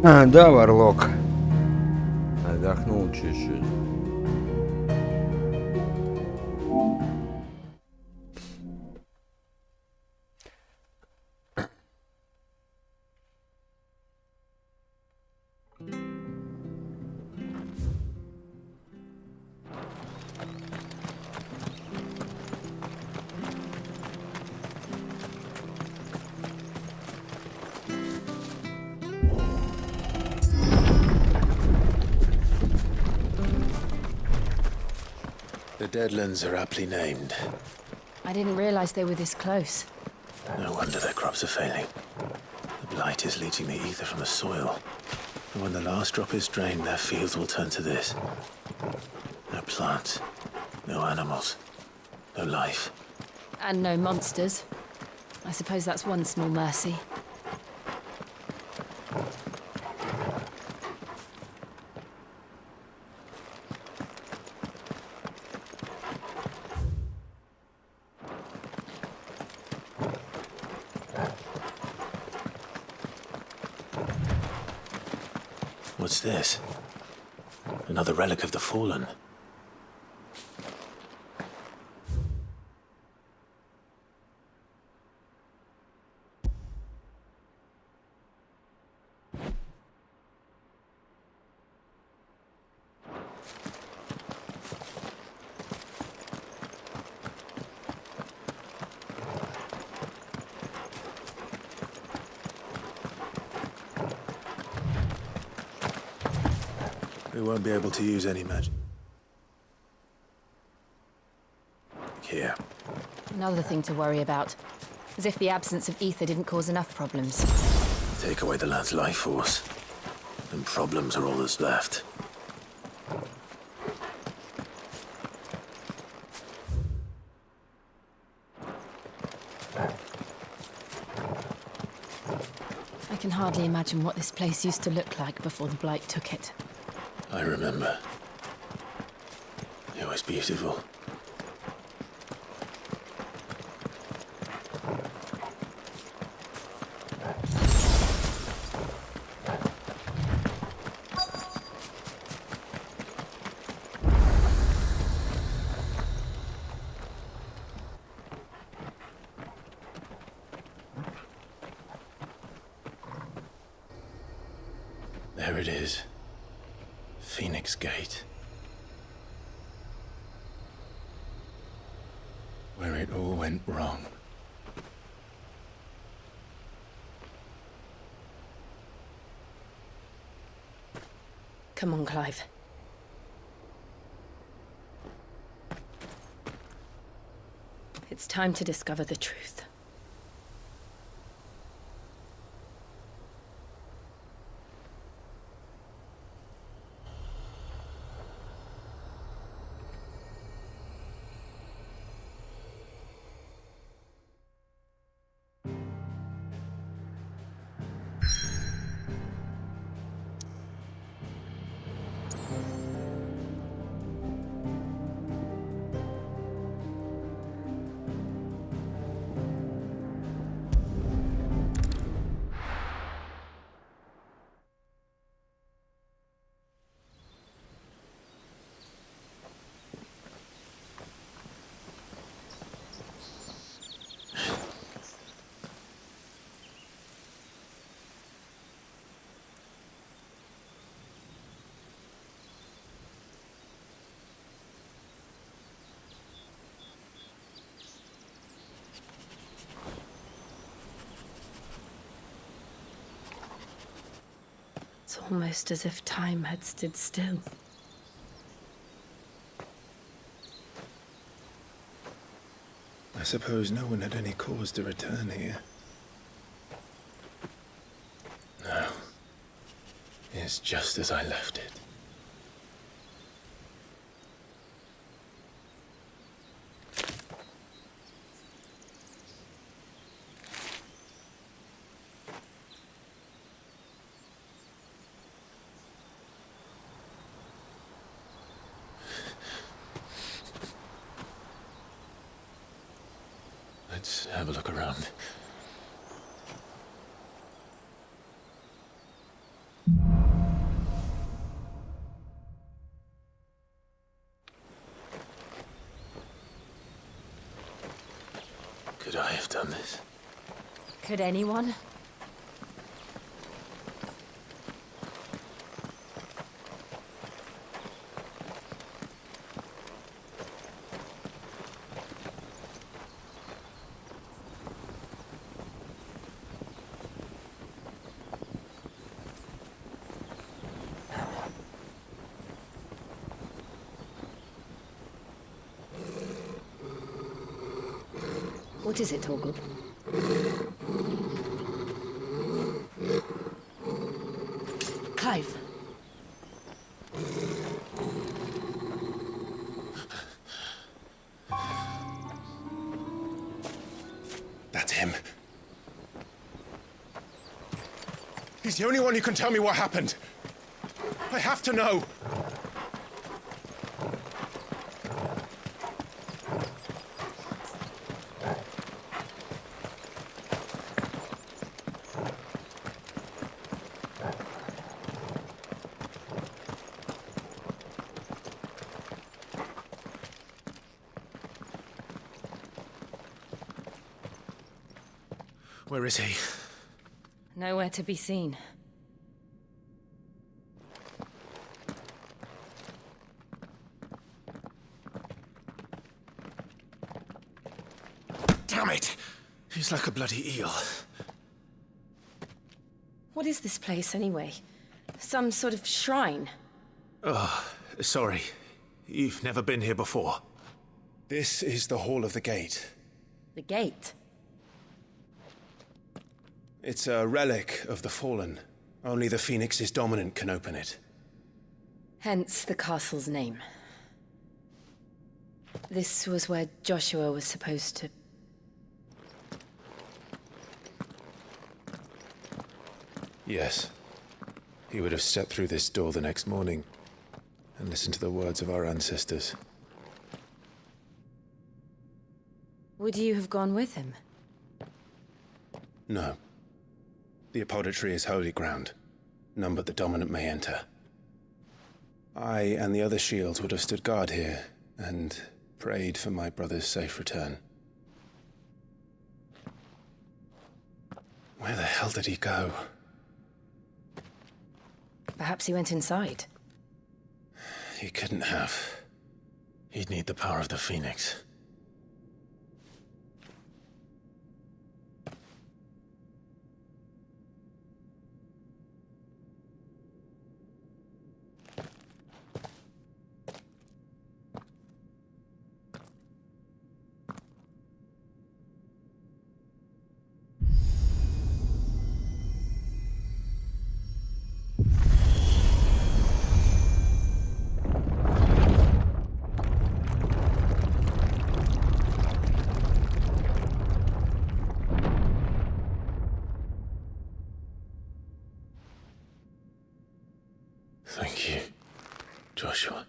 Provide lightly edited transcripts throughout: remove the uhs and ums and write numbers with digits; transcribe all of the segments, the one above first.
Да, Варлок. Отдохнул чуть-чуть. The Deadlands are aptly named. I didn't realize they were this close. No wonder their crops are failing. The blight is leaching the ether from the soil. And when the last drop is drained, their fields will turn to this. No plants, no animals, no life. And no monsters. I suppose that's one small mercy. What's this? Another relic of the Fallen. We won't be able to use any magic. Here. Another thing to worry about. As if the absence of ether didn't cause enough problems. Take away the land's life force, and problems are all that's left. I can hardly imagine what this place used to look like before the blight took it. I remember. It was beautiful. There it is. Phoenix Gate. Where it all went wrong. Come on, Clive. It's time to discover the truth. It's almost as if time had stood still. I suppose no one had any cause to return here. No. It's just as I left it. Let's have a look around. done this. Could anyone? What is it, Torgub? Clive. That's him. He's the only one who can tell me what happened. I have to know. Where is he? Nowhere to be seen. Damn it! He's like a bloody eel. What is this place, anyway? Some sort of shrine? Oh, sorry. You've never been here before. This is the Hall of the Gate. The gate? It's a relic of the Fallen. Only the Phoenix's dominant can open it. Hence the castle's name. This was where Joshua was supposed to... Yes. He would have stepped through this door the next morning and listened to the words of our ancestors. Would you have gone with him? No. The apodatory is holy ground. None but the dominant may enter. I and the other shields would have stood guard here and prayed for my brother's safe return. Where the hell did he go? Perhaps he went inside. He couldn't have. He'd need the power of the Phoenix. Thank you, Joshua.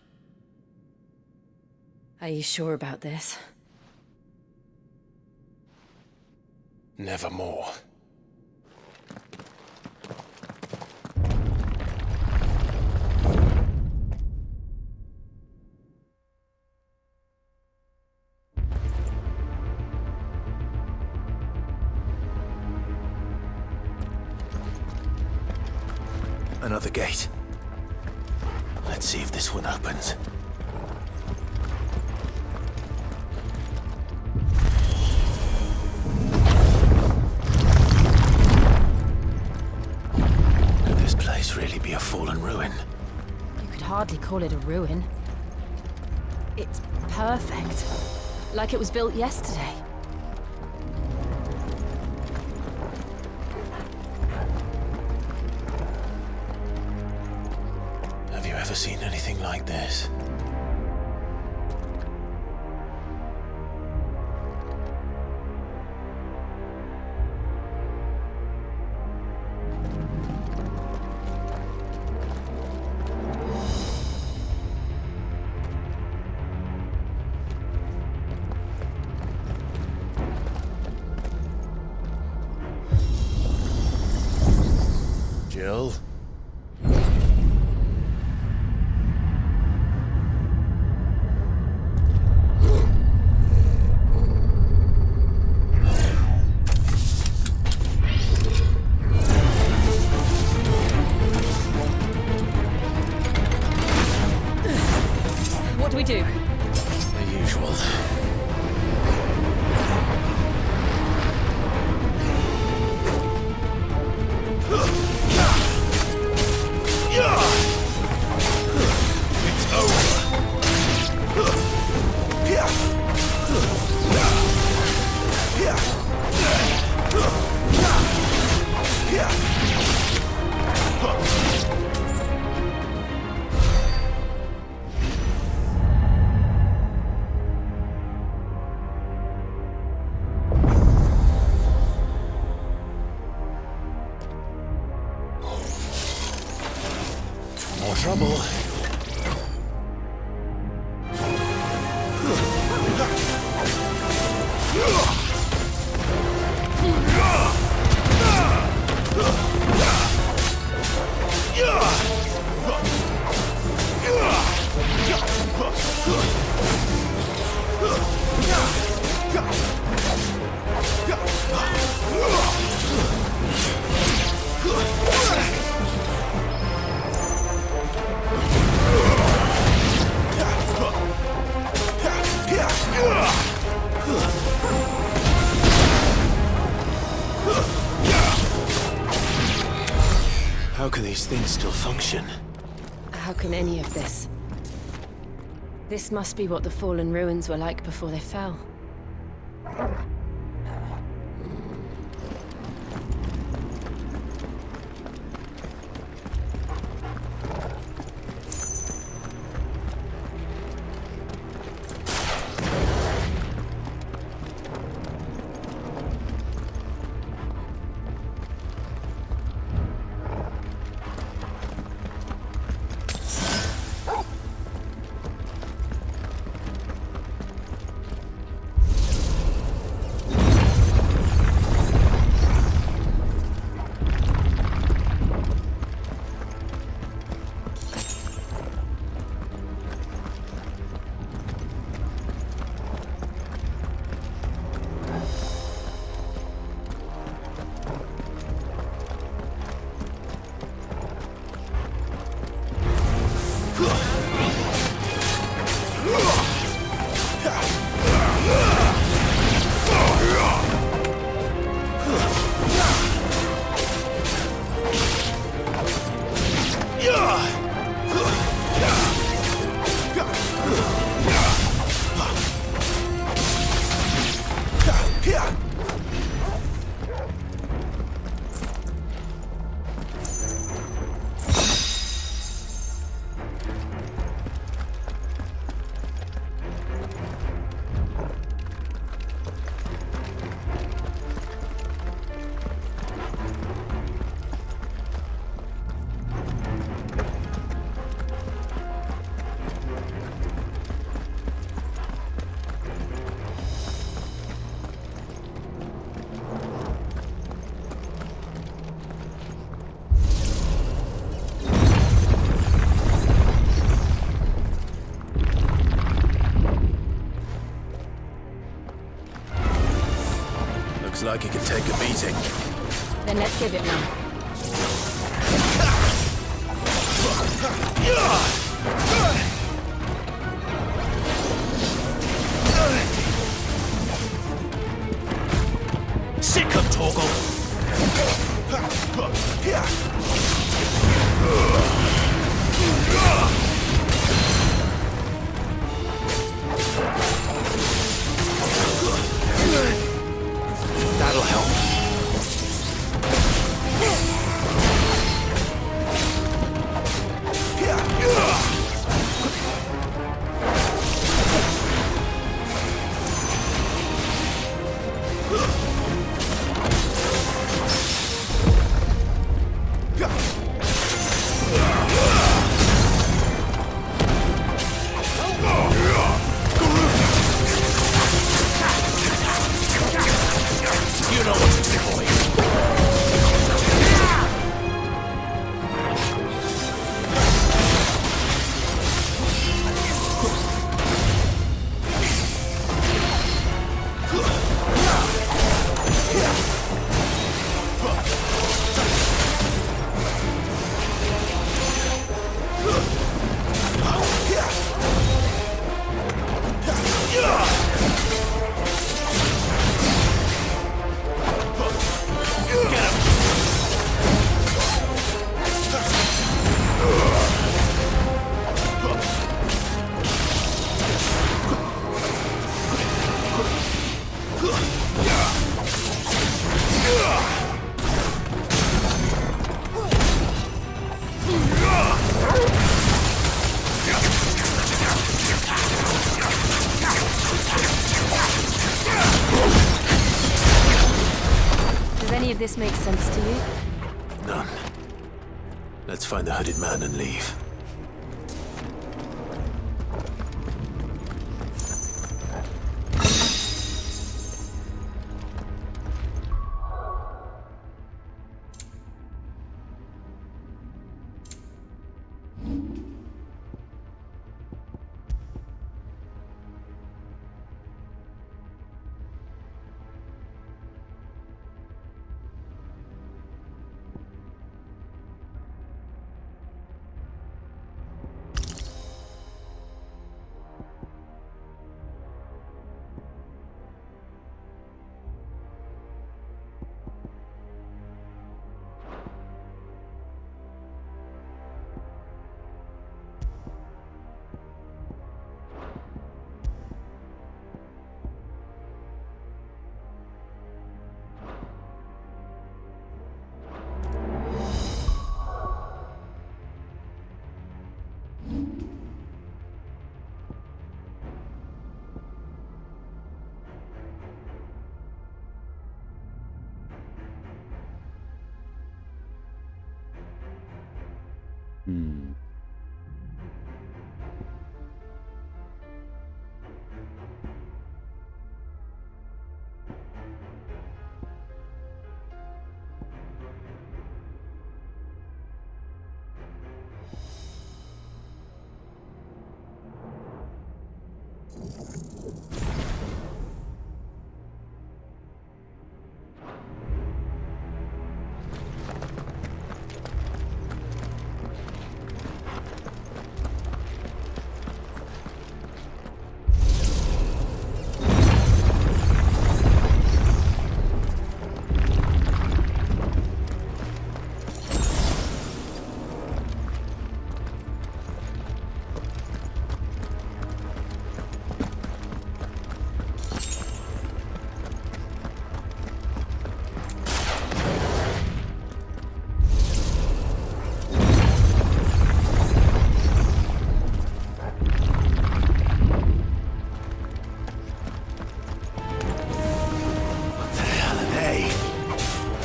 Are you sure about this? Nevermore. Another gate. Let's see if this one opens. Could this place really be a fallen ruin? You could hardly call it a ruin. It's perfect. Like it was built yesterday. Have you ever seen anything like this? Jill? we do? The usual. It's over. More trouble. How can these things still function? How can any of this? This must be what the fallen ruins were like before they fell. Looks like it could take a beating. Then let's give it one. Sick of Torgal! That'll help. Makes sense to you? None. Let's find the hooded man and leave.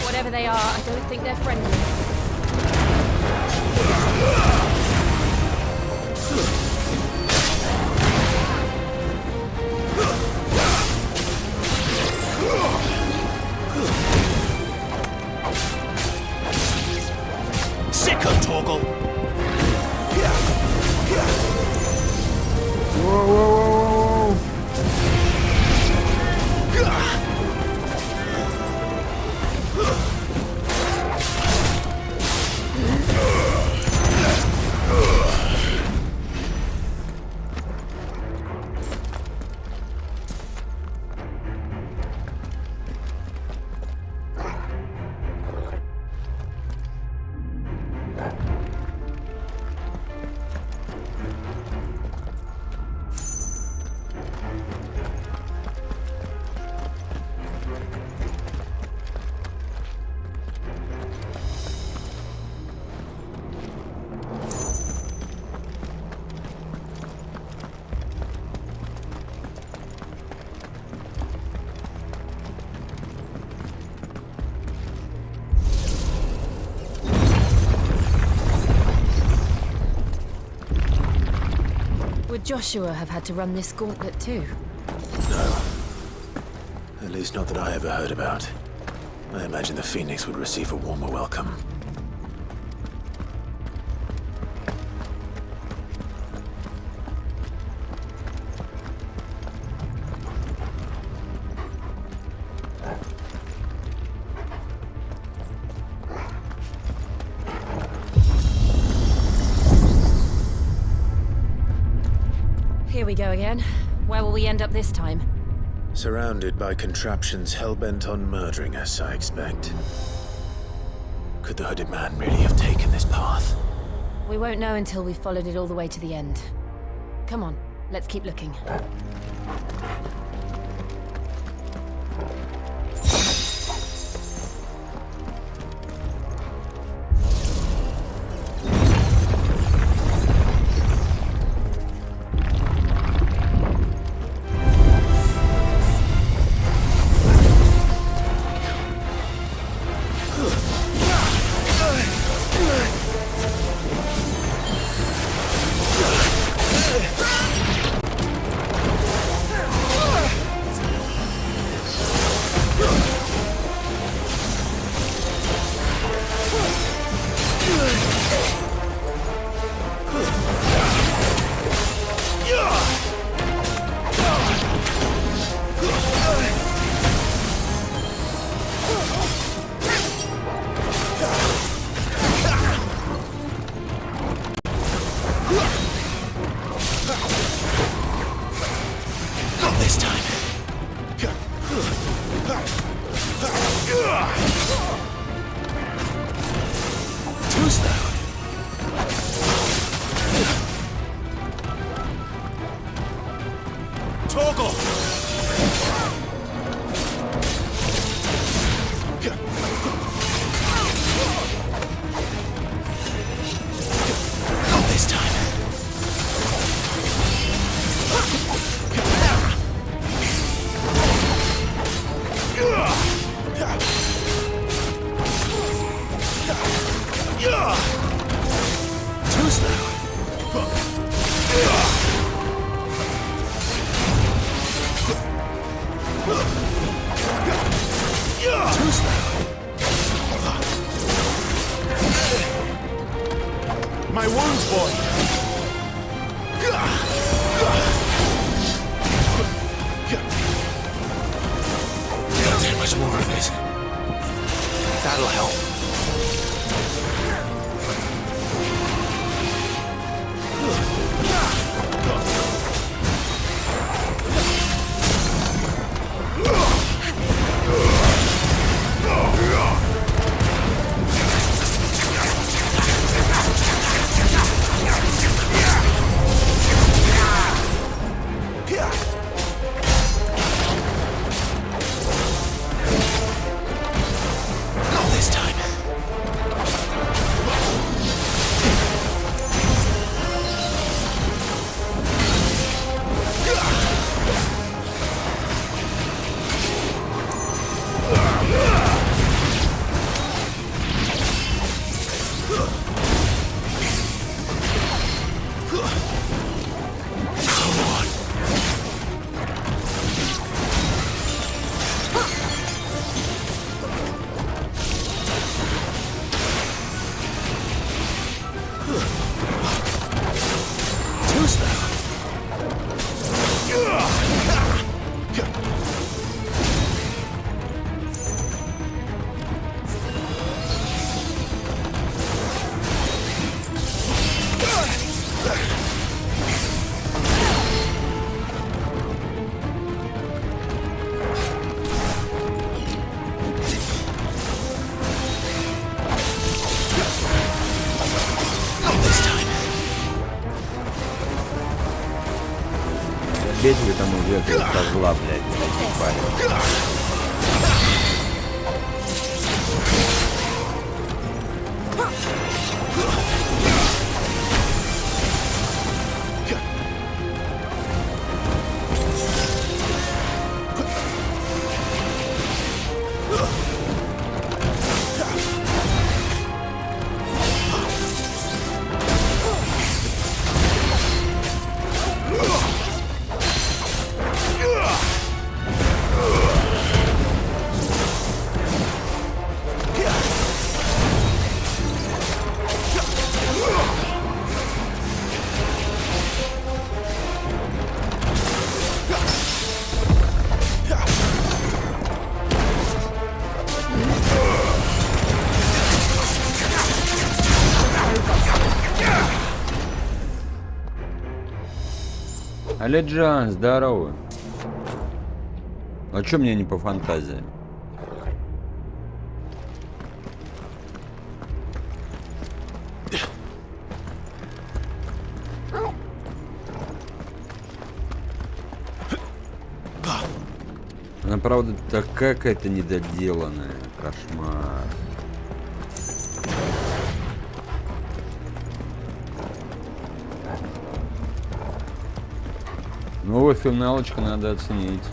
Whatever they are, I don't think they're friendly. Sicko Torgal! Whoa, whoa, whoa, whoa, whoa. Would Joshua have had to run this gauntlet too? No. At least not that I ever heard about. I imagine the Phoenix would receive a warmer welcome. Here we go again. Where will we end up this time? Surrounded by contraptions hell-bent on murdering us, I expect. Could the hooded man really have taken this path? We won't know until we've followed it all the way to the end. Come on, let's keep looking. Too slow. Toggle! Not this time. Too slow. Too slow. My wounds, boy. Can't take much more of this. That'll help. Not this time. Too slow. Not this time. Бейте вы тому веку козла, блядь, ебать. Алиджан, здорово. А чё мне не по фантазии? Она, правда, такая какая-то недоделанная. Кошмар. Новая финалочка надо оценить.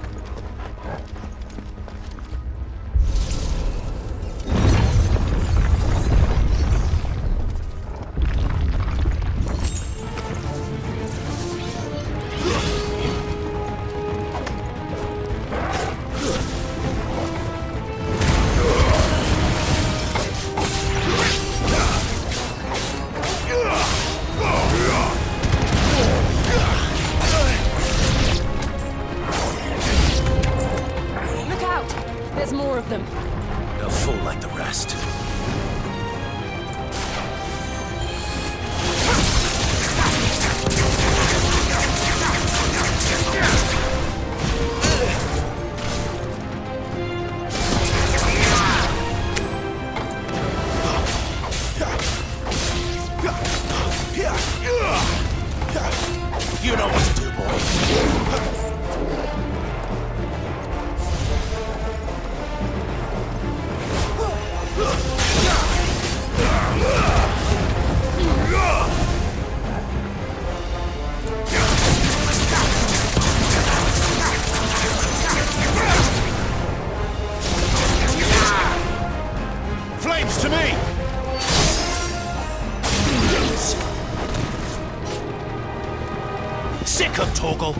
sick of Torgal.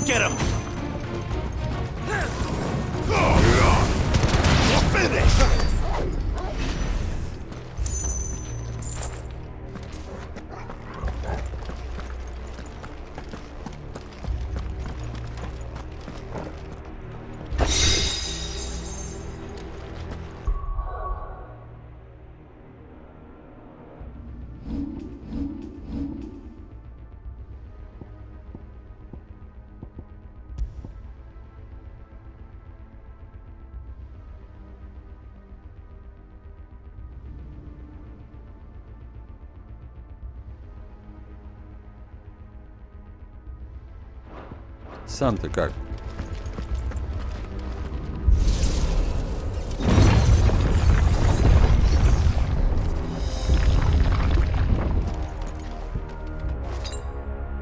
Get him. You're finished. Сам ты как?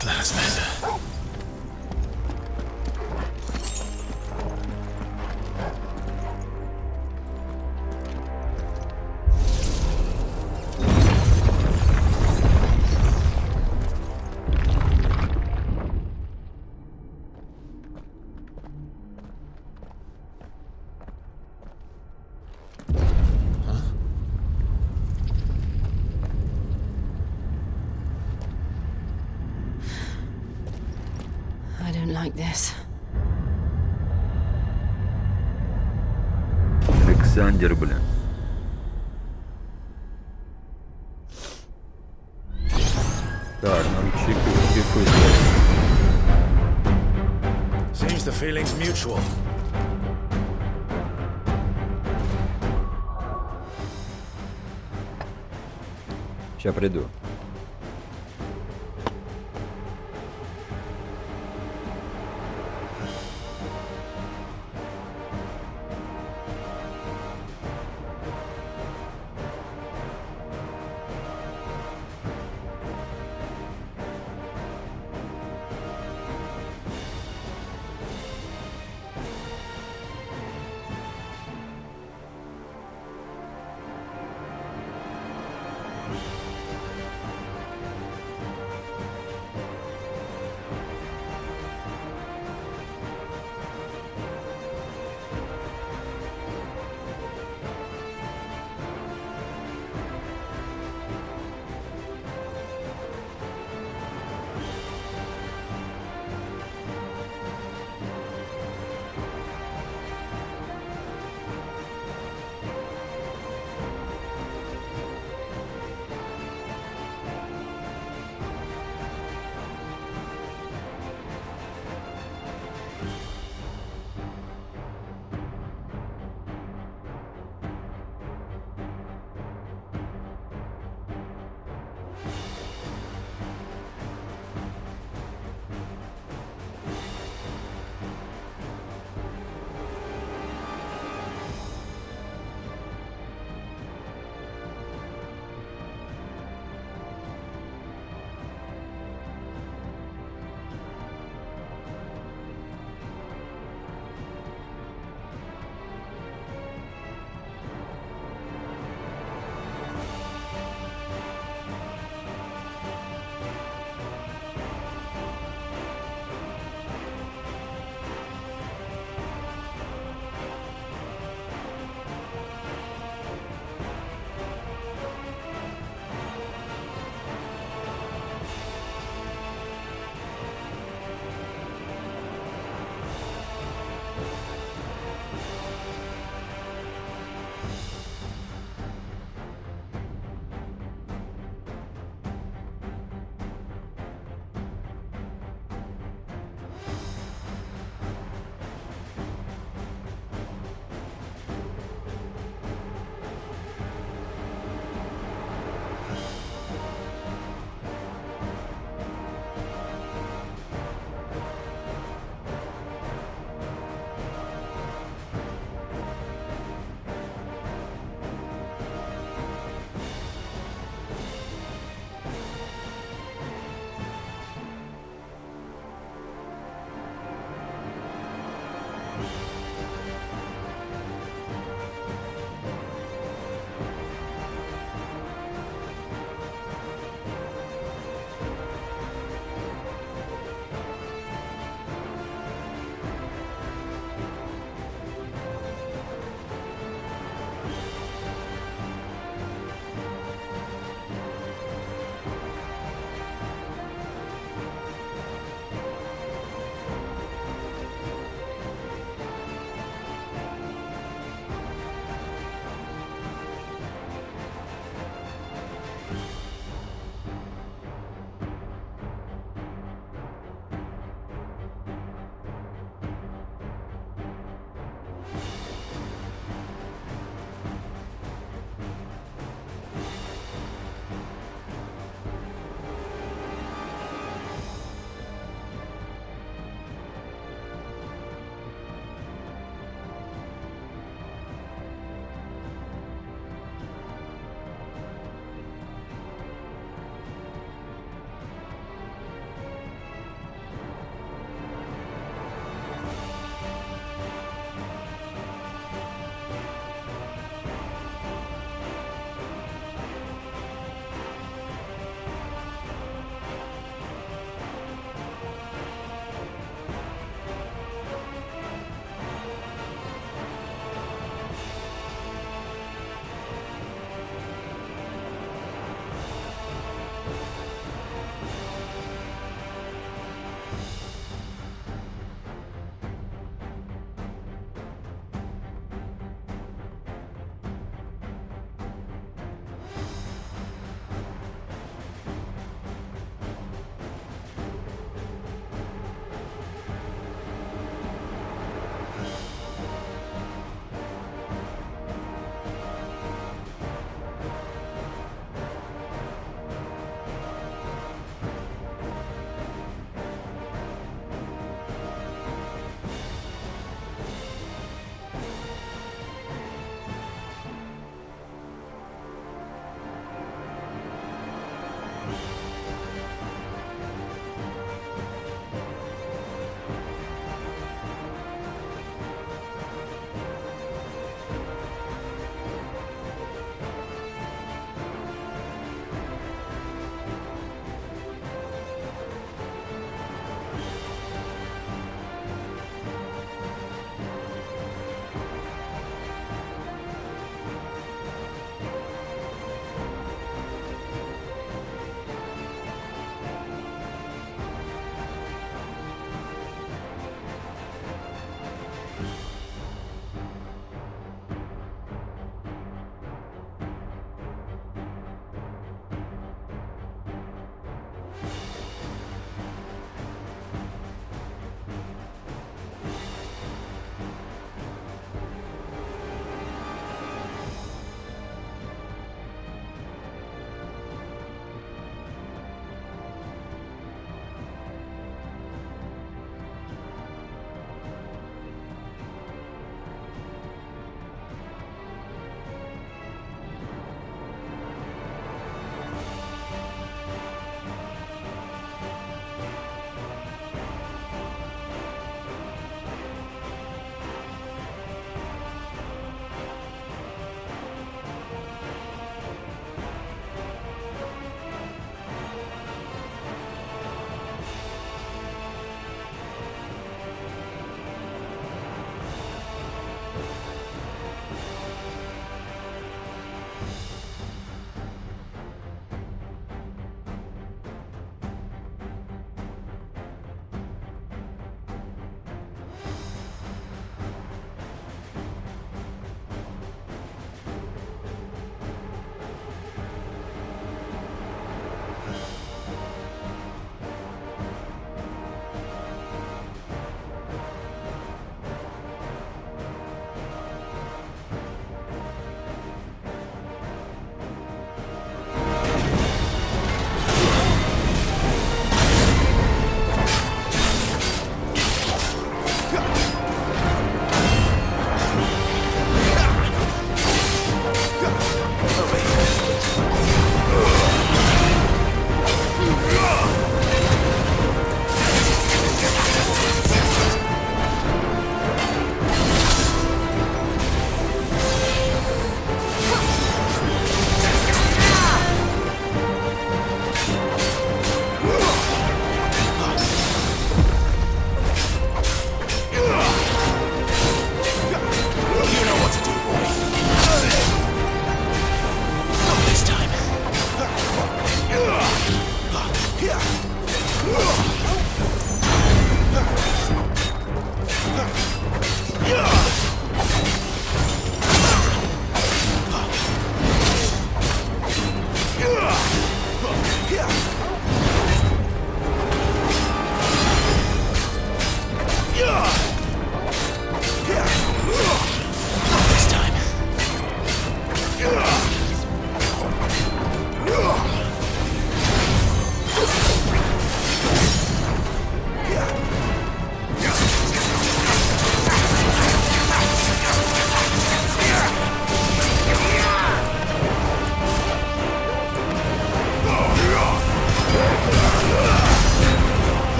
That's better. I don't like this. Александр, блин. Так, нам чеку сделать. Seems the feeling's mutual. Сейчас приду.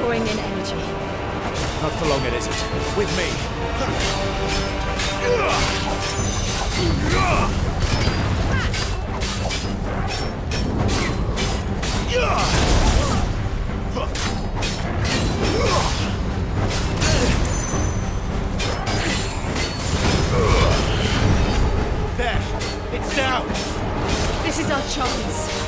drawing in energy. Not for long, it isn't. With me. There! It's down! This is our chance.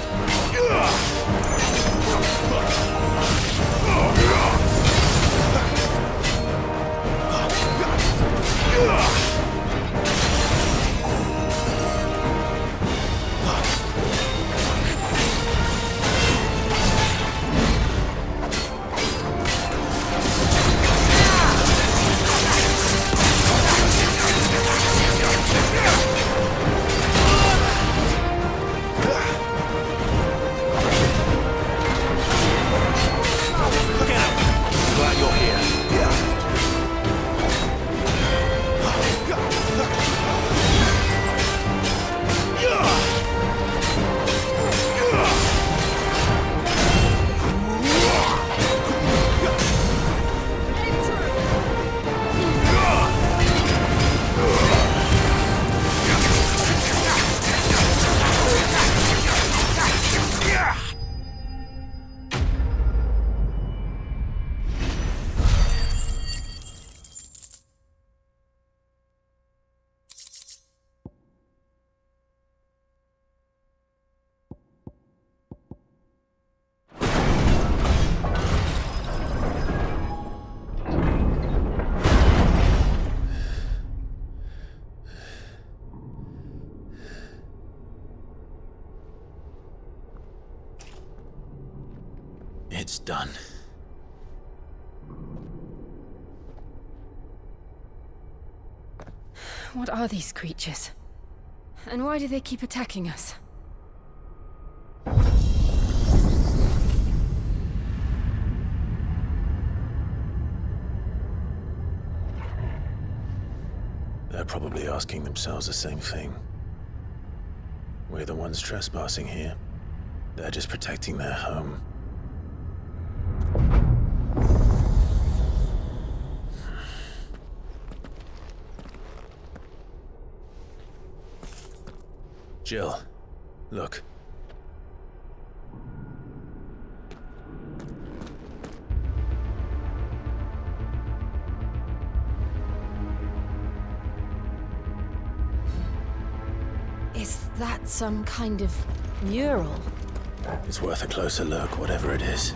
Glad you're here. It's done. What are these creatures? And why do they keep attacking us? They're probably asking themselves the same thing. We're the ones trespassing here. They're just protecting their home. Jill, look. Is that some kind of mural? It's worth a closer look, whatever it is.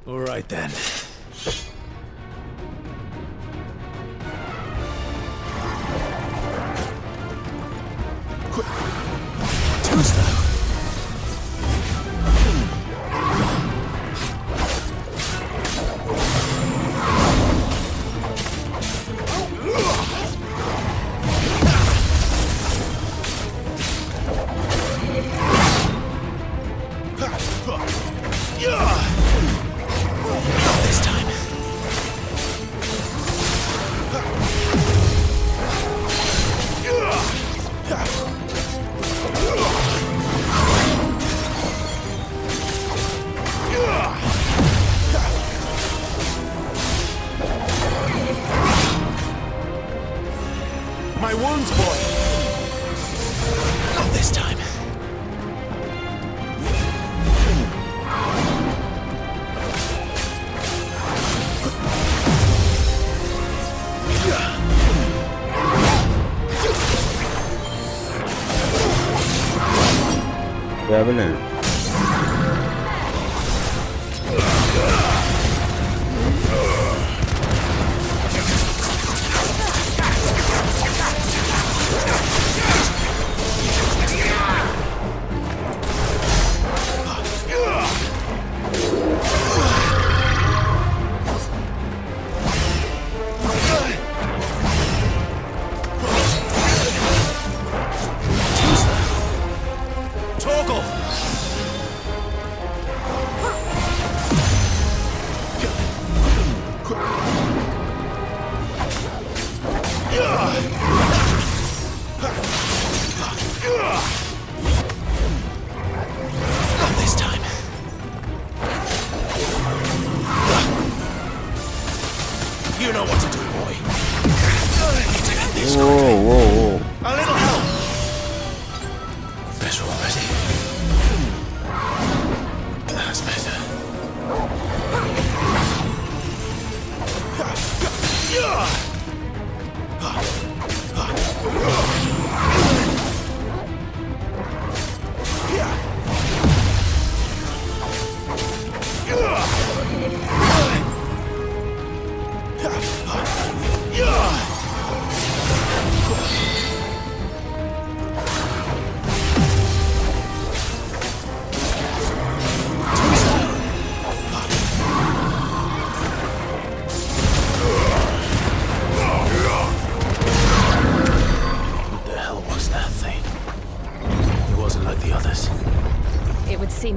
All right then. my wounds, boy. Not this time. Revenant.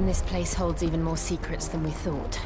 This place holds even more secrets than we thought.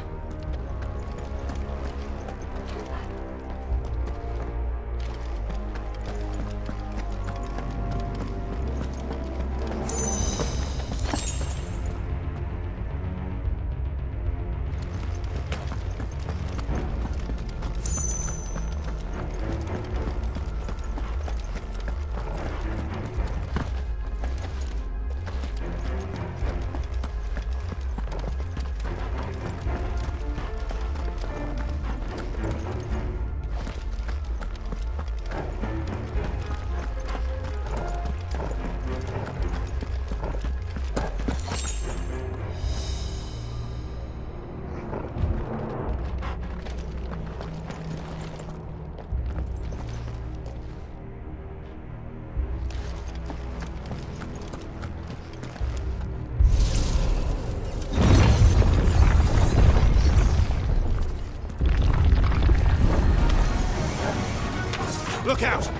Look out!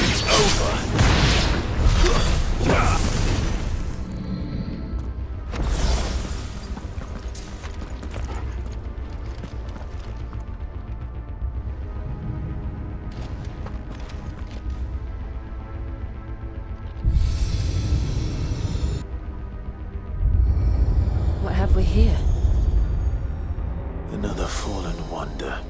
It's over. What have we here? Another fallen wonder.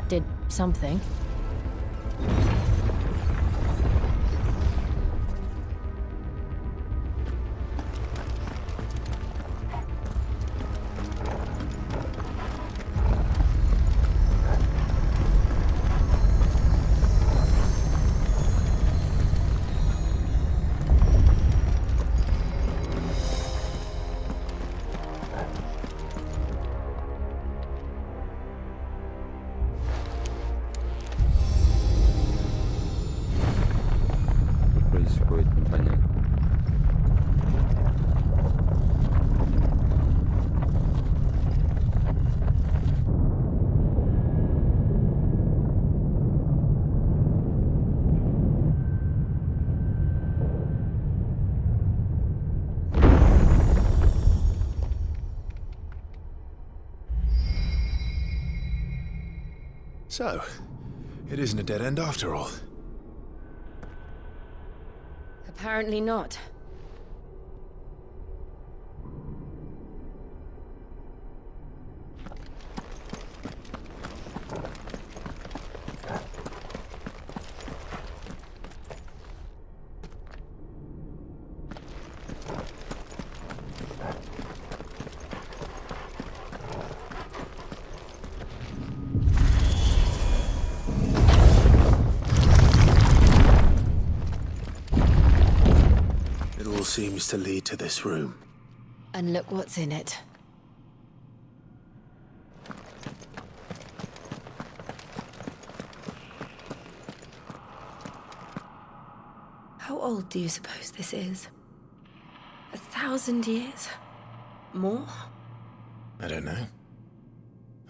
did something. Происходит непонятно. So, it isn't a dead end after all. Apparently not. Seems to lead to this room. And look what's in it. How old do you suppose this is? 1,000 years? More? I don't know.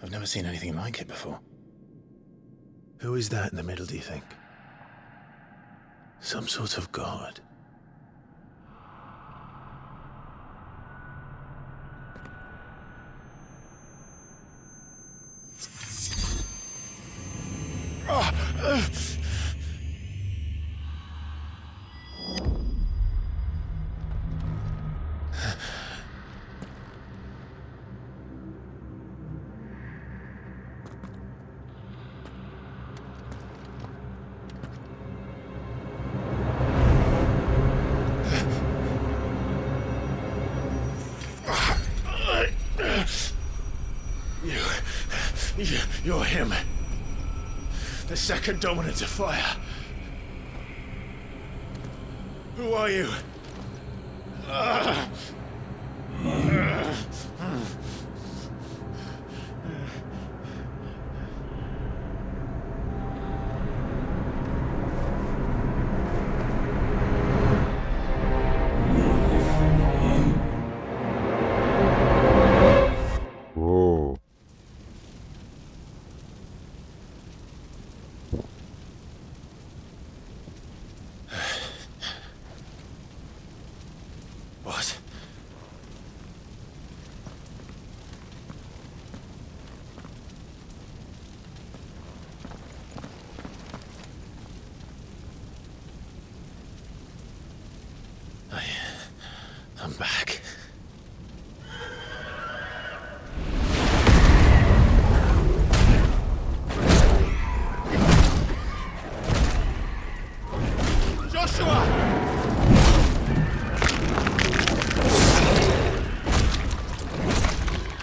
I've never seen anything like it before. Who is that in the middle, do you think? Some sort of god? You're him. The second dominant of fire. Who are you? What? I'm back.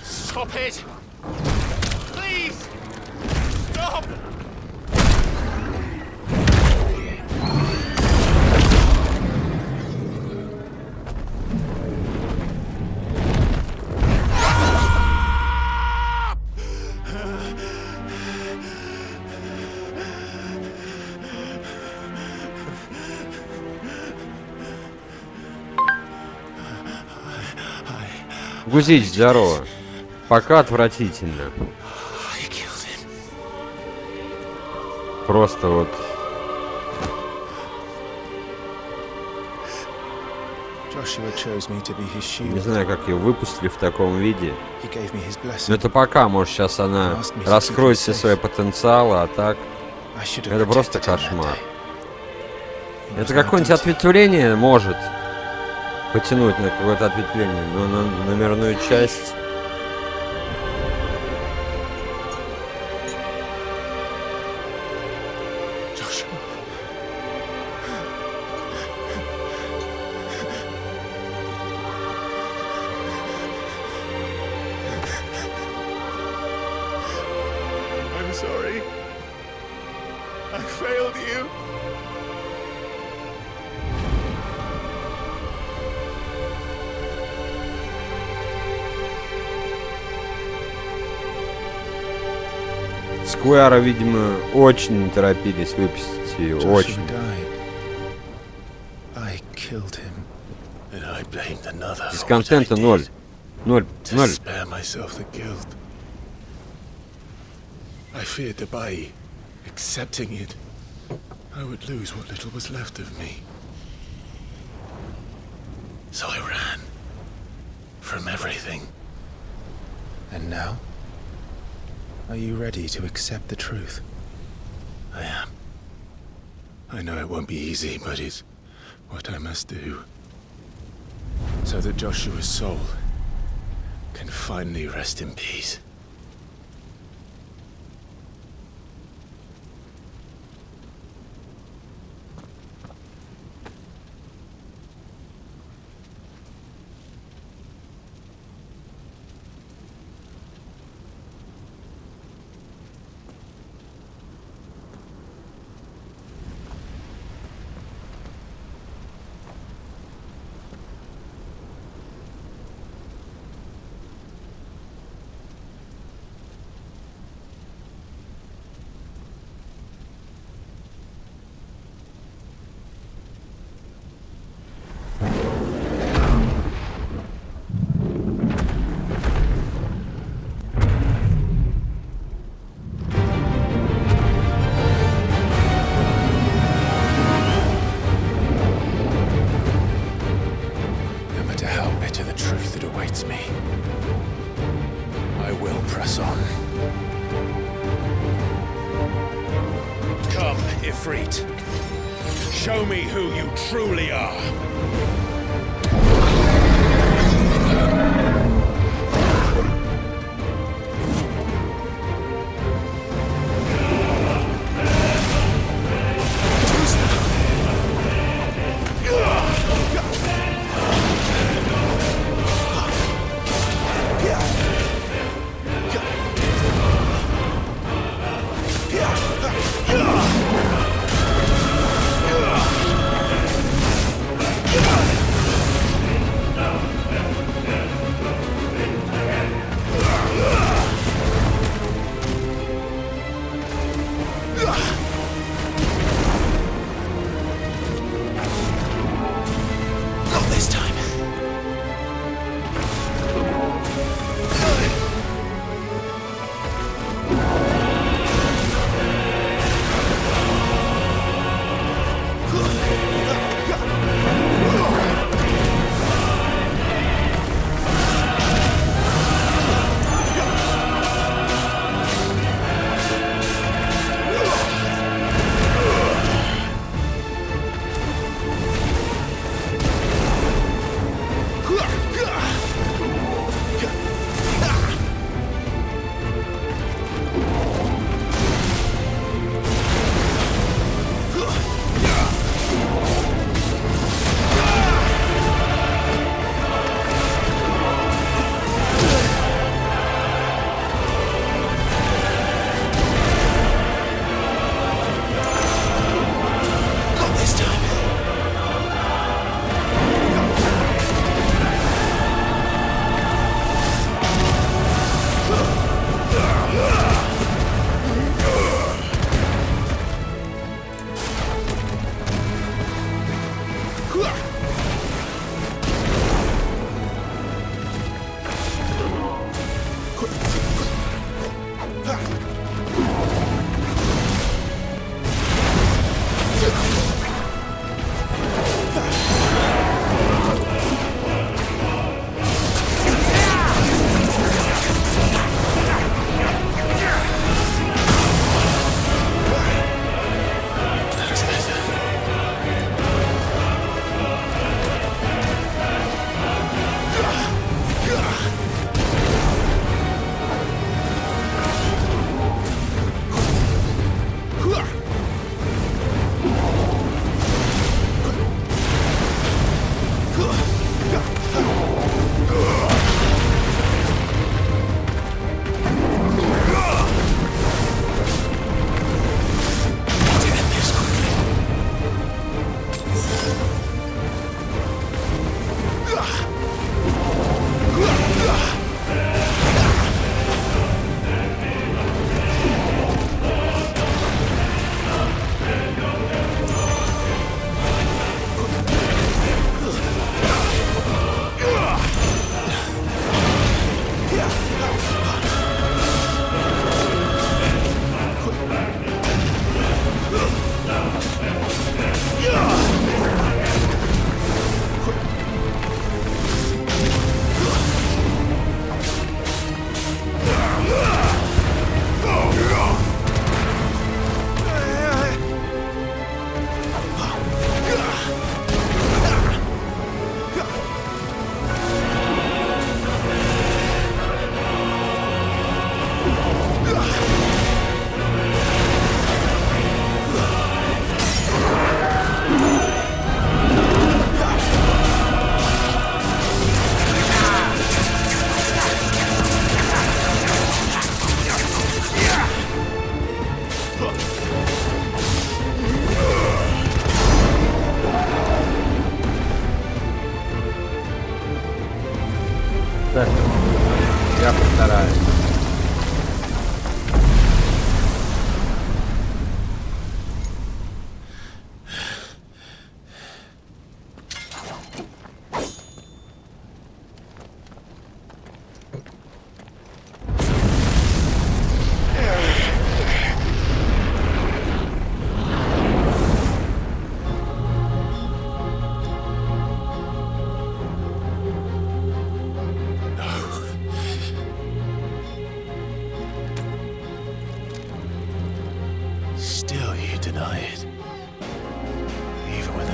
Stop it! Please! Stop! Гузич, здорово. Пока отвратительно. Просто вот... Не знаю, как ее выпустили в таком виде. Но это пока, может, сейчас она раскроет все свои потенциалы, а так... Это просто кошмар. Это какое-нибудь ответвление может потянуть на какое-то ответвление, но на номерную часть... Сквера, видимо, очень не торопились выпустить ее, Joshua очень. died. I killed him. And I blamed another Из for what I контента ноль. did, Ноль. to Ноль. spare myself the guilt. I feared that by accepting it, I would lose what little was left of me. So I ran. From everything. And now? Are you ready to accept the truth? I am. I know it won't be easy, but it's what I must do. So that Joshua's soul can finally rest in peace. No matter how bitter the truth that awaits me, I will press on. Come, Ifrit. Show me who you truly are.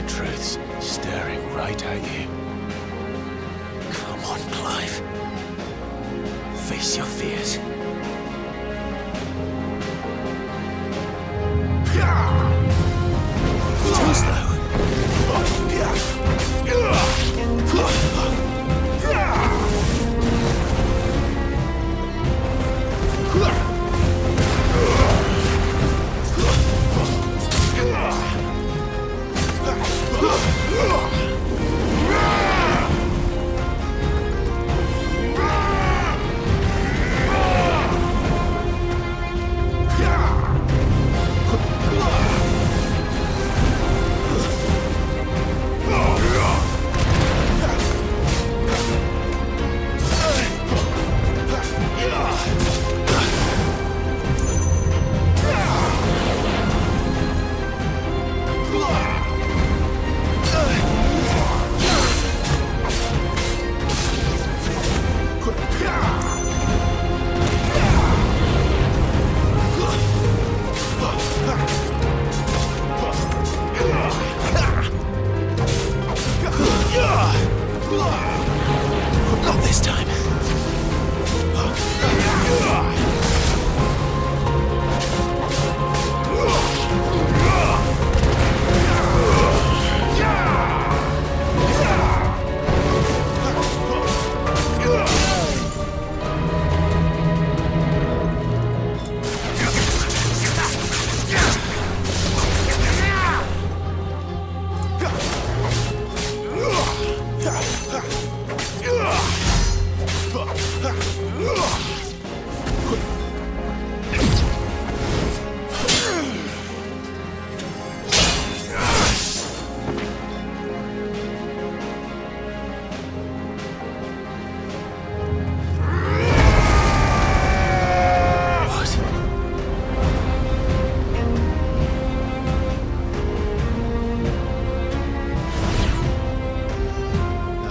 my truths staring right at you. Come on, Clive. Face your fears. Too slow. Not this time.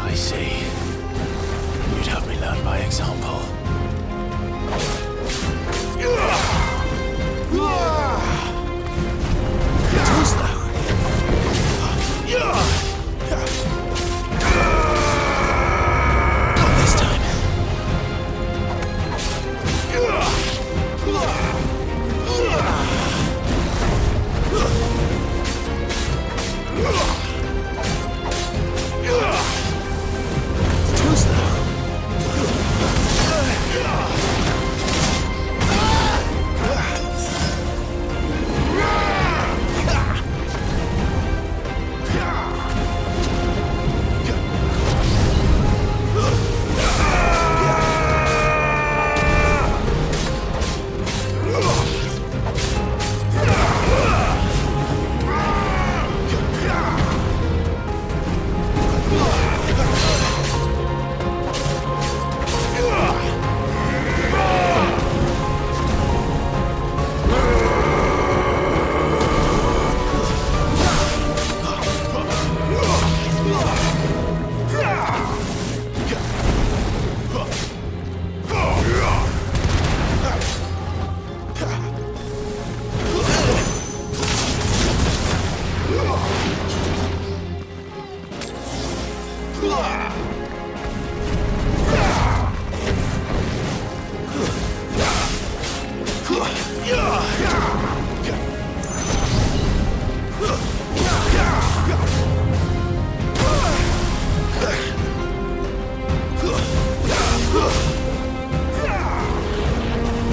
I see. You'd have me learn by example. Too slow. Not this time. Too slow.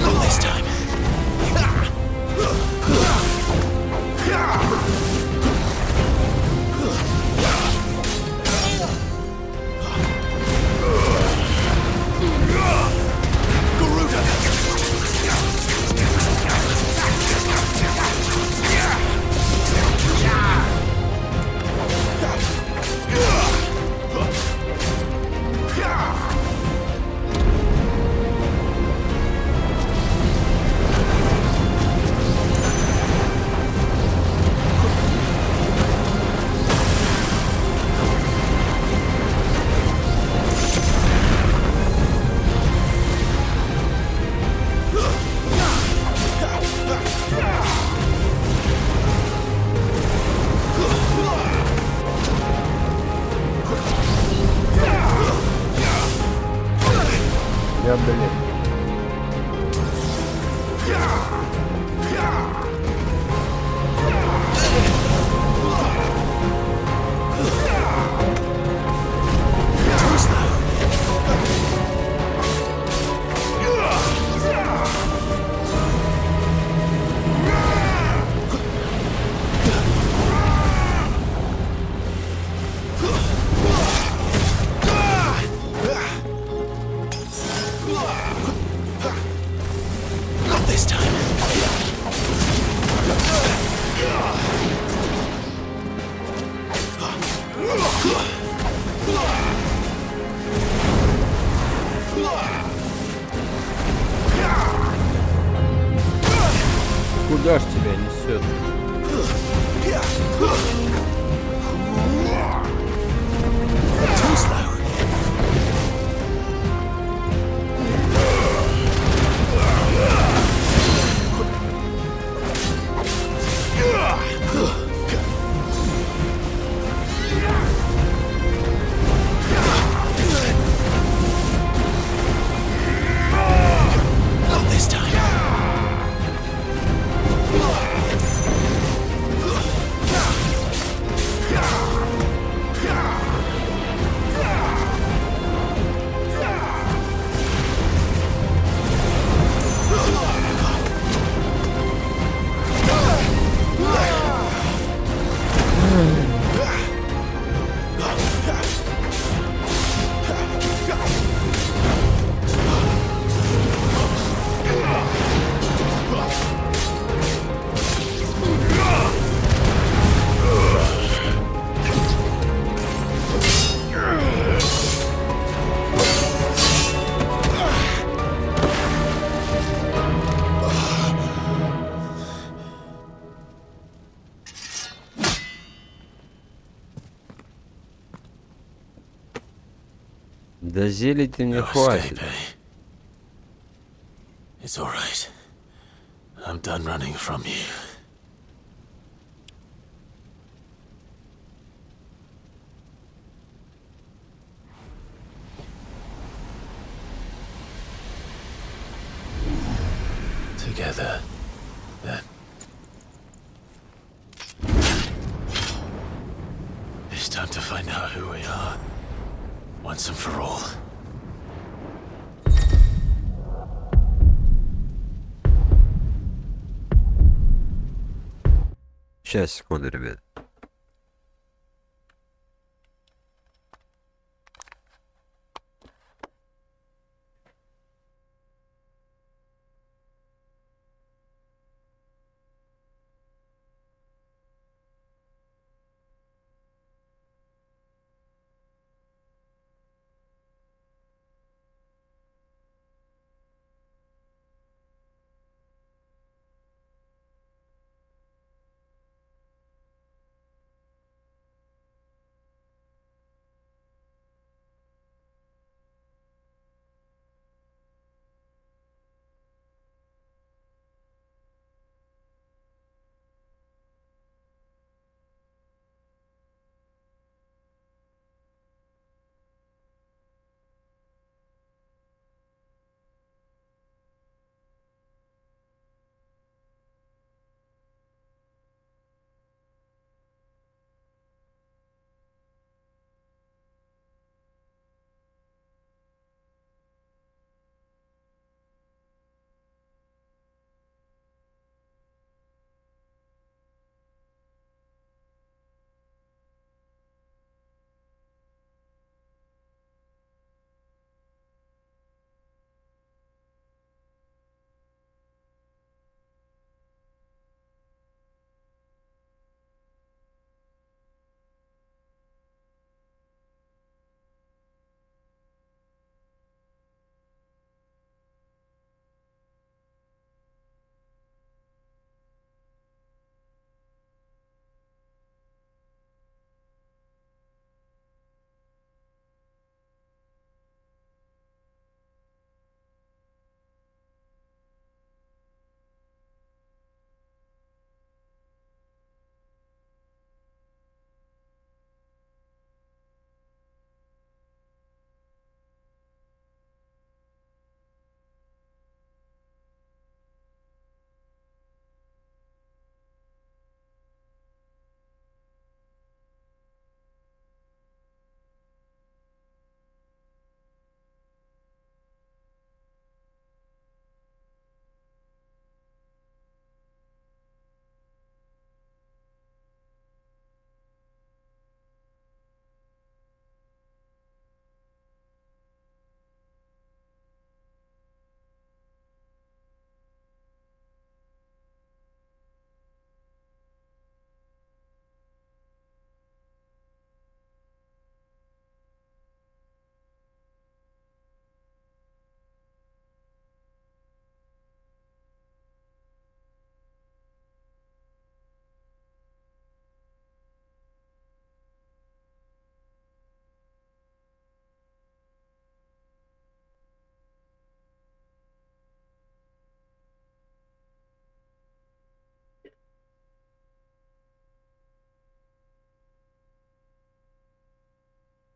Not this time. блин. Куда ж тебя несет? Да зелий ты мне хватит. It's all right. I'm done running from you. Together, then. It's time to find out who we are, once and for all. Сейчас, секунду, ребят.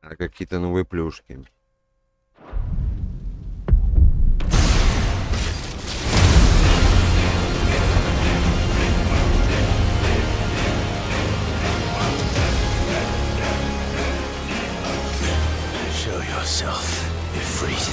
А какие-то новые плюшки. Show yourself, Ifrit.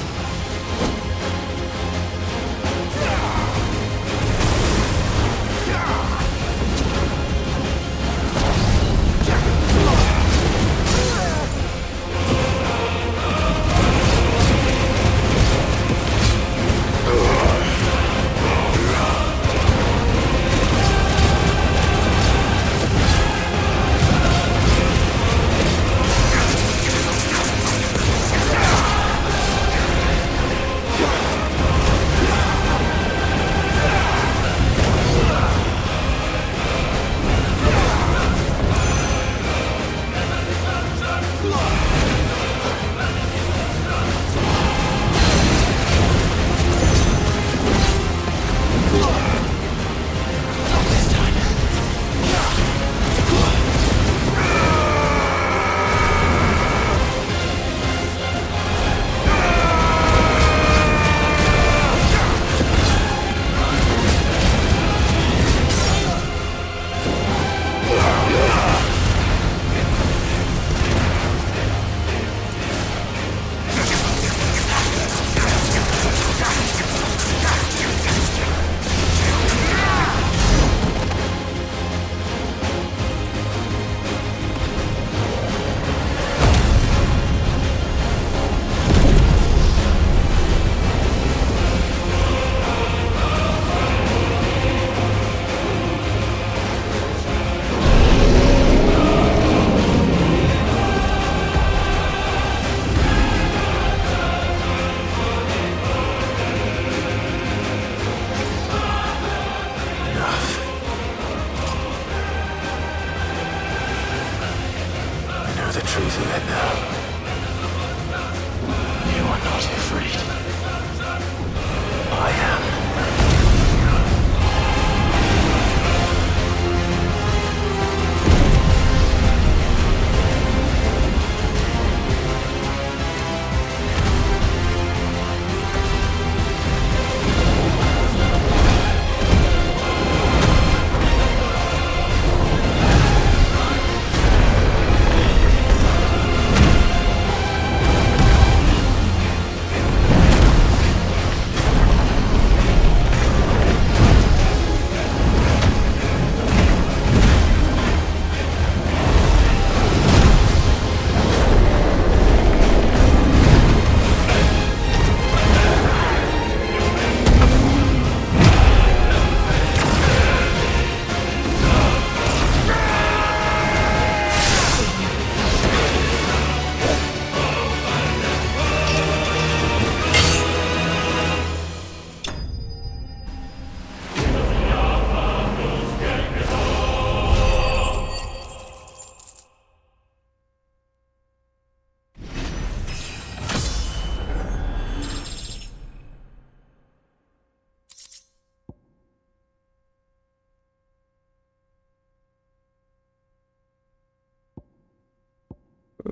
The truth of it now. You are not afraid. I am.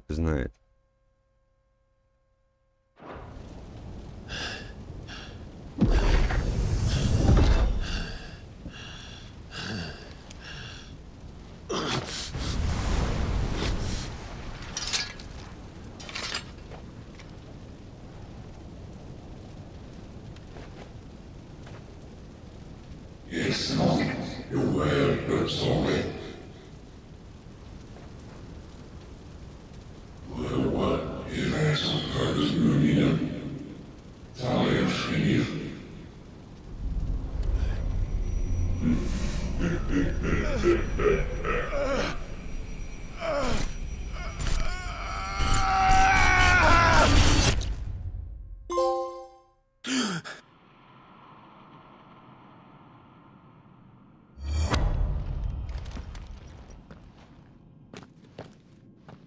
Знает. It's not your word, but solid. What является указанным видом? Талия шкинир.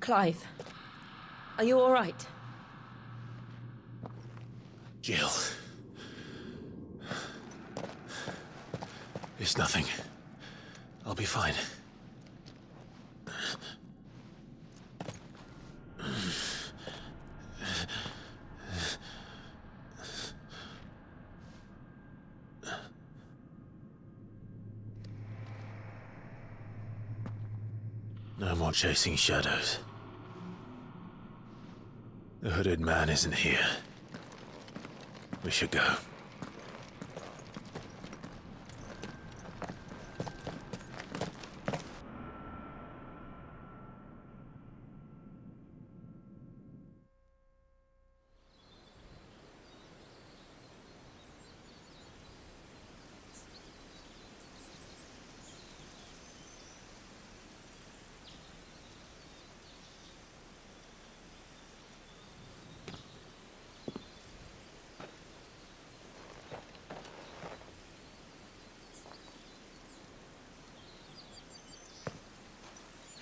Clive, are you all right? Jill. It's nothing. I'll be fine. more chasing shadows. The hooded man isn't here. We should go.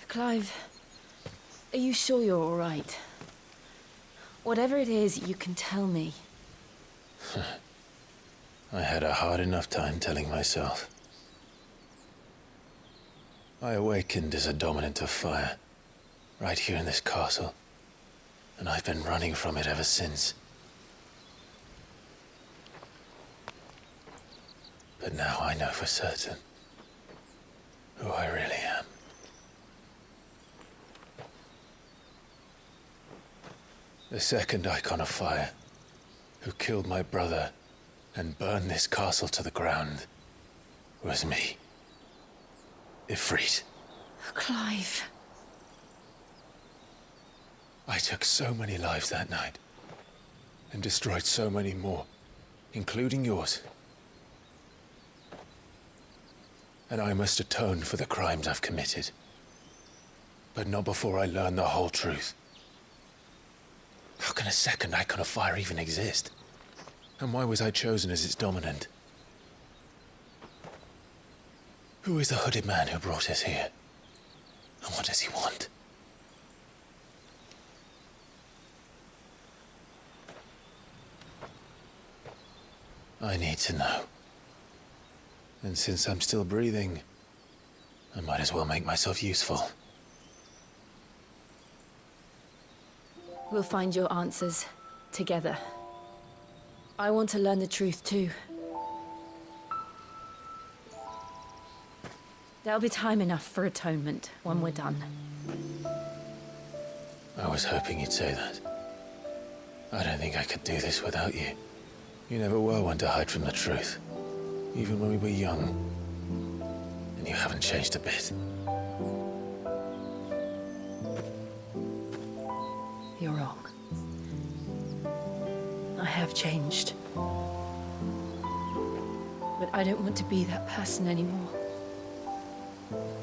Clive, are you sure you're all right? Whatever it is, you can tell me. I had a hard enough time telling myself. I awakened as a dominant of fire, right here in this castle, and I've been running from it ever since. But now I know for certain who I really am. The second icon of fire, who killed my brother and burned this castle to the ground, was me. Ifrit. Clive. I took so many lives that night, and destroyed so many more, including yours. And I must atone for the crimes I've committed. But not before I learn the whole truth. How can a second icon of fire even exist? And why was I chosen as its dominant? Who is the hooded man who brought us here? And what does he want? I need to know. And since I'm still breathing, I might as well make myself useful. We'll find your answers together. I want to learn the truth too. There'll be time enough for atonement when we're done. I was hoping you'd say that. I don't think I could do this without you. You never were one to hide from the truth, even when we were young. And you haven't changed a bit. You're wrong. I have changed. But I don't want to be that person anymore.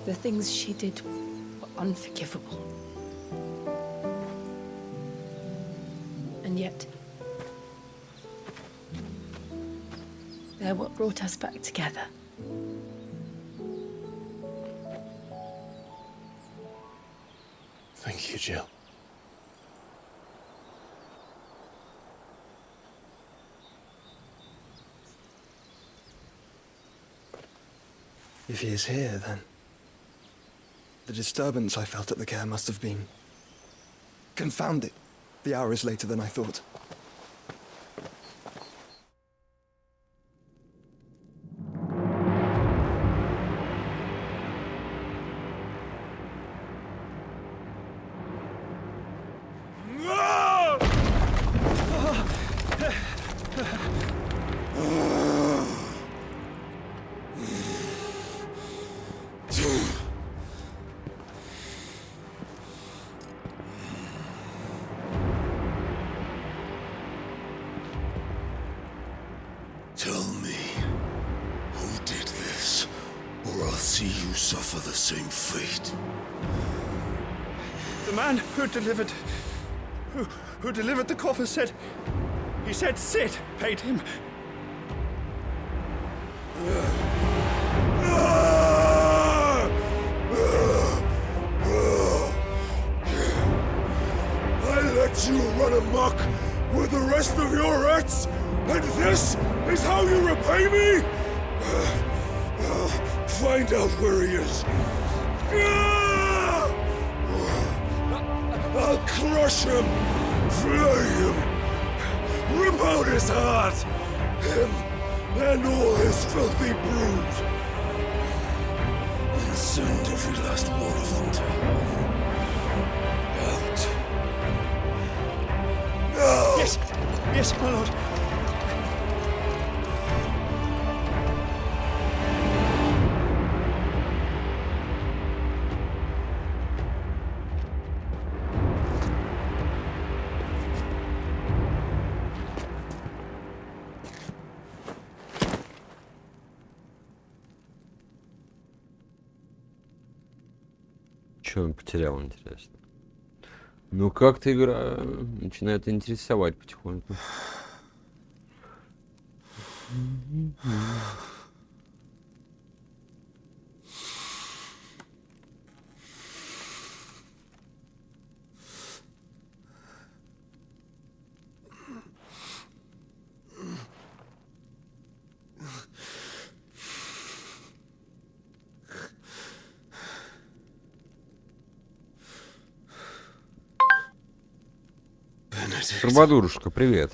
The things she did were unforgivable. And yet, they're what brought us back together. Thank you, Jill. If he is here, then the disturbance I felt at the care must have been... Confound it. The hour is later than I thought. Tell me, who did this, or I'll see you suffer the same fate. The man who delivered the coffer said... He said Sid paid him. I let you run amok with the rest of your rats, and this is how you repay me? I'll find out where he is. I'll crush him, flay him, rip out his heart, him and all his filthy brood, and send every last one of them to hell. Yes, my lord. Что он потерял, интересно? Ну, как-то игра начинает интересовать потихоньку. Трубадурушка, привет.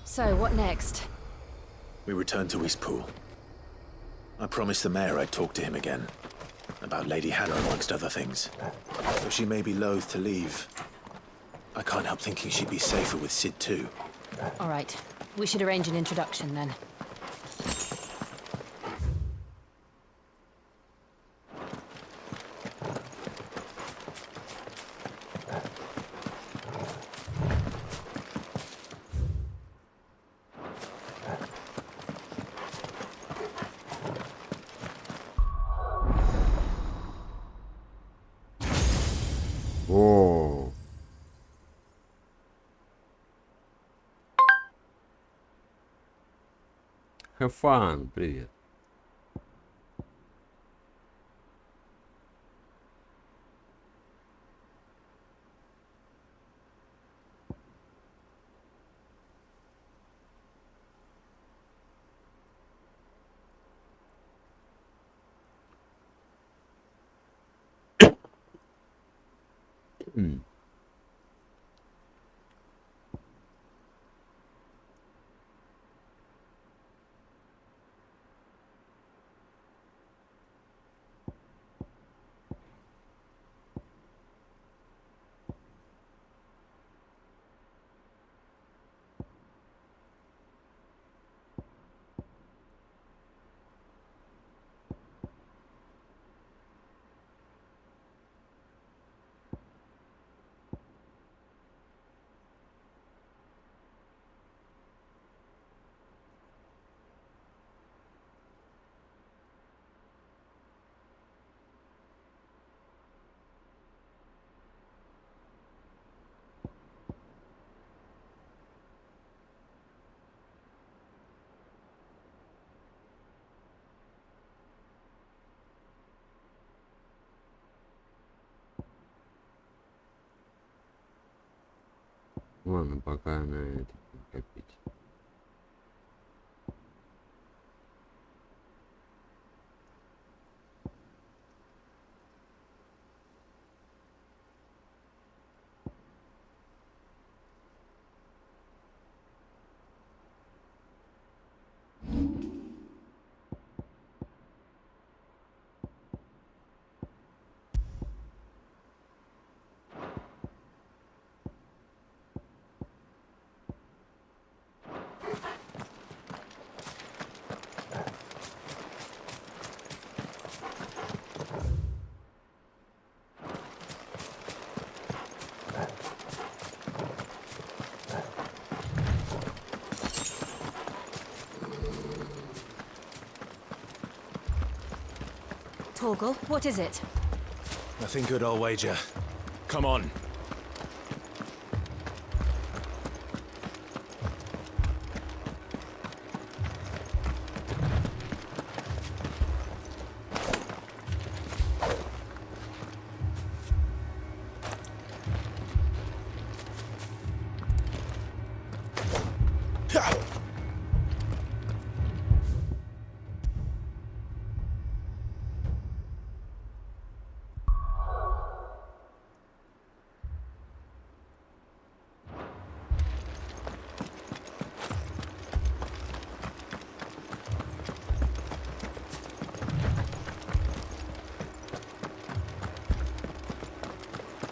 So, what next? We return to Eastpool. I promised the mayor I'd talk to him again. About Lady Hannah, amongst other things. Though she may be loath to leave, I can't help thinking she'd be safer with Sid too. All right. We should arrange an introduction then. О. Have fun, привет. Ладно, пока на это копить. Torgal, what is it? Nothing good, I'll wager. Come on.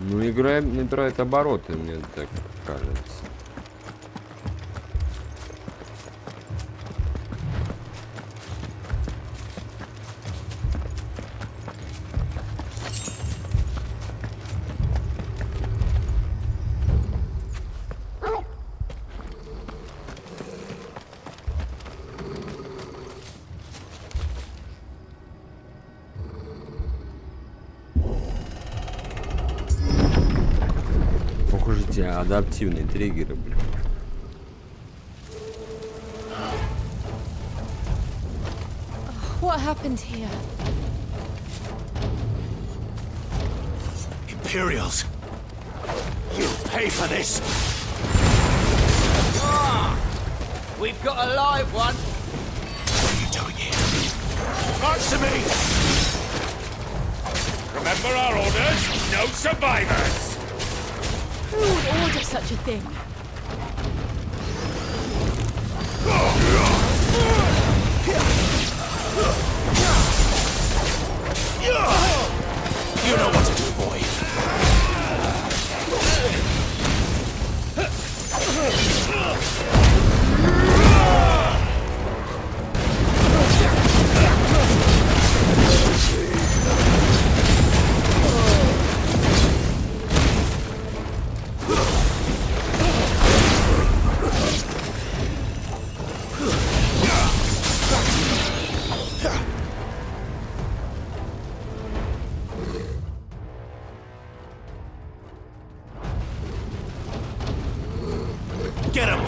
Ну, игра набирает обороты, мне так кажется. Адаптивные триггеры, блин. What happened here? Imperials! You'll pay for this! We've got a live one! What are you doing here? Answer me! Remember our orders? No survivors! Who would order such a thing? You know what to do, boy. Get him!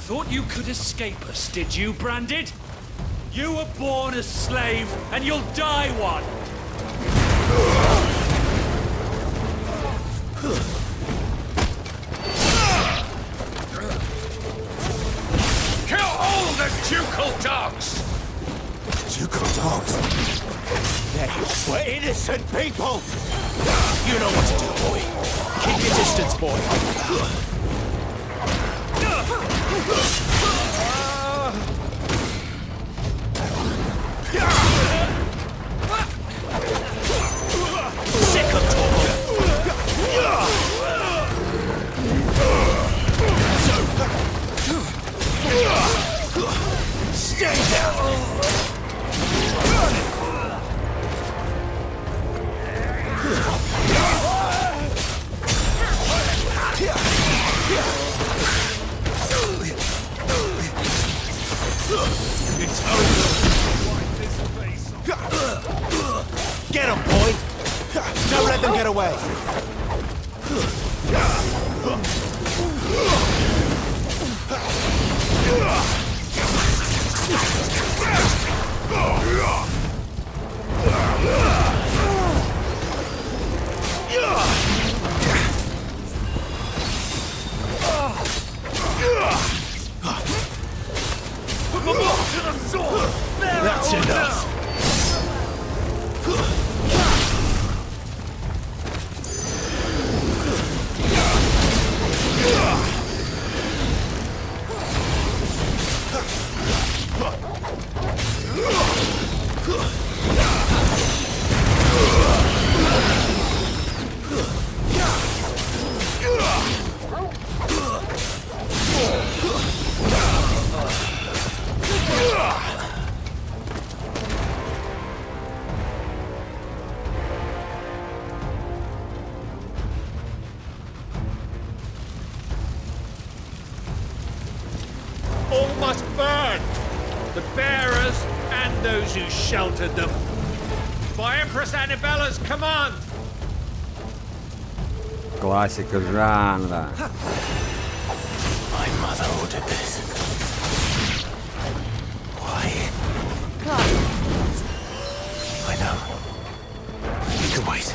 Thought you could escape us, did you, Branded? You were born a slave, and you'll die one! Kill all the ducal dogs! Ducal dogs? They were innocent people! You know what to do, boy. Keep your distance, boy. Sick of Stay down! It's over. Get him, boy! Don't let them get away! That's enough! all must burn. The bearers and those who sheltered them. By Empress Annabella's command. Классика жанра. My mother ordered this. Why? I know. You can wait.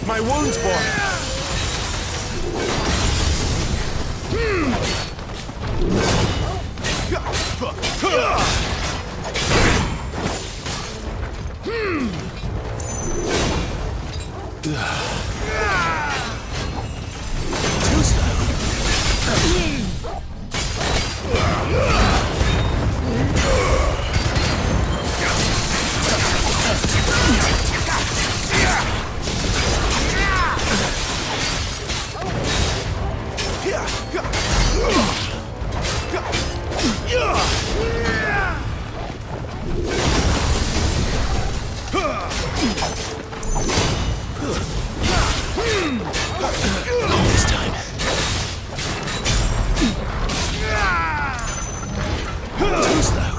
My wounds, boy. Too slow. This time. Too slow.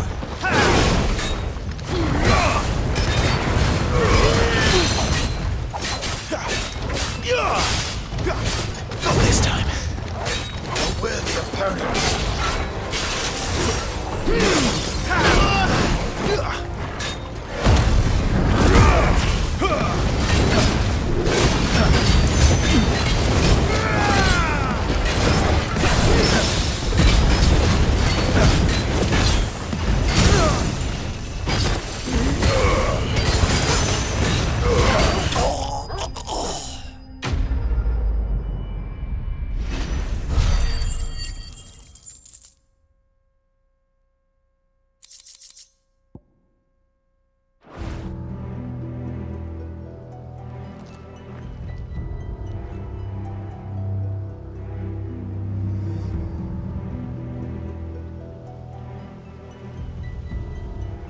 Not this time. A worthy opponent.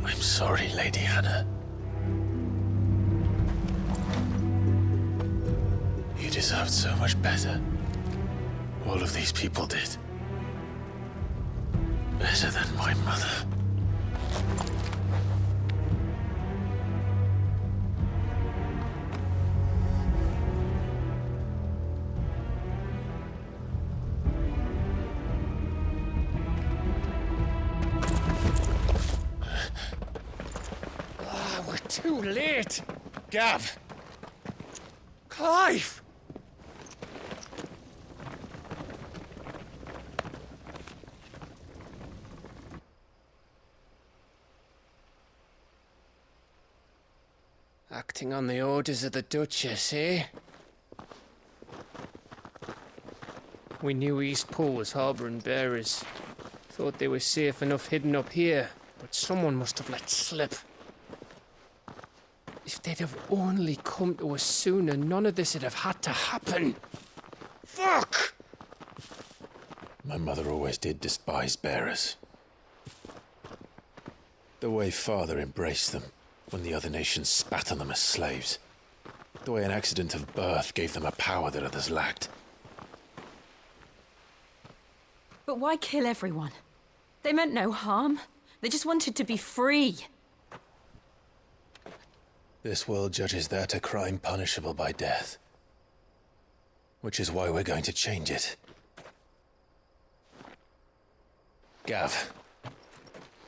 I'm sorry, Lady Hannah. You deserved so much better. All of these people did. Better than my mother. Too late! Gav! Clive! Acting on the orders of the Duchess, eh? We knew East Pool was harbouring bearers. Thought they were safe enough hidden up here, but someone must have let slip. If they'd have only come to us sooner, none of this would have had to happen. Fuck! My mother always did despise bearers. The way Father embraced them when the other nations spat on them as slaves. The way an accident of birth gave them a power that others lacked. But why kill everyone? They meant no harm. They just wanted to be free. This world judges that a crime punishable by death. Which is why we're going to change it. Gav,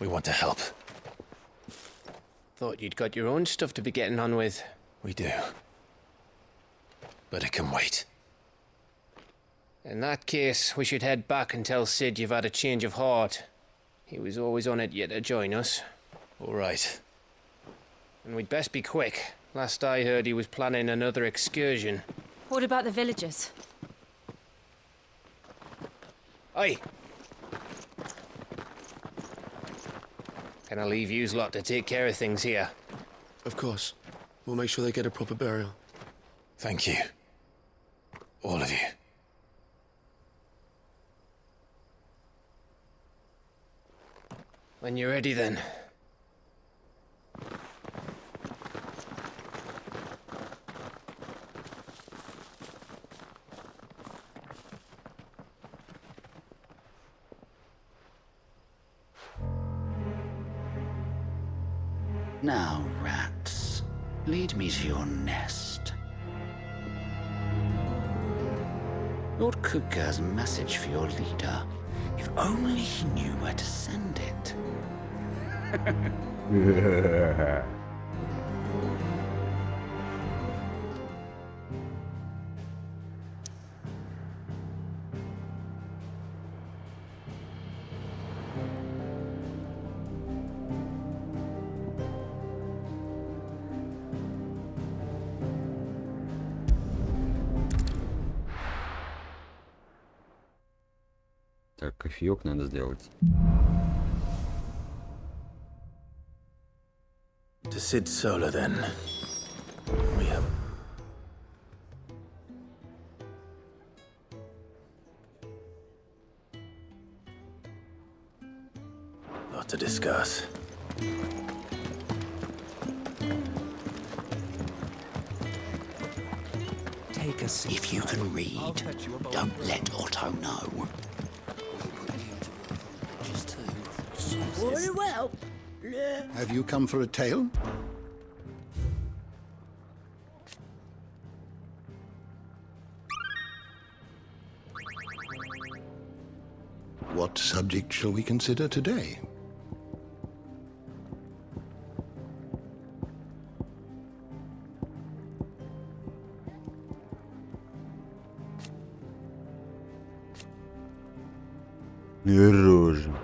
we want to help. Thought you'd got your own stuff to be getting on with. We do. But it can wait. In that case, we should head back and tell Sid you've had a change of heart. He was always on it yet to join us. All right. And we'd best be quick. Last I heard, he was planning another excursion. What about the villagers? Aye. Can I leave yous lot to take care of things here? Of course. We'll make sure they get a proper burial. Thank you. All of you. When you're ready, then. Now, rats, lead me to your nest. Lord Kupka's message for your leader. If only he knew where to send it. Так, кофеек надо сделать. To Sid Solar, then. We have... lot to discuss. Take a seat. If you can read, don't let Otto know. Very well. Have you come for a tale? What subject shall we consider today? Рожа.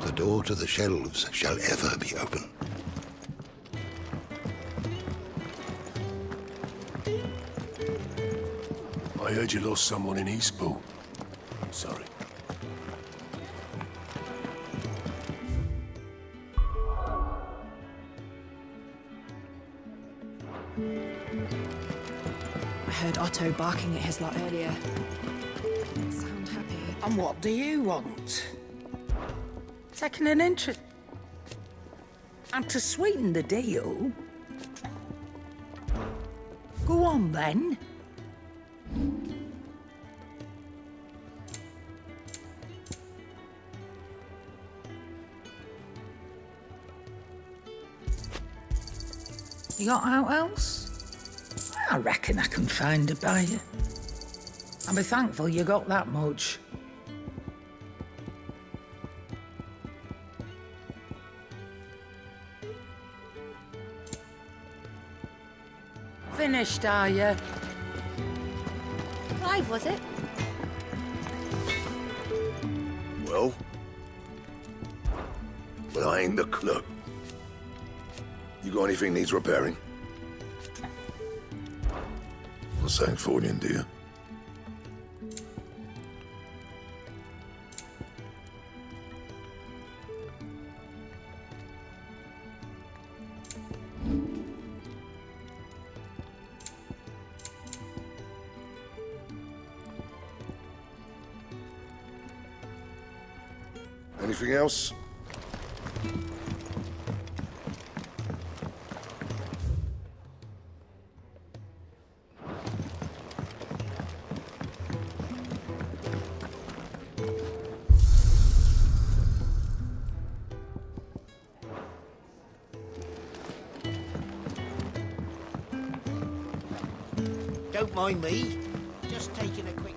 The door to the shelves shall ever be open. I heard you lost someone in Eastpool. Sorry. I heard Otto barking at his lot earlier. Sound happy. And what do you want? Taking an interest... And to sweeten the deal... Go on, then. You got out else? I reckon I can find a buyer. I'll be thankful you got that much. Finished, are you? Clive, was it? Well? Well, I ain't the clerk. You got anything needs repairing? What's saying for you, do you? Anything else? Don't mind me. Just taking a quick...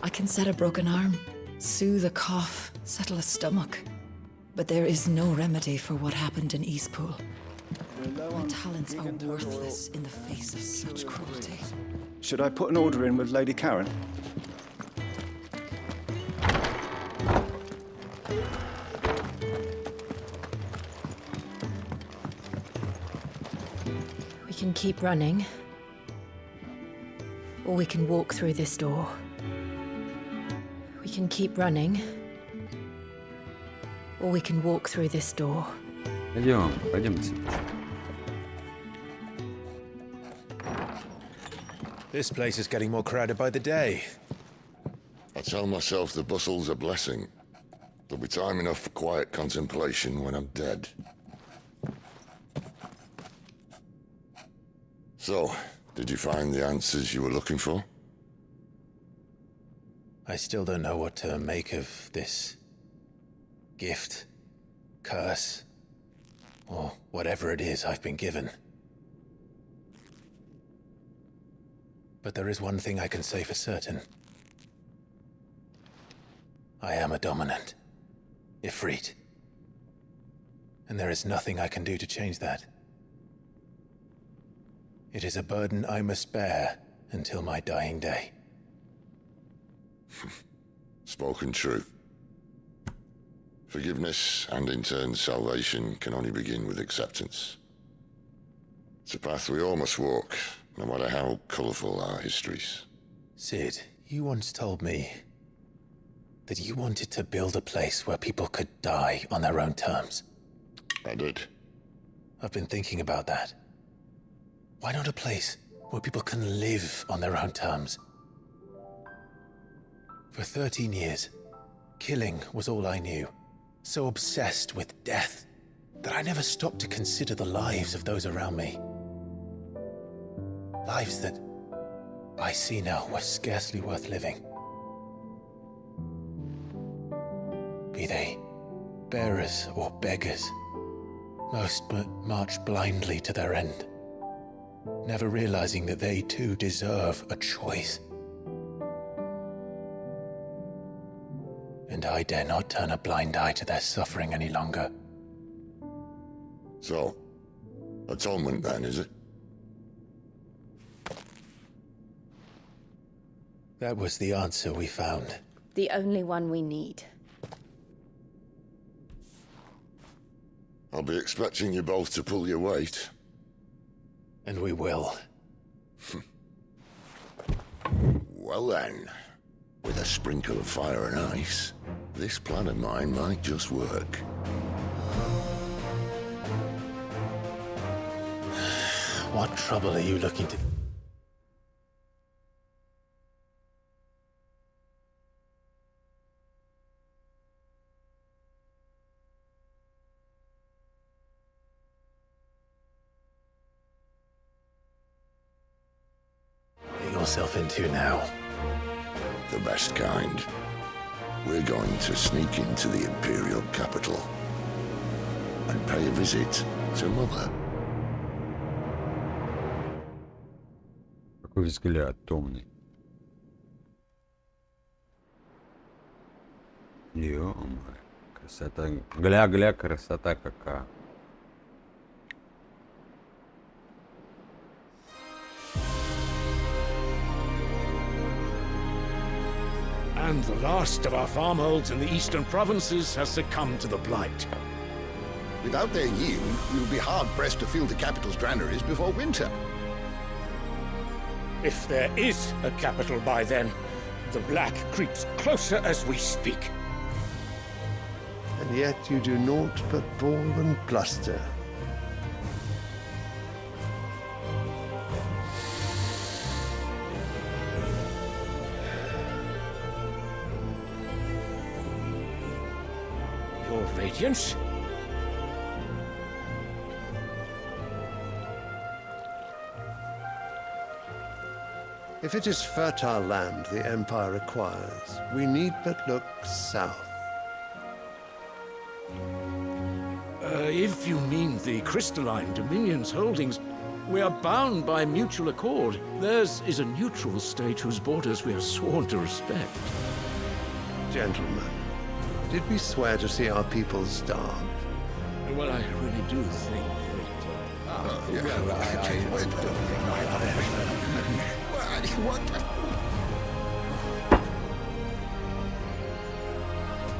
I can set a broken arm, soothe a cough, settle a stomach. But there is no remedy for what happened in Eastpool. My talents are worthless in the face of such cruelty. Should I put an order in with Lady Karen? We can keep running, or we can walk through this door. We can keep running, or we can walk through this door. Пойдемте. This place is getting more crowded by the day. I tell myself the bustle's a blessing. There'll be time enough for quiet contemplation when I'm dead. So, did you find the answers you were looking for? I still don't know what to make of this gift, curse, or whatever it is I've been given. But there is one thing I can say for certain. I am a dominant, Ifrit. And there is nothing I can do to change that. It is a burden I must bear until my dying day. Spoken true. Forgiveness and in turn salvation can only begin with acceptance. It's a path we all must walk, no matter how colourful our histories. Sid, you once told me that you wanted to build a place where people could die on their own terms. I did. I've been thinking about that. Why not a place where people can live on their own terms? For 13 years, killing was all I knew. So obsessed with death that I never stopped to consider the lives of those around me. Lives that I see now were scarcely worth living. Be they bearers or beggars, most march blindly to their end, never realizing that they too deserve a choice. And I dare not turn a blind eye to their suffering any longer. So, atonement then, is it? That was the answer we found. The only one we need. I'll be expecting you both to pull your weight. And we will. Well then, with a sprinkle of fire and ice, this plan of mine might just work. What trouble are you looking to... Get yourself into now? The best kind. We're going to sneak into the Imperial capital and pay a visit to Mother. Какой взгляд томный. Ё-моё, красота. Гля-гля, красота какая. And the last of our farmholds in the eastern provinces has succumbed to the blight. Without their yield, we'll be hard-pressed to fill the capital's granaries before winter. If there is a capital by then, the black creeps closer as we speak. And yet you do naught but bawl and bluster. Your Radiance? If it is fertile land the Empire requires, we need but look south. If you mean the crystalline Dominion's holdings, We are bound by mutual accord. Theirs is a neutral state whose borders we are sworn to respect. Gentlemen, did we swear to see our people starve? Well, I really do think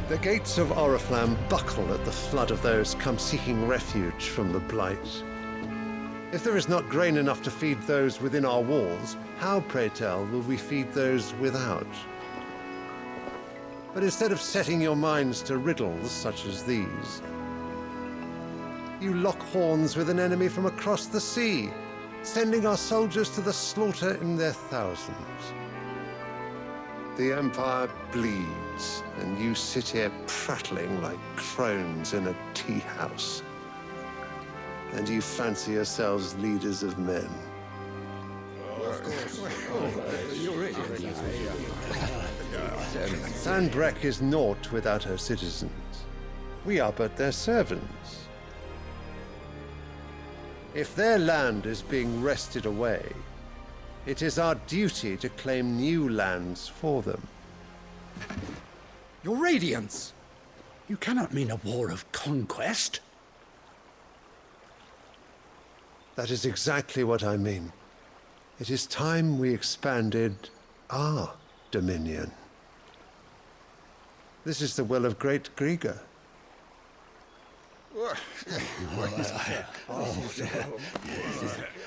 The gates of Oriflamme buckle at the flood of those come seeking refuge from the Blight. If there is not grain enough to feed those within our walls, how, pray tell, will we feed those without? But instead of setting your minds to riddles such as these, you lock horns with an enemy from across the sea, sending our soldiers to the slaughter in their thousands. The Empire bleeds, and you sit here prattling like crones in a tea house. And you fancy yourselves leaders of men. Sandbreck is naught without her citizens. We are but their servants. If their land is being wrested away, it is our duty to claim new lands for them. Your Radiance! You cannot mean a war of conquest. That is exactly what I mean. It is time we expanded our dominion. This is the will of great Grieger.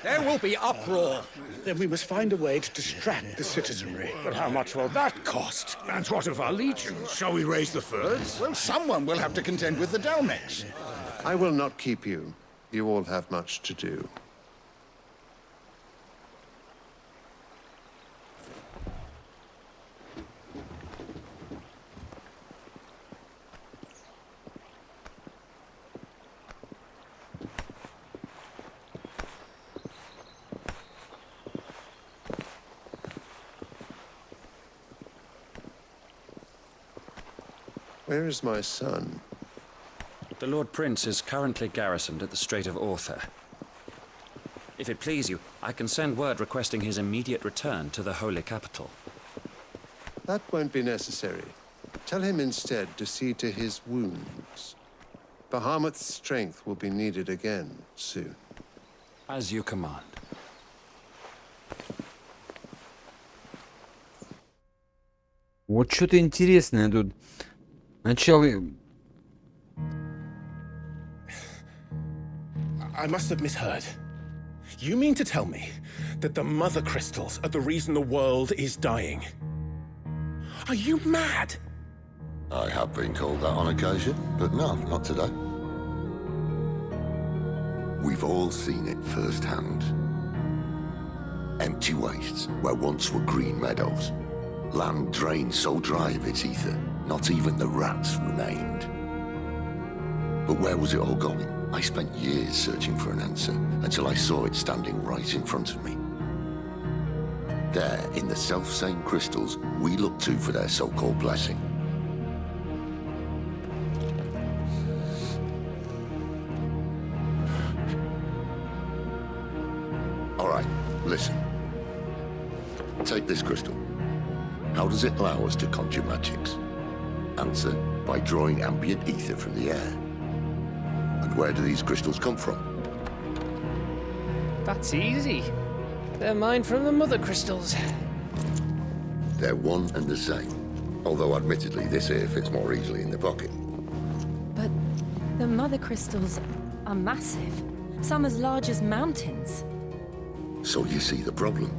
There will be uproar. Then we must find a way to distract the citizenry. But how much will that cost? And what of our legions? Shall we raise the furs? Well, someone will have to contend with the Dalmex. I will not keep you. You all have much to do. Where is my son? The Lord Prince is currently garrisoned at the Strait of Orther. If it please you, I can send word requesting his immediate return to the Holy Capital. That won't be necessary. Tell him instead to see to his wounds. Bahamut's strength will be needed again soon. As you command. Вот что-то интересное тут. Начало... I must have misheard. You mean to tell me that the mother crystals are the reason the world is dying? Are you mad? I have been called that on occasion, but no, not today. We've all seen it firsthand. Empty wastes where once were green meadows. Land drained so dry of its ether, not even the rats remained. But where was it all going? I spent years searching for an answer, until I saw it standing right in front of me. There, in the self-same crystals we look to for their so-called blessing. All right, listen. Take this crystal. How does it allow us to conjure magics? Answer, by drawing ambient ether from the air. And where do these crystals come from? That's easy. They're mined from the mother crystals. They're one and the same. Although admittedly this here fits more easily in the pocket. But the mother crystals are massive. Some as large as mountains. So you see the problem.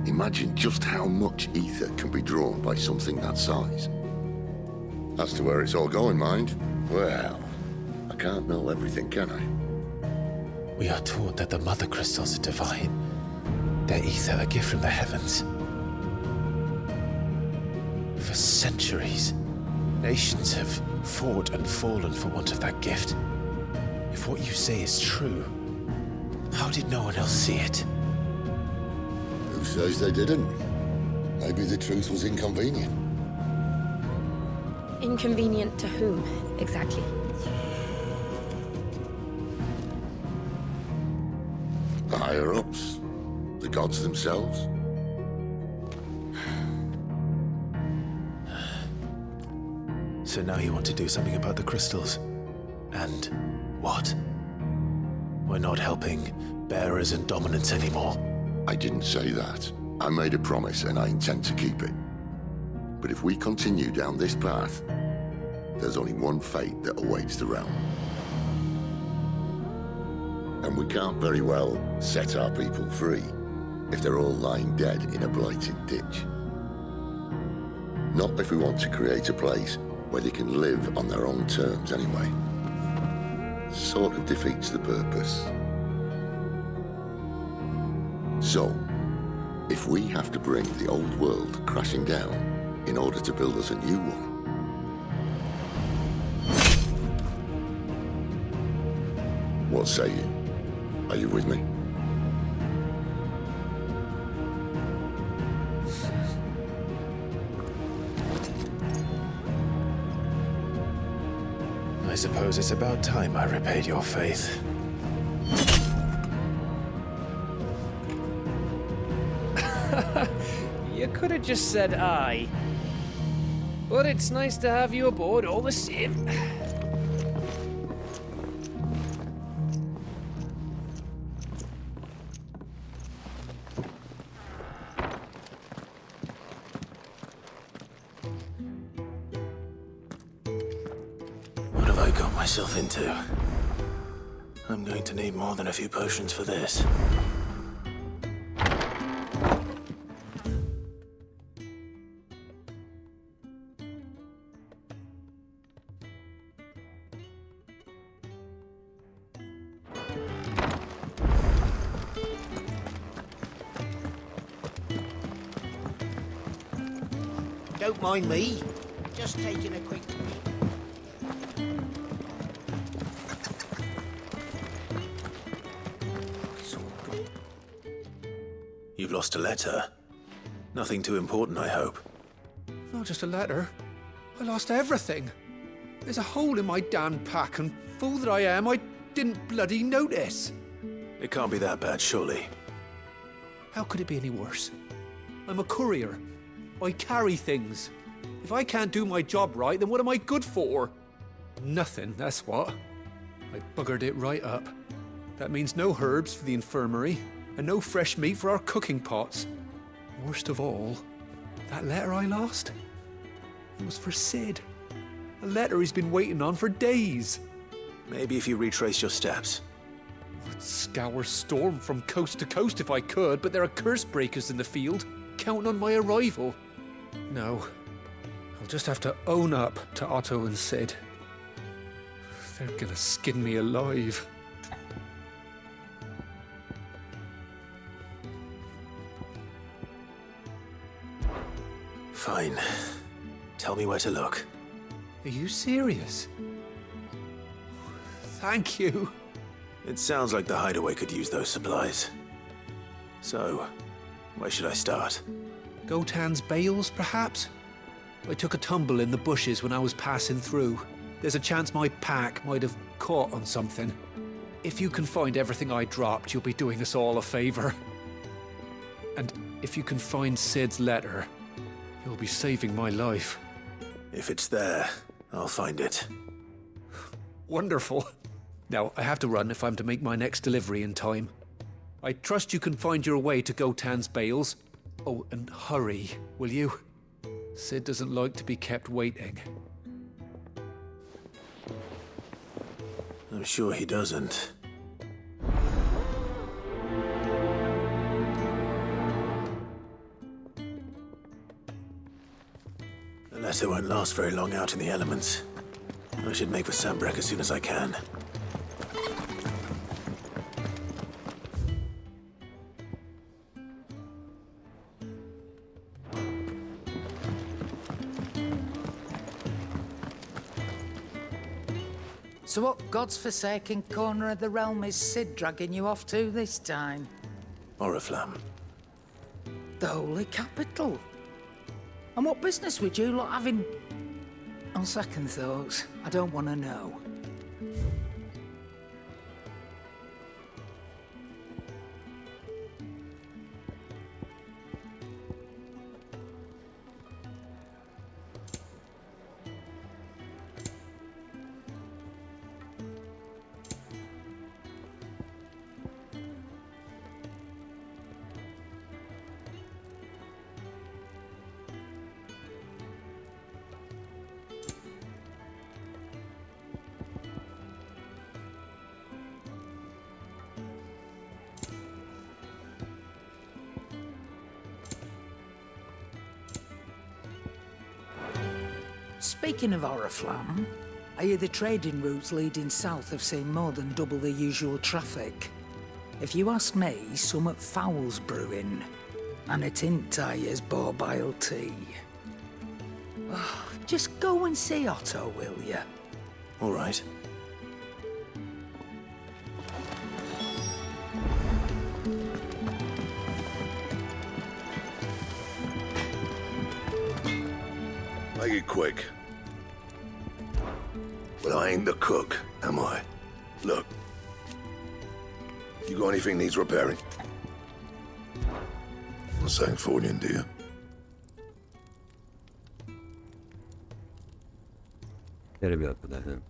Imagine just how much ether can be drawn by something that size. As to where it's all going, mind, well, I can't know everything, can I? We are taught that the mother crystals are divine. Their ether a gift from the heavens. For centuries, nations have fought and fallen for want of that gift. If what you say is true, how did no one else see it? Who says they didn't? Maybe the truth was inconvenient. Inconvenient to whom, exactly? I higher-ups? The gods themselves? So now you want to do something about the crystals. And what? We're not helping bearers and dominants anymore. I didn't say that. I made a promise and I intend to keep it. But if we continue down this path, there's only one fate that awaits the realm. And we can't very well set our people free if they're all lying dead in a blighted ditch. Not if we want to create a place where they can live on their own terms anyway. Sort of defeats the purpose. So, if we have to bring the old world crashing down in order to build us a new one, what say you? Are you with me? I suppose it's about time I repaid your faith. You could have just said aye. But it's nice to have you aboard all the same. What have I got myself into? I'm going to need more than a few potions for this. Don't mind me. Just taking a quick peek. You've lost a letter. Nothing too important, I hope. Not just a letter. I lost everything. There's a hole in my damn pack, and fool that I am, I didn't bloody notice. It can't be that bad, surely. How could it be any worse? I'm a courier. I carry things. If I can't do my job right, then what am I good for? Nothing, that's what. I buggered it right up. That means no herbs for the infirmary, and no fresh meat for our cooking pots. Worst of all, that letter I lost, it was for Sid. A letter he's been waiting on for days. Maybe if you retrace your steps. I'd scour Storm from coast to coast if I could, but there are curse breakers in the field, counting on my arrival. No, I'll just have to own up to Otto and Sid. They're gonna skin me alive. Fine. Tell me where to look. Are you serious? Thank you. It sounds like the hideaway could use those supplies. So, where should I start? Gotan's bales, perhaps? I took a tumble in the bushes when I was passing through. There's a chance my pack might have caught on something. If you can find everything I dropped, you'll be doing us all a favor. And if you can find Sid's letter, you'll be saving my life. If it's there, I'll find it. Wonderful. Now, I have to run if I'm to make my next delivery in time. I trust you can find your way to Gotan's bales. Oh, and hurry, will you? Sid doesn't like to be kept waiting. I'm sure he doesn't. The letter won't last very long out in the elements. I should make for Sambrek as soon as I can. So what God's forsaken corner of the realm is Sid dragging you off to this time? Oriflamme. The Holy Capital. And what business would you lot having? On second thoughts, I don't want to know. Speaking of Oriflamme, I hear the trading routes leading south have seen more than double the usual traffic. If you ask me, somewhat foul's brewing. And it ain't Tyre's borbile tea. Oh, just go and see Otto, will you? All right. Make it quick. Well, I ain't the cook, am I? Look. You got anything needs repairing? Not saying fortune, do you? Ребят, подожди.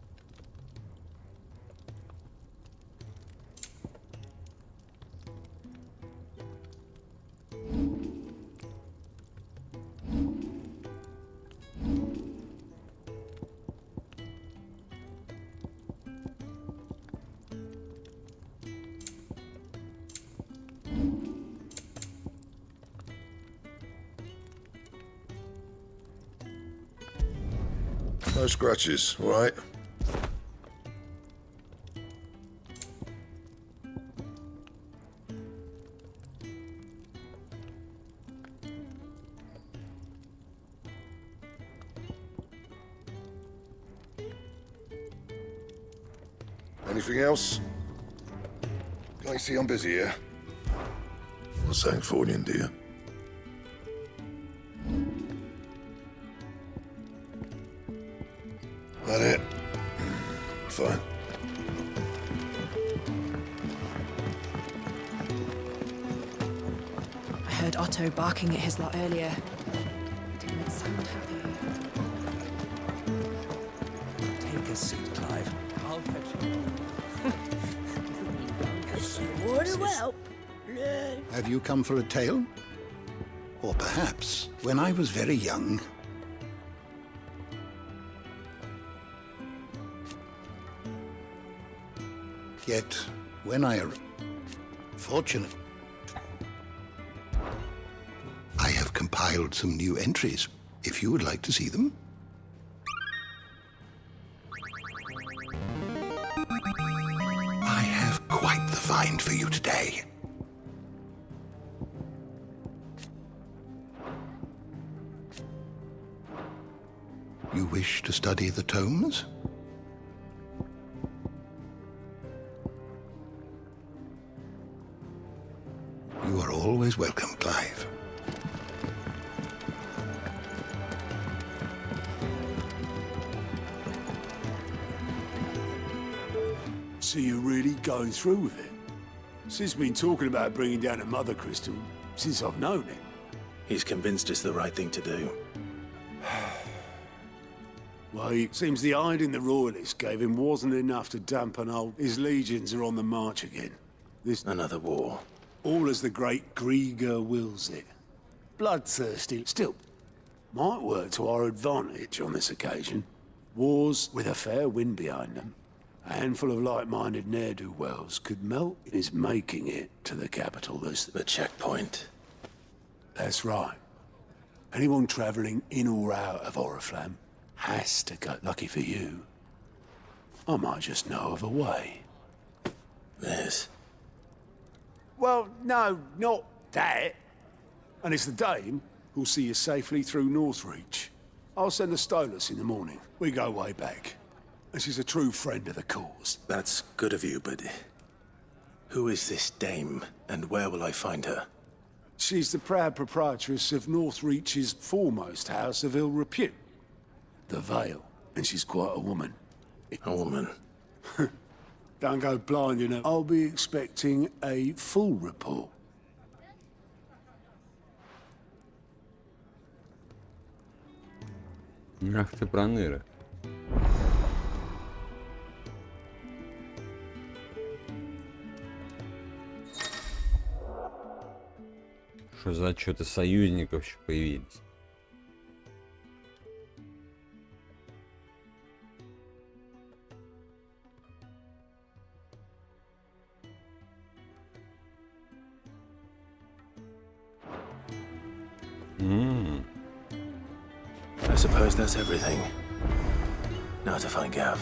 No scratches, all right? Anything else? Can I see I'm busy here? Not saying fortune, do you? That it? Fine. I heard Otto barking at his lot earlier. Didn't sound happy. Take a seat, Clive. I'll fetch you. Water will help. Have you come for a tale? Or perhaps, when I was very young... Yet, when I fortunate, I have compiled some new entries, if you would like to see them. I have quite the find for you today. You wish to study the tomes? You are always welcome, Clive. So you're really going through with it? Sid's been talking about bringing down a mother crystal since I've known him. He's convinced it's the right thing to do. Well, it seems the hiding the Royalists gave him wasn't enough to dampen his legions are on the march again. This another war. All as the great Grieger wills it. Bloodthirsty, still. Might work to our advantage on this occasion. Wars with a fair wind behind them. A handful of like-minded ne'er-do-wells could melt in his making it to the capital. There's the checkpoint. That's right. Anyone travelling in or out of Oriflamme has to go. Lucky for you, I might just know of a way. There's... Well, no, not that. And it's the dame who'll see you safely through Northreach. I'll send the Stolas in the morning. We go way back. And she's a true friend of the cause. That's good of you, but... who is this dame, and where will I find her? She's the proud proprietress of Northreach's foremost house of ill repute. The Vale. And she's quite a woman. A woman? Don't go blind, you know. I'll be expecting a full report. Ах ты проныра. Что за что-то союзников еще появились? suppose that's everything. Now to find Gav.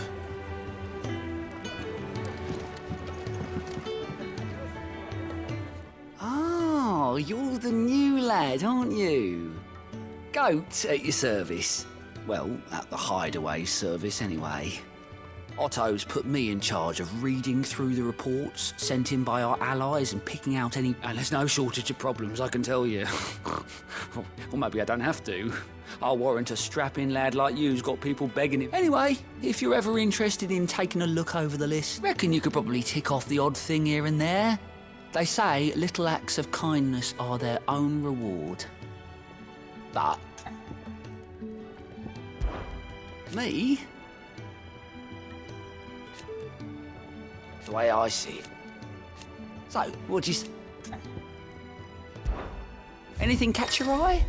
Oh, you're the new lad, aren't you? Goat at your service. Well, at the hideaway service anyway. Otto's put me in charge of reading through the reports sent in by our allies and picking out any... And there's no shortage of problems, I can tell you. Or maybe I don't have to. I'll warrant a strapping lad like you's got people begging him. Anyway, if you're ever interested in taking a look over the list, reckon you could probably tick off the odd thing here and there. They say little acts of kindness are their own reward. But... me? The way I see it. So, what do you... Anything catch your eye?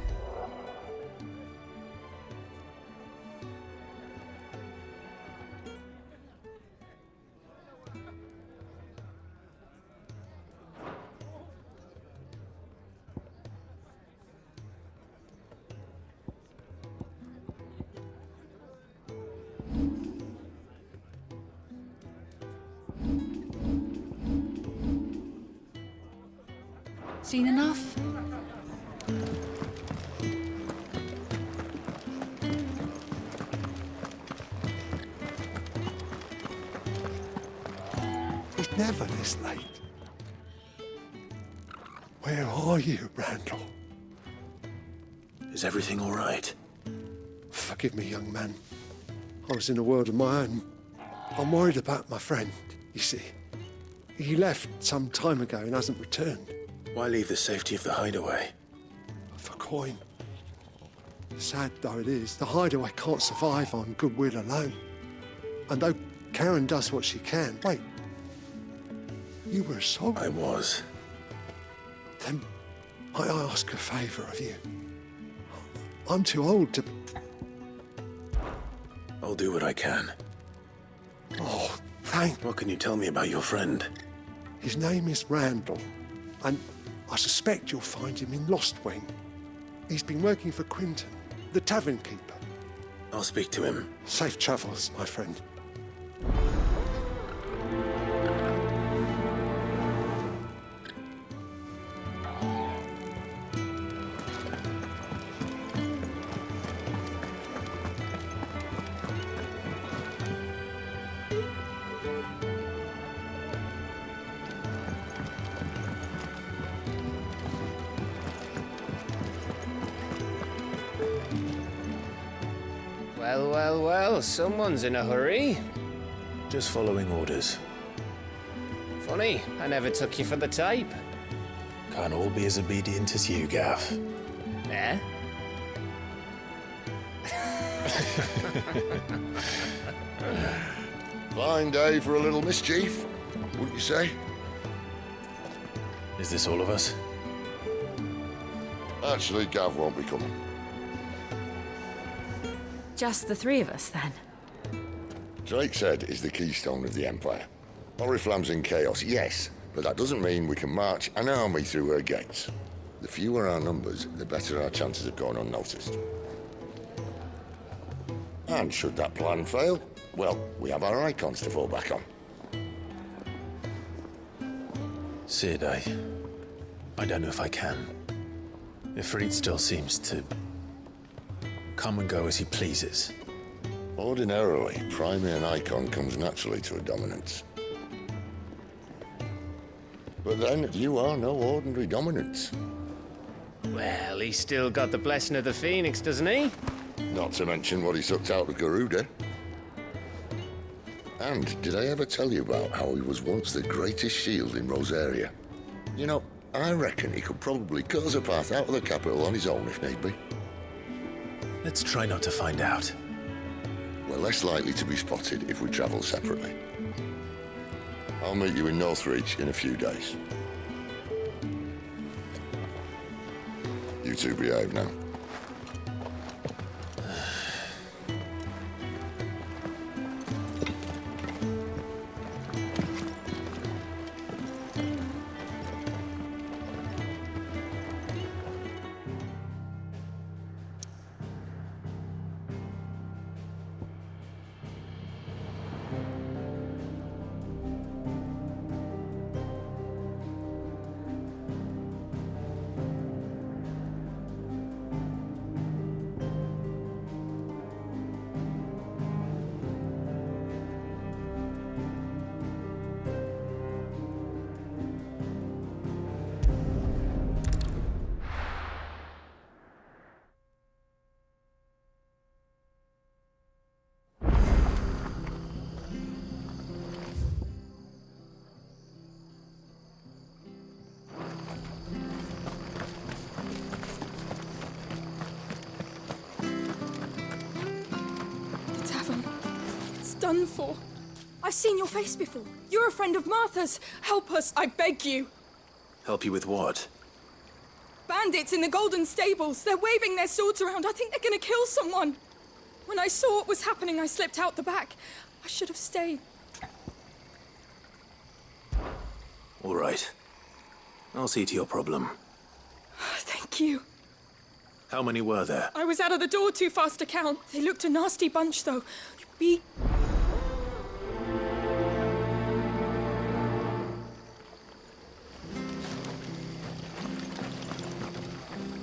Seen enough? It's never this late. Where are you, Randall? Is everything all right? Forgive me, young man. I was in a world of my own. I'm worried about my friend, you see. He left some time ago and hasn't returned. Why leave the safety of the hideaway? For coin. Sad though it is, the hideaway can't survive on goodwill alone. And though Karen does what she can... Wait. You were a soldier? I was. Then I ask a favour of you. I'm too old to... I'll do what I can. Oh, thank... What can you tell me about your friend? His name is Randall, and I suspect you'll find him in Lost Wing. He's been working for Quinton, the tavern keeper. I'll speak to him. Safe travels, my friend. Well, someone's in a hurry. Just following orders. Funny, I never took you for the type. Can't all be as obedient as you, Gav. Eh? Fine day for a little mischief, wouldn't you say? Is this all of us? Actually, Gav won't be coming. Just the three of us, then? Drake's Head is the keystone of the Empire. Oriflamme's in chaos, yes, but that doesn't mean we can march an army through her gates. The fewer our numbers, the better our chances of going unnoticed. And should that plan fail, well, we have our icons to fall back on. Sid, I don't know if I can. Ifrit still seems to come and go as he pleases. Ordinarily, priming an icon comes naturally to a dominance. But then, you are no ordinary dominance. Well, he's still got the blessing of the Phoenix, doesn't he? Not to mention what he sucked out of Garuda. And did I ever tell you about how he was once the greatest shield in Rosaria? You know, I reckon he could probably cut us a path out of the capital on his own if need be. Let's try not to find out. We're less likely to be spotted if we travel separately. I'll meet you in Northreach in a few days. You two behave now. done for. I've seen your face before. You're a friend of Martha's. Help us, I beg you. Help you with what? Bandits in the Golden Stables. They're waving their swords around. I think they're gonna kill someone. When I saw what was happening, I slipped out the back. I should have stayed. All right. I'll see to your problem. Thank you. How many were there? I was out of the door too fast to count. They looked a nasty bunch, though. Be...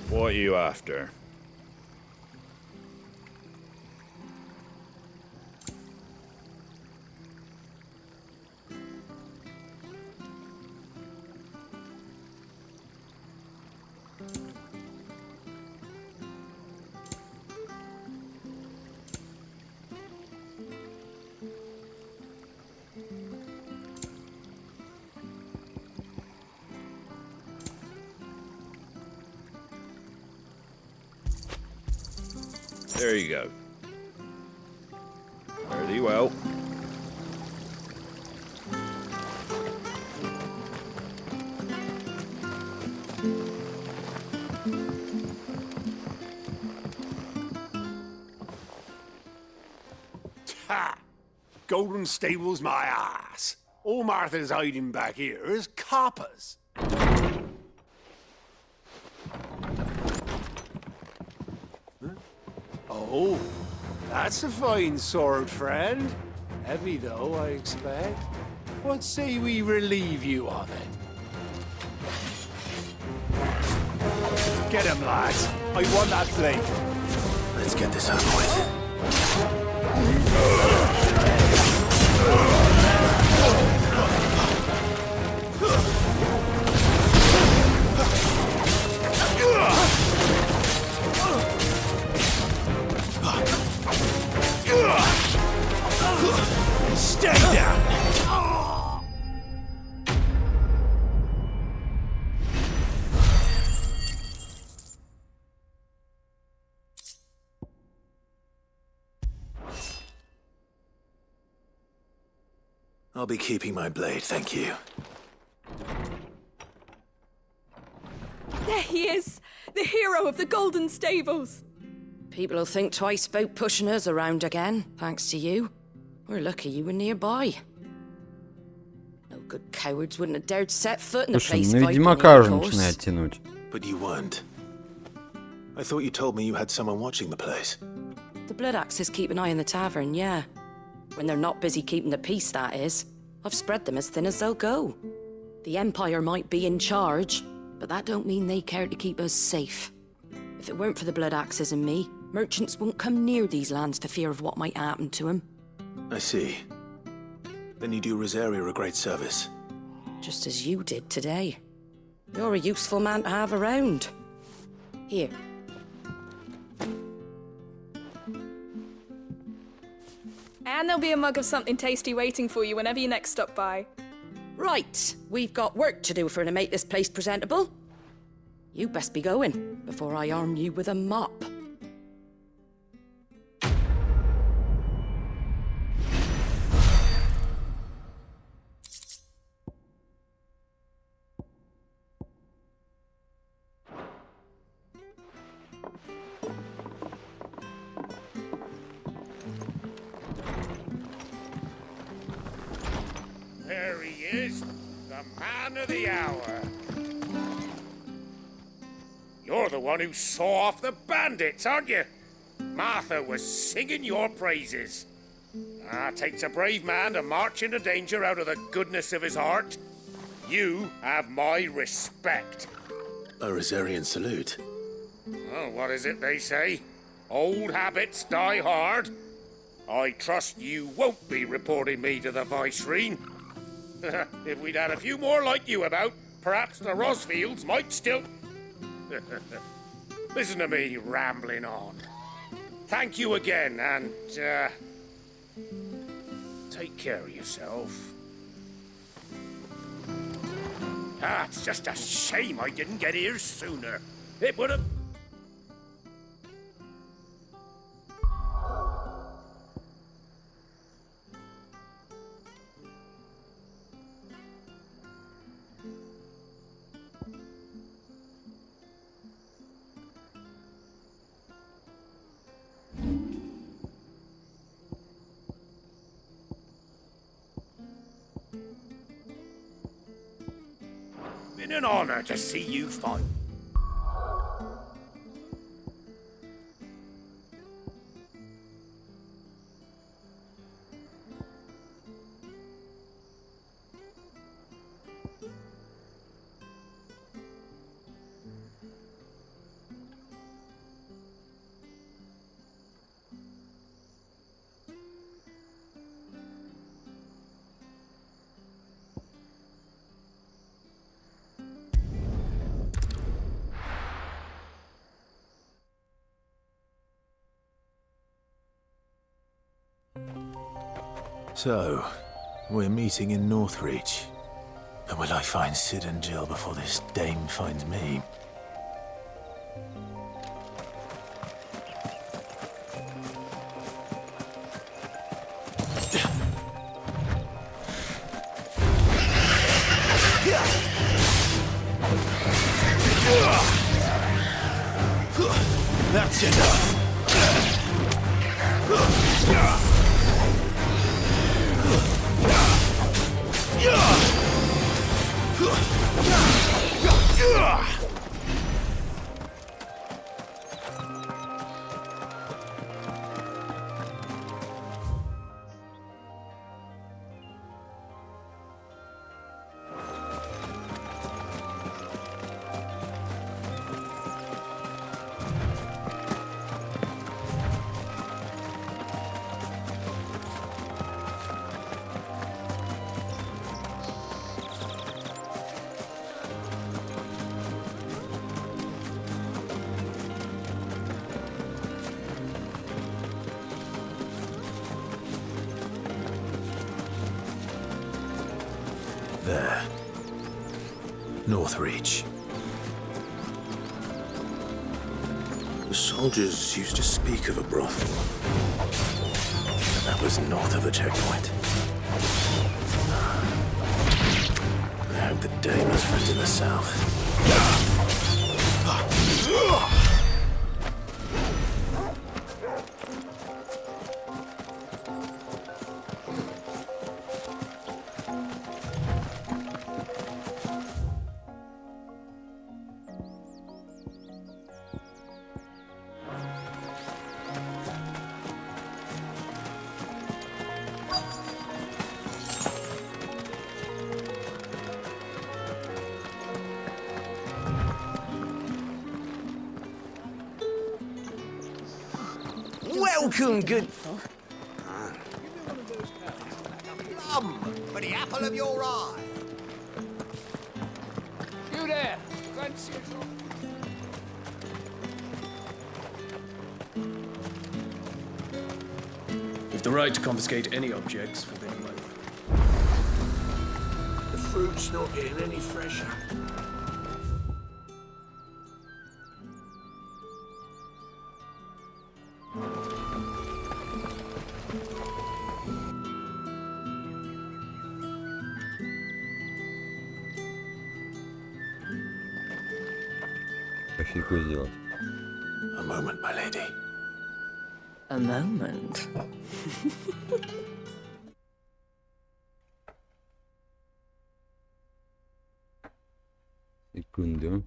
What are you after? There you go. Fare thee well. Ha! Golden Stables my ass. All Martha's hiding back here is coppers. Oh, that's a fine sword, friend. Heavy, though, I expect. What say we relieve you of it? Get him, lads. I want that blade. Let's get this over with. Stay down! I'll be keeping my blade, thank you. There he is! The hero of the Golden Stables! People will think twice about pushing us around again, thanks to you. We're lucky you were nearby. No good cowards wouldn't have dared set foot in the place Слушай, ну, fighting, видимо, of кожу course. начинает тянуть. But you weren't. I thought you told me you had someone watching the place. The Blood Axes keep an eye on the tavern, yeah. When they're not busy keeping the peace, that is. I've spread them as thin as they'll go. The Empire might be in charge, but that don't mean they care to keep us safe. If it weren't for the Blood Axes and me, merchants won't come near these lands for fear of what might happen to them. I see. Then you do Rosaria a great service. Just as you did today. You're a useful man to have around. Here. And there'll be a mug of something tasty waiting for you whenever you next stop by. Right, we've got work to do for to make this place presentable. You best be going before I arm you with a mop. There he is, the man of the hour. You're the one who saw off the bandits, aren't you? Martha was singing your praises. Takes a brave man to march into danger out of the goodness of his heart. You have my respect. A Rosarian salute. Oh, what is it they say? Old habits die hard. I trust you won't be reporting me to the Viceroy. If we'd had a few more like you about, perhaps the Rosfields might still... Listen to me rambling on. Thank you again, and, take care of yourself. It's just a shame I didn't get here sooner. It would have... been an honor to see you fight. So, we're meeting in Northreach. But will I find Sid and Jill before this dame finds me? That's enough. There. Northreach. The soldiers used to speak of a brothel. But that was north of the checkpoint. I hope the dame has friends in the south. Welcome, good... Plum for the apple of your eye. You there! Fancy it all. You've the right to confiscate any objects forbidden by law. The fruit's not getting any fresher. Кофейку сделать. A moment, my lady. A moment? Секунду.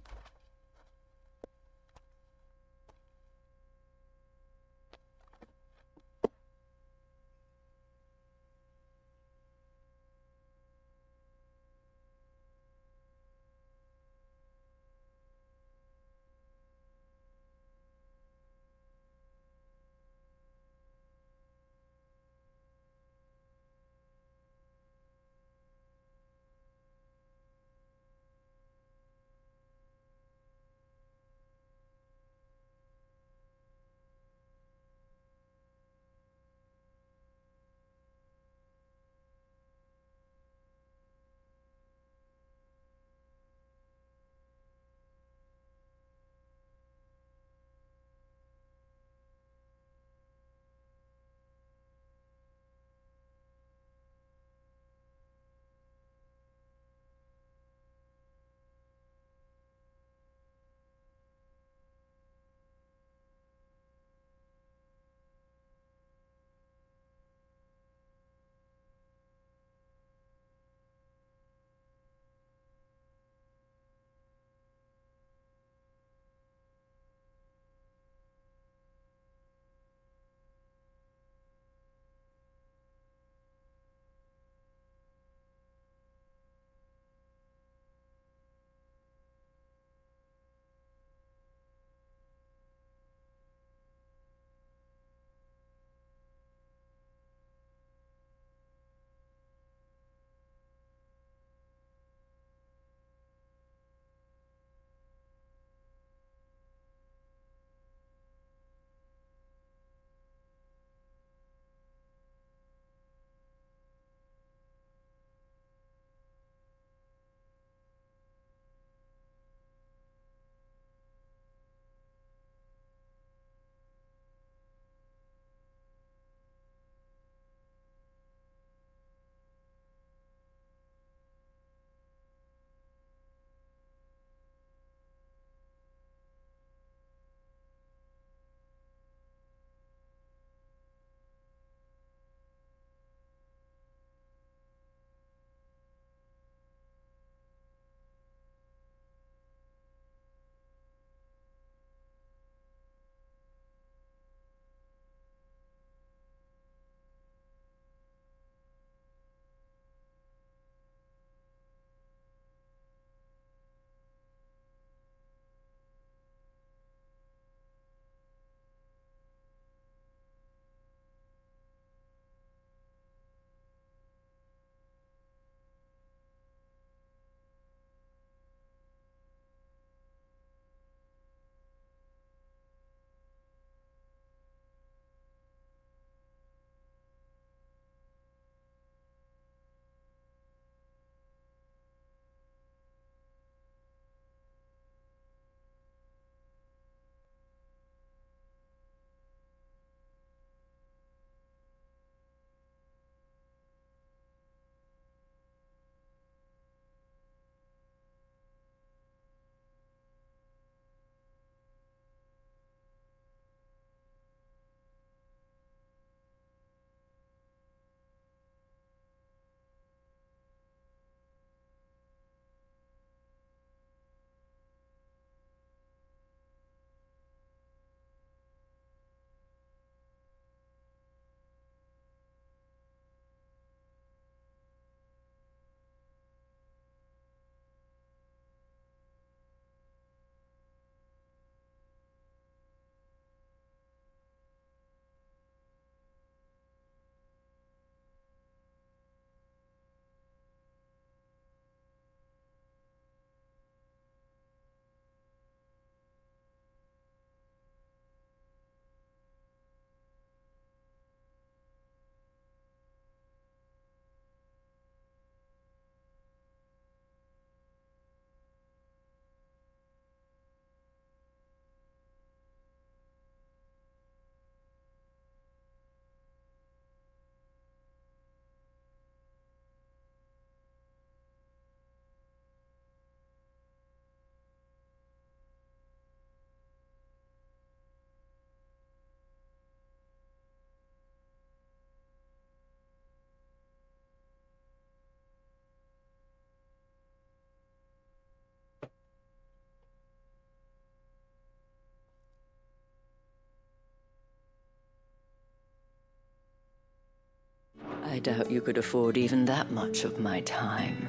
I doubt you could afford even that much of my time.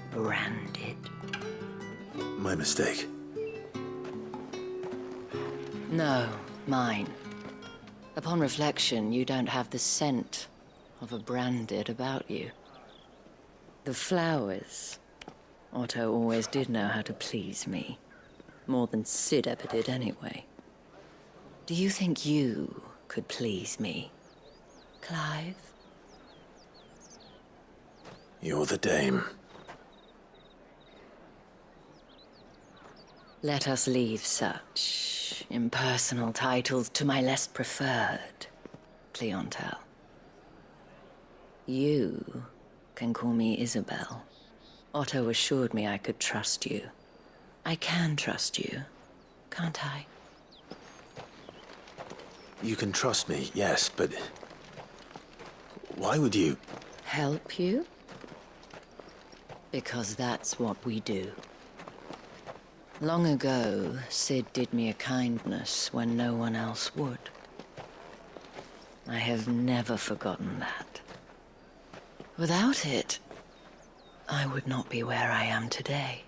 Branded. My mistake. No, mine. Upon reflection, you don't have the scent of a branded about you. The flowers. Otto always did know how to please me. More than Sid ever did anyway. Do you think you could please me, Clive? You're the dame. Let us leave such impersonal titles to my less preferred clientele. You can call me Isabel. Otto assured me I could trust you. I can trust you, can't I? You can trust me, yes, but... why would you? Help you? Because that's what we do. Long ago, Sid did me a kindness when no one else would. I have never forgotten that. Without it, I would not be where I am today.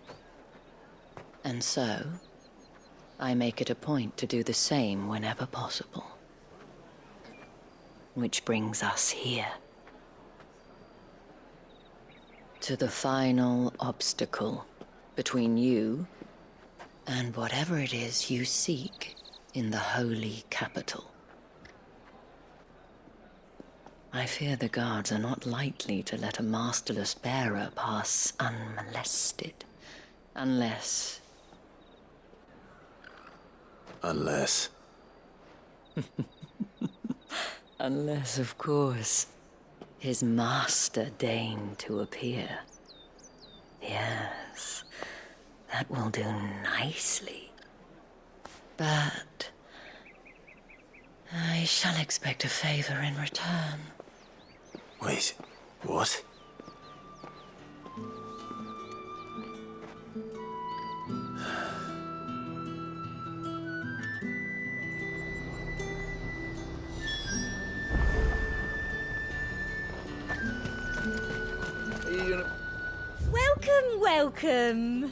And so, I make it a point to do the same whenever possible. Which brings us here. To the final obstacle between you and whatever it is you seek in the holy capital. I fear the guards are not likely to let a masterless bearer pass unmolested. Unless... Unless... Unless, of course, his master deigned to appear. Yes, that will do nicely. But I shall expect a favor in return. Wait, what? Welcome, welcome.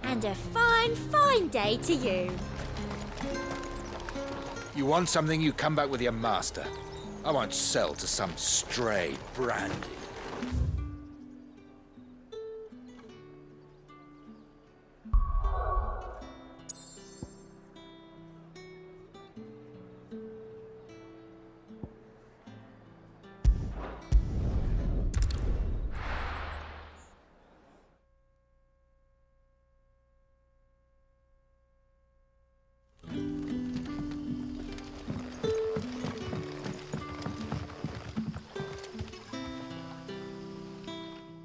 And a fine, fine day to you. You want something, you come back with your master. I won't sell to some stray brandy.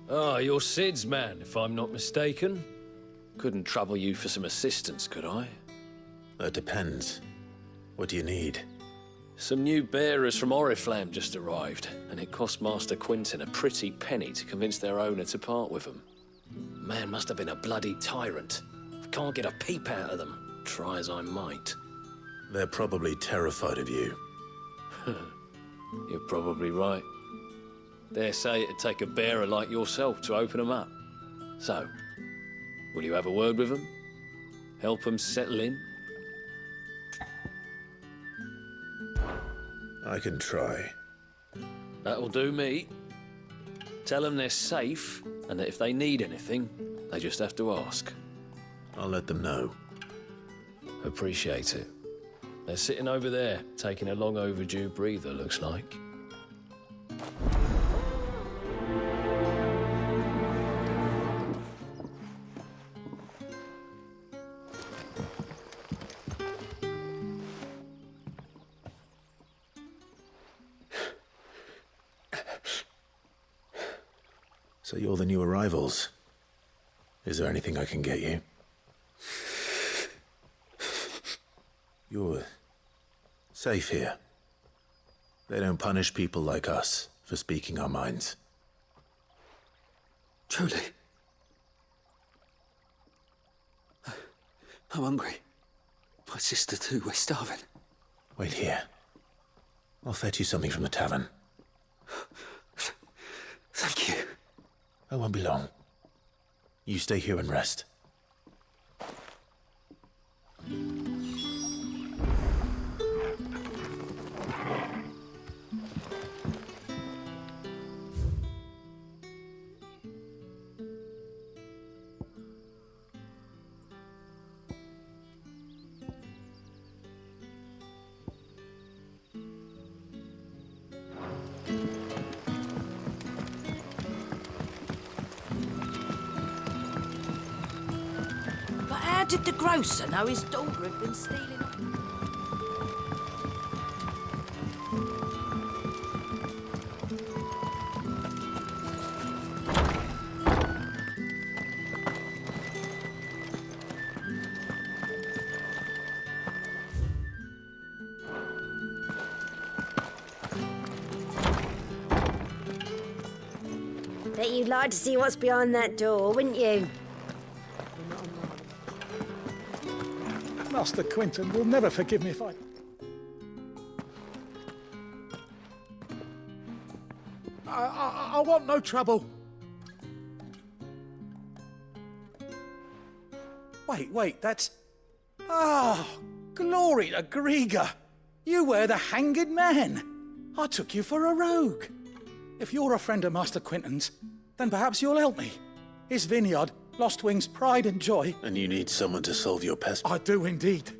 Ah, you're Sid's man, if I'm not mistaken. Couldn't trouble you for some assistance, could I? That depends. What do you need? Some new bearers from Oriflamme just arrived, and it cost Master Quinton a pretty penny to convince their owner to part with them. Man must have been a bloody tyrant. Can't get a peep out of them, try as I might. They're probably terrified of you. You're probably right. Dare say it'd take a bearer like yourself to open them up. So, will you have a word with them? Help them settle in? I can try. That'll do me. Tell them they're safe, and that if they need anything, they just have to ask. I'll let them know. Appreciate it. They're sitting over there, taking a long overdue breather, looks like. So you're the new arrivals. Is there anything I can get you? You're safe here. They don't punish people like us for speaking our minds. Truly. I'm hungry. My sister too, we're starving. Wait here. I'll fetch you something from the tavern. Thank you. I won't be long. You stay here and rest. But how did the grocer know his daughter had been stealing? Bet you'd like to see what's behind that door, wouldn't you? Master Quinton will never forgive me if I want no trouble. Wait, that's... Oh, glory to Griga. You were the hanged man. I took you for a rogue. If you're a friend of Master Quinton's, then perhaps you'll help me. His vineyard, Lost Wing's pride and joy. And you need someone to solve your pest. I do indeed.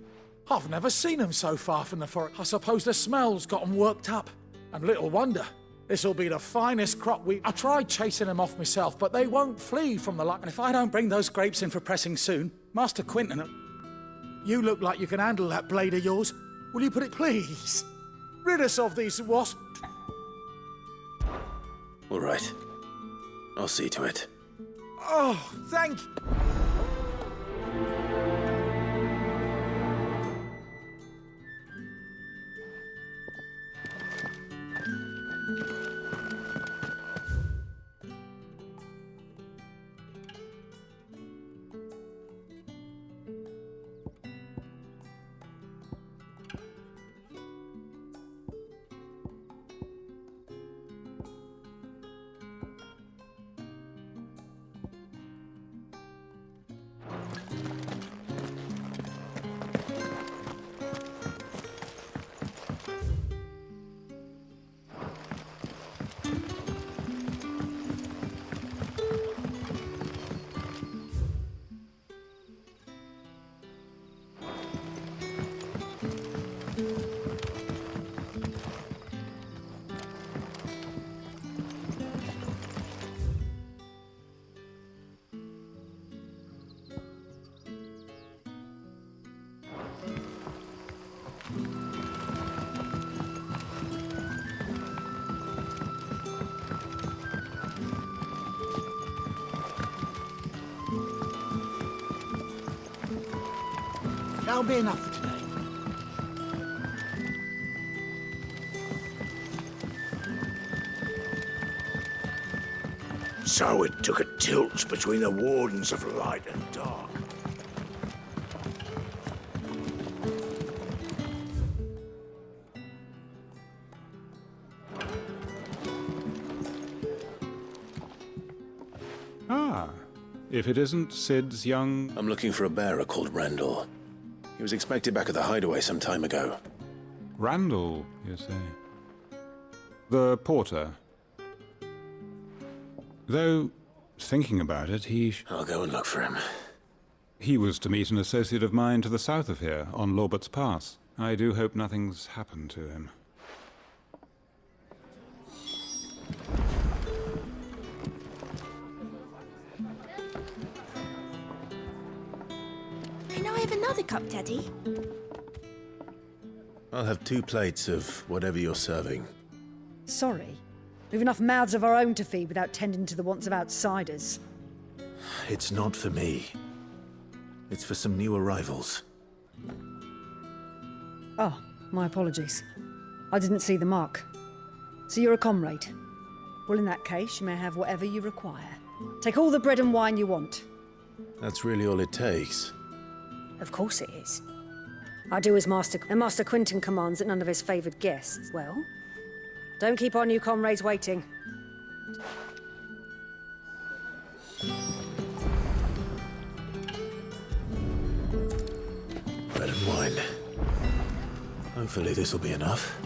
I've never seen them so far from the forest. I suppose the smell's got them worked up. And little wonder. This'll be the finest crop I tried chasing them off myself, but they won't flee from the luck. And if I don't bring those grapes in for pressing soon, Master Quinton, you look like you can handle that blade of yours. Will you put it, please? Rid us of these wasps. All right. I'll see to it. Oh, thank you. That'll be enough for today. So it took a tilt between the wardens of light and dark. Ah, if it isn't Sid's young... I'm looking for a bearer called Randall. He was expected back at the hideaway some time ago. Randall, you say? The porter. Though, thinking about it, I'll go and look for him. He was to meet an associate of mine to the south of here, on Lorbert's Pass. I do hope nothing's happened to him. Can I have another cup, Teddy? I'll have 2 plates of whatever you're serving. Sorry. We've enough mouths of our own to feed without tending to the wants of outsiders. It's not for me. It's for some new arrivals. Oh, my apologies. I didn't see the mark. So you're a comrade. Well, in that case, you may have whatever you require. Take all the bread and wine you want. That's really all it takes. Of course it is. I do as Master Quentin commands that none of his favoured guests. Well, don't keep our new comrades waiting. Bread and wine. Hopefully this will be enough.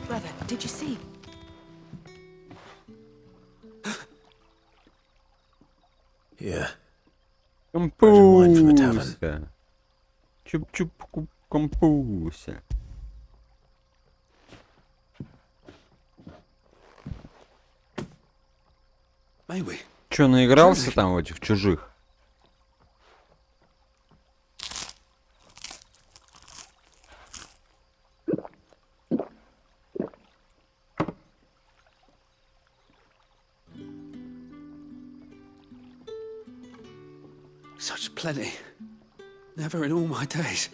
Brother, did you see? Here. Компуся. Чуп-чуп, компуся. Чё, наигрался там в этих чужих? Such plenty. Never in all my days.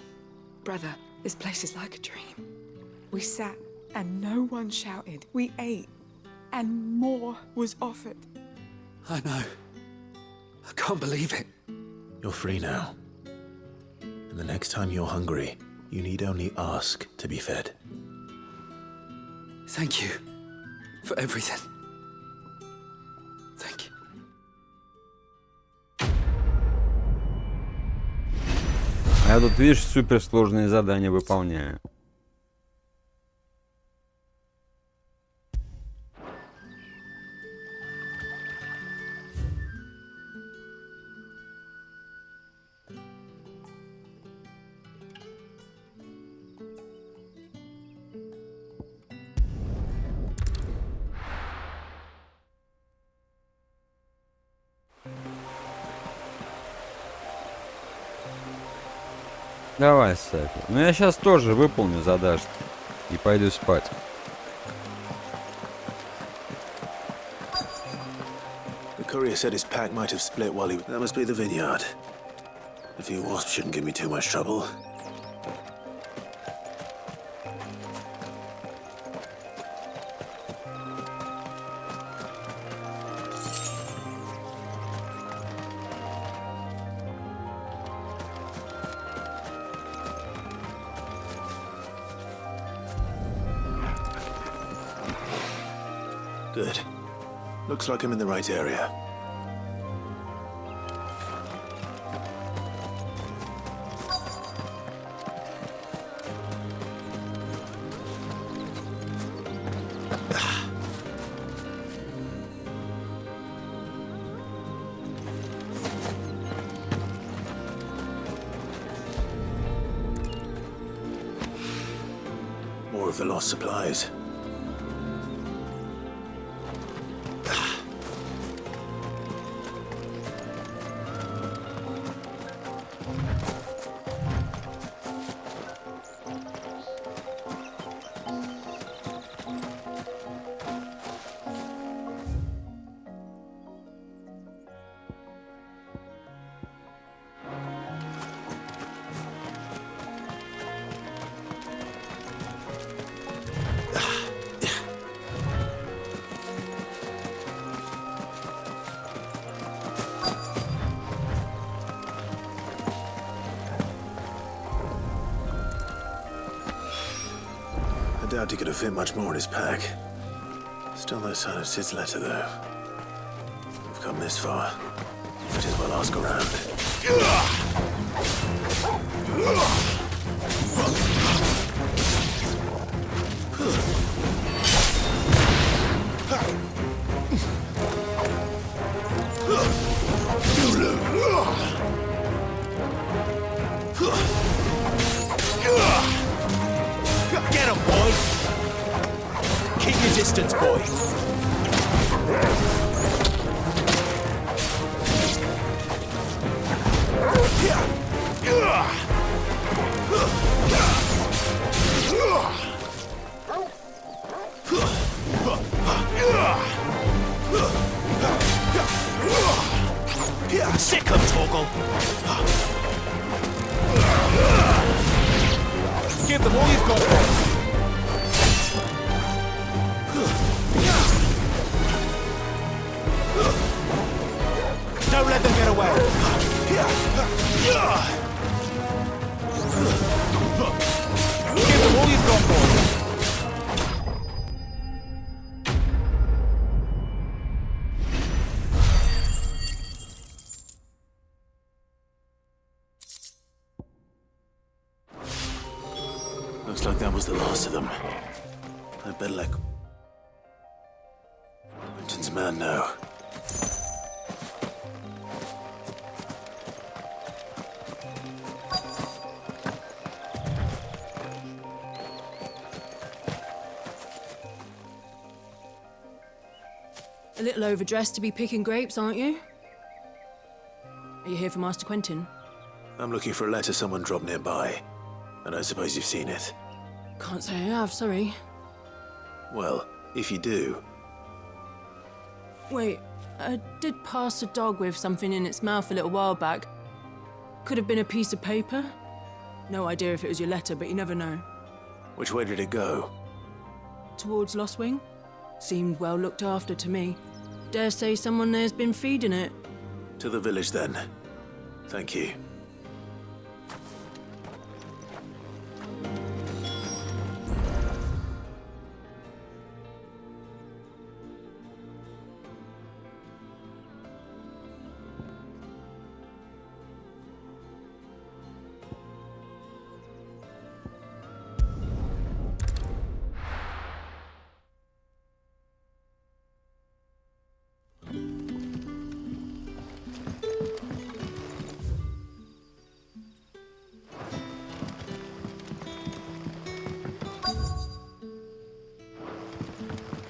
Brother, this place is like a dream. We sat and no one shouted. We ate and more was offered. I know. I can't believe it. You're free now. And the next time you're hungry, you need only ask to be fed. Thank you for everything. Thank you. А я тут, видишь, суперсложные задания выполняю. Давай, Сафи. Ну я сейчас тоже выполню задачку и пойду спать. The courier said his pack might have split while he... That must be the vineyard. A few wasps shouldn't give me too much trouble. Good. Looks like I'm in the right area. More of the lost supplies. I doubt he could have fit much more in his pack. Still no sign of Sid's letter, though. We've come this far. Might as well ask around. Get him, boy! Keep your distance, boy! trouble. Give them all you've got, boss. Don't let them get away. Give them all you've got, boss. Looks like that was the last of them. I'd better let Quentin's man know. A little overdressed to be picking grapes, aren't you? Are you here for Master Quentin? I'm looking for a letter someone dropped nearby. I don't suppose you've seen it. Can't say I have, sorry. Well, if you do... Wait, I did pass a dog with something in its mouth a little while back. Could have been a piece of paper. No idea if it was your letter, but you never know. Which way did it go? Towards Lost Wing? Seemed well looked after to me. Dare say someone there's been feeding it. To the village, then. Thank you.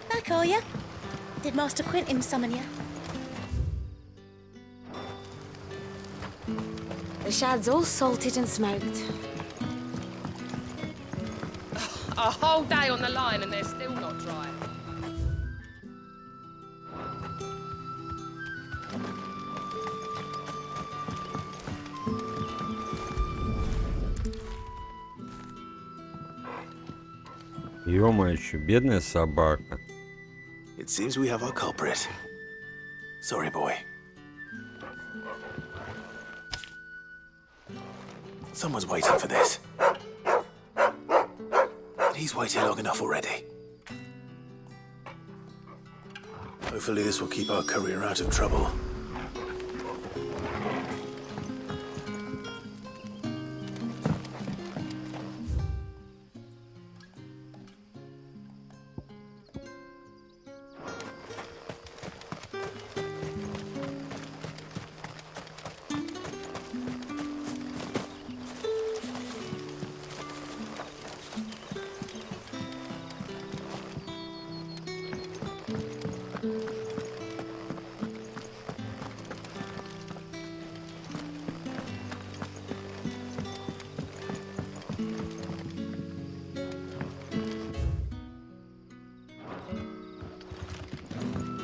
Back, are you? Did Master Quentin summon you? The shad's all salted and smoked. A whole day on the line and they're still not dry. Ё-моё, бедная собака. It seems we have our culprit. Sorry, boy. Someone's waiting for this. He's waited long enough already. Hopefully this will keep our courier out of trouble.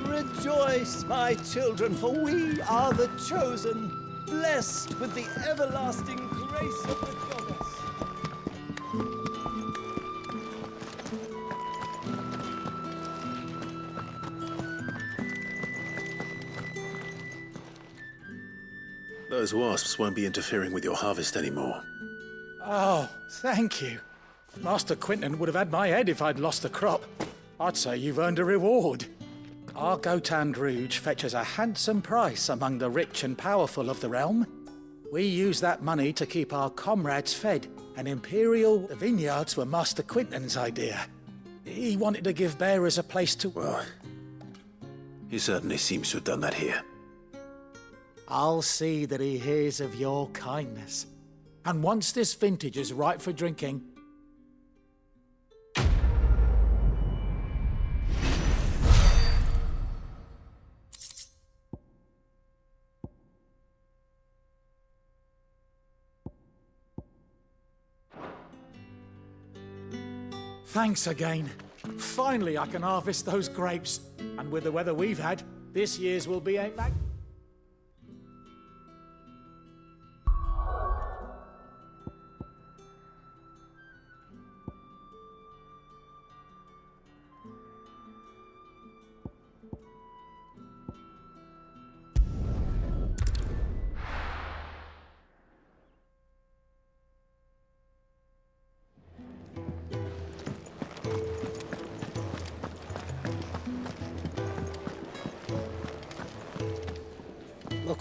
Rejoice, my children, for we are the chosen, blessed with the everlasting grace of the goddess. Those wasps won't be interfering with your harvest anymore. Oh, thank you. Master Quentin would have had my head if I'd lost the crop. I'd say you've earned a reward. Our Gotand Rouge fetches a handsome price among the rich and powerful of the realm. We use that money to keep our comrades fed, and Imperial vineyards were Master Quentin's idea. He wanted to give bearers a place to... Well, he certainly seems to have done that here. I'll see that he hears of your kindness. And once this vintage is ripe for drinking... Thanks again. Finally I can harvest those grapes. And with the weather we've had, this year's will be a...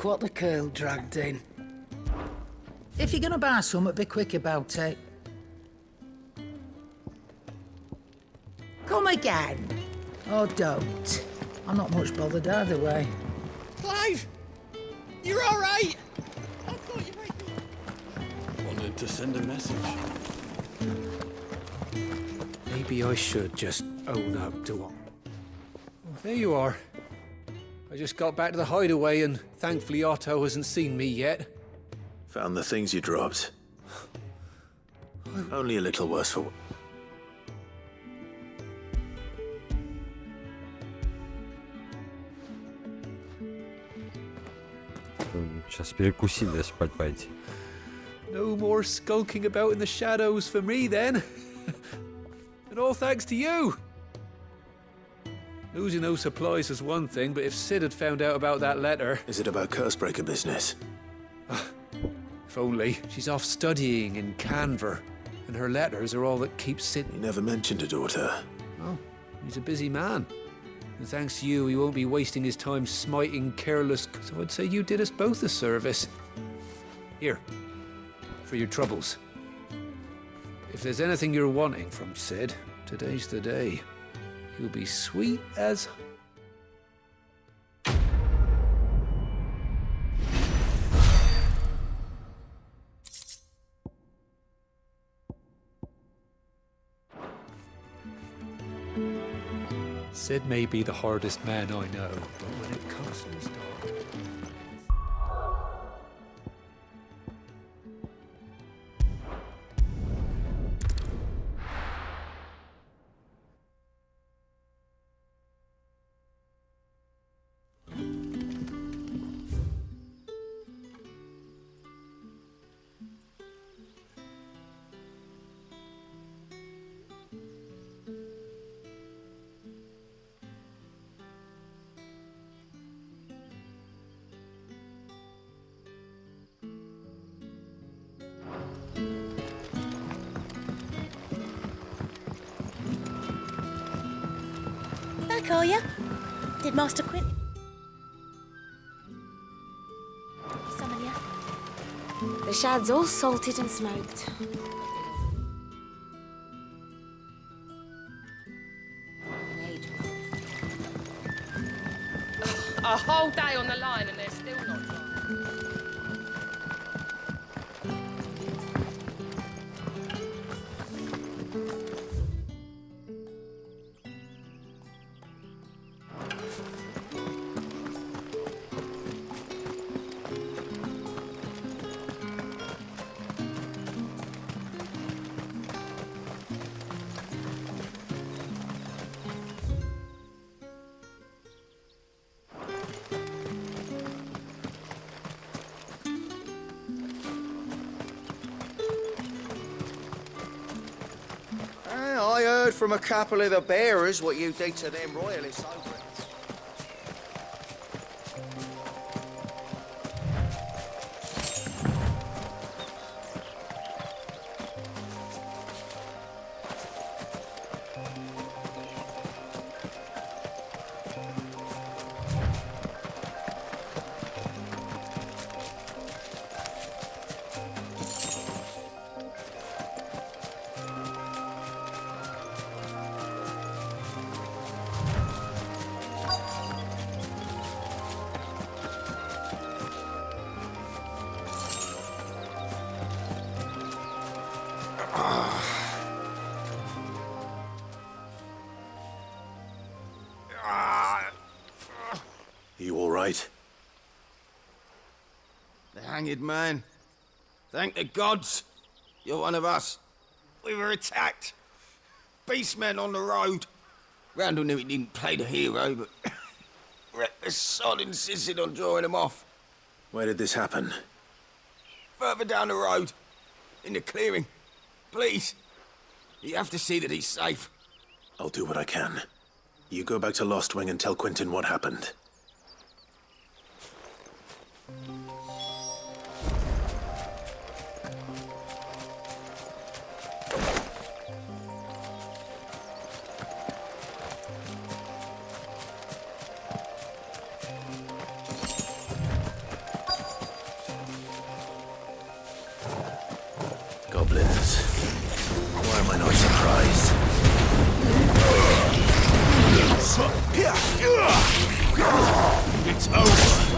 Look what the curl dragged in. If you're gonna buy something, be quick about it. Come again. Or don't. I'm not much bothered either way. Clive! You're all right! I thought you might... Wanted to send a message. Maybe I should just own up to what... Oh, there you are. I just got back to the hideaway and thankfully Otto hasn't seen me yet. Found the things you dropped. Only a little worse for... Сейчас перекусить, да спать пойти. No more skulking about in the shadows for me then. And all thanks to you. Losing those supplies is one thing, but if Sid had found out about that letter... Is it about Cursebreaker business? If only. She's off studying in Canver, and her letters are all that keeps Sid... You never mentioned a daughter. Oh, he's a busy man. And thanks to you, he won't be wasting his time smiting careless... So I'd say you did us both a service. Here, for your troubles. If there's anything you're wanting from Sid, today's the day. He'll be sweet as... Sid may be the hardest man I know, but when it comes to his daughter... Back, are you? Did Master Quint... Summon you? The shad's all salted and smoked. A whole day on the line and they're still not dry. I heard from a couple of the bearers what you did to them royalists over it. You all right? The hanged man. Thank the gods. You're one of us. We were attacked. Beastmen on the road. Randall knew he didn't play the hero, but reckless sod insisted on drawing him off. Where did this happen? Further down the road. In the clearing. Please. You have to see that he's safe. I'll do what I can. You go back to Lost Wing and tell Quentin what happened. It's over.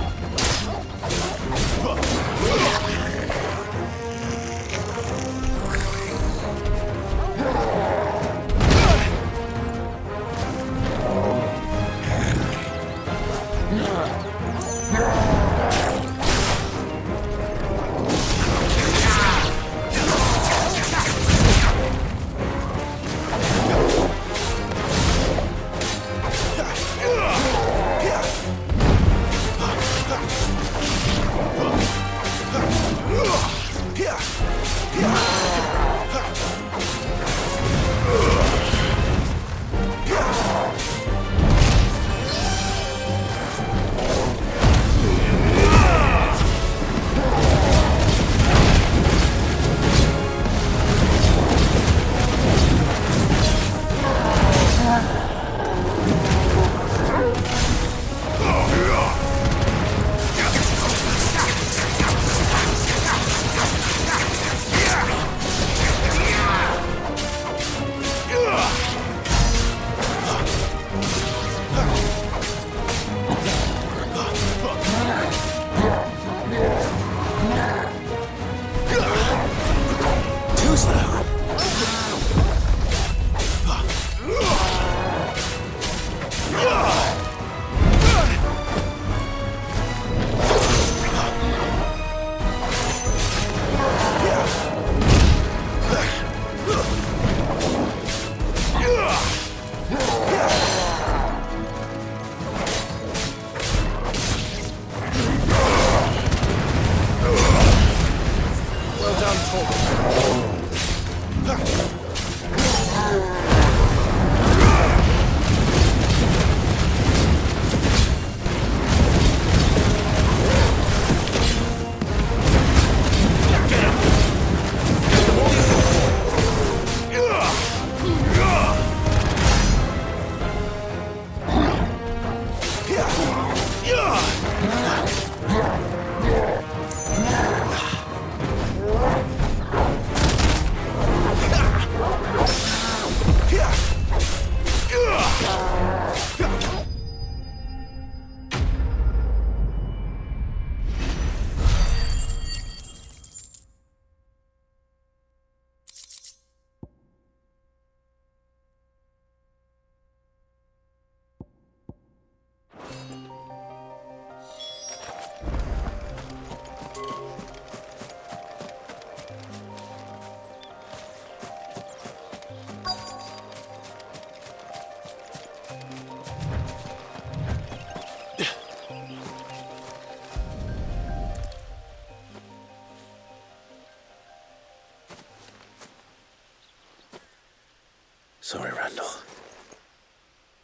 Sorry, Randall.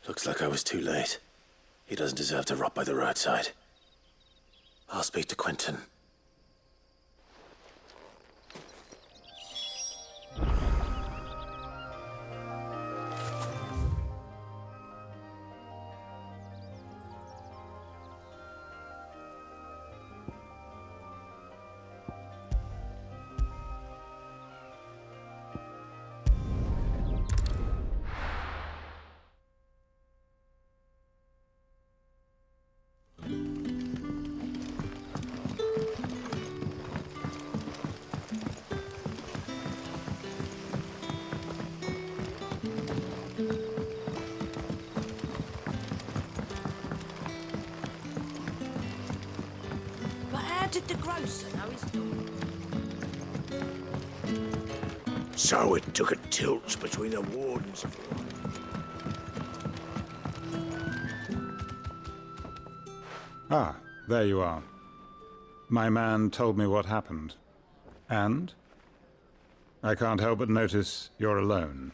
Looks like I was too late. He doesn't deserve to rot by the roadside. I'll speak to Quentin. Did the grocer know his So it took a tilt between the wardens of Ah, there you are. My man told me what happened. And? I can't help but notice you're alone.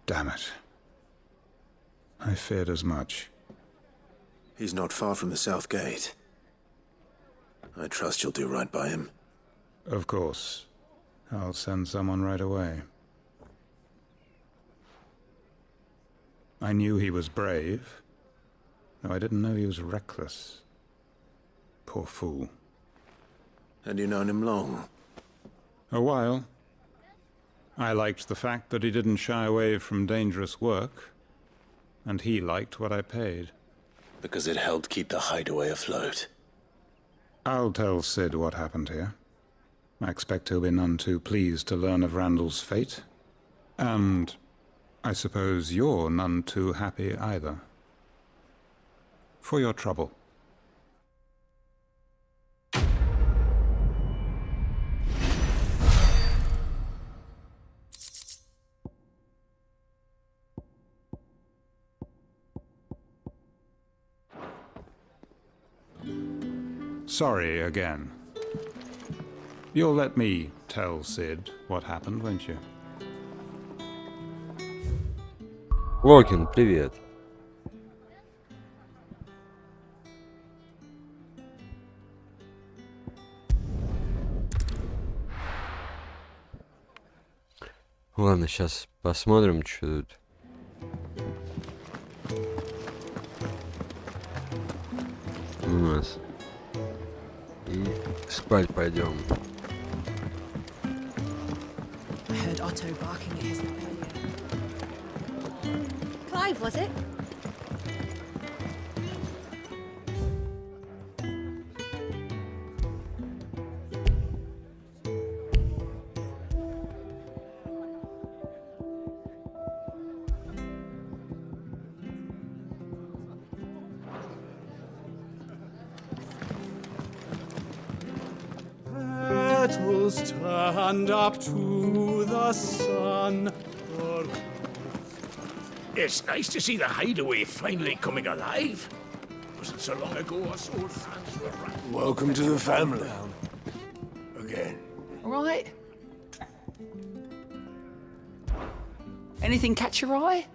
Damn it. I feared as much. He's not far from the South Gate. I trust you'll do right by him. Of course. I'll send someone right away. I knew he was brave, though I didn't know he was reckless. Poor fool. And you known him long? A while. I liked the fact that he didn't shy away from dangerous work, and he liked what I paid. Because it helped keep the hideaway afloat. I'll tell Sid what happened here. I expect he'll be none too pleased to learn of Randall's fate. And I suppose you're none too happy either. For your trouble. Sorry again. You'll let me tell Sid what happened, won't you? Локин, привет. Ладно, сейчас посмотрим, что тут. У нас. И спать пойдем. I heard Otto barking at his earlier. Clive, was it? Petals stand up to the sun. It's nice to see the hideaway finally coming alive. Wasn't so long ago our old friends were Welcome to the family. Again. Right. Anything catch your eye?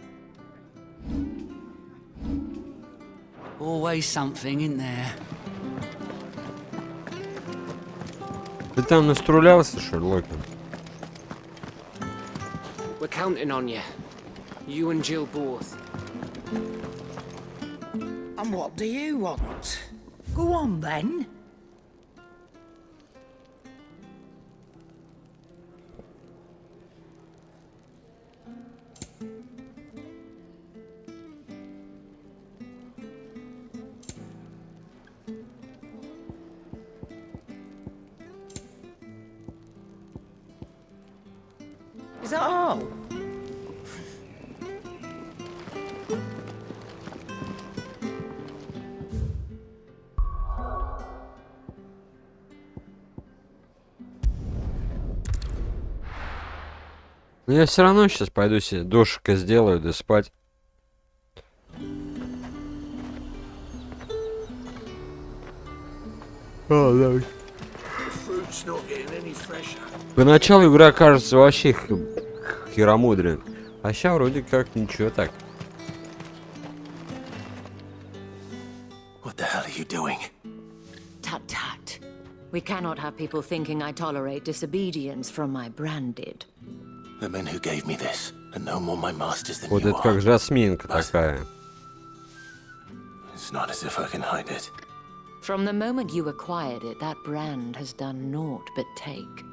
Always something in there. Ты там наструлялся, что ли, Локин? We're counting on you. You and Jill both. And what do you want? Go on, then. Is that all? Но я все равно сейчас пойду себе душика сделаю, да спать. Поначалу игра кажется вообще херомудрен, а сейчас вроде как ничего так. What the hell are you doing? Tut tut. We cannot have people thinking I tolerate disobedience from my branded. The men who gave me this are no more my masters than Вот you это are. как жасминка такая. It's not as if I can hide it. From the moment you acquired it, that brand has done naught but take.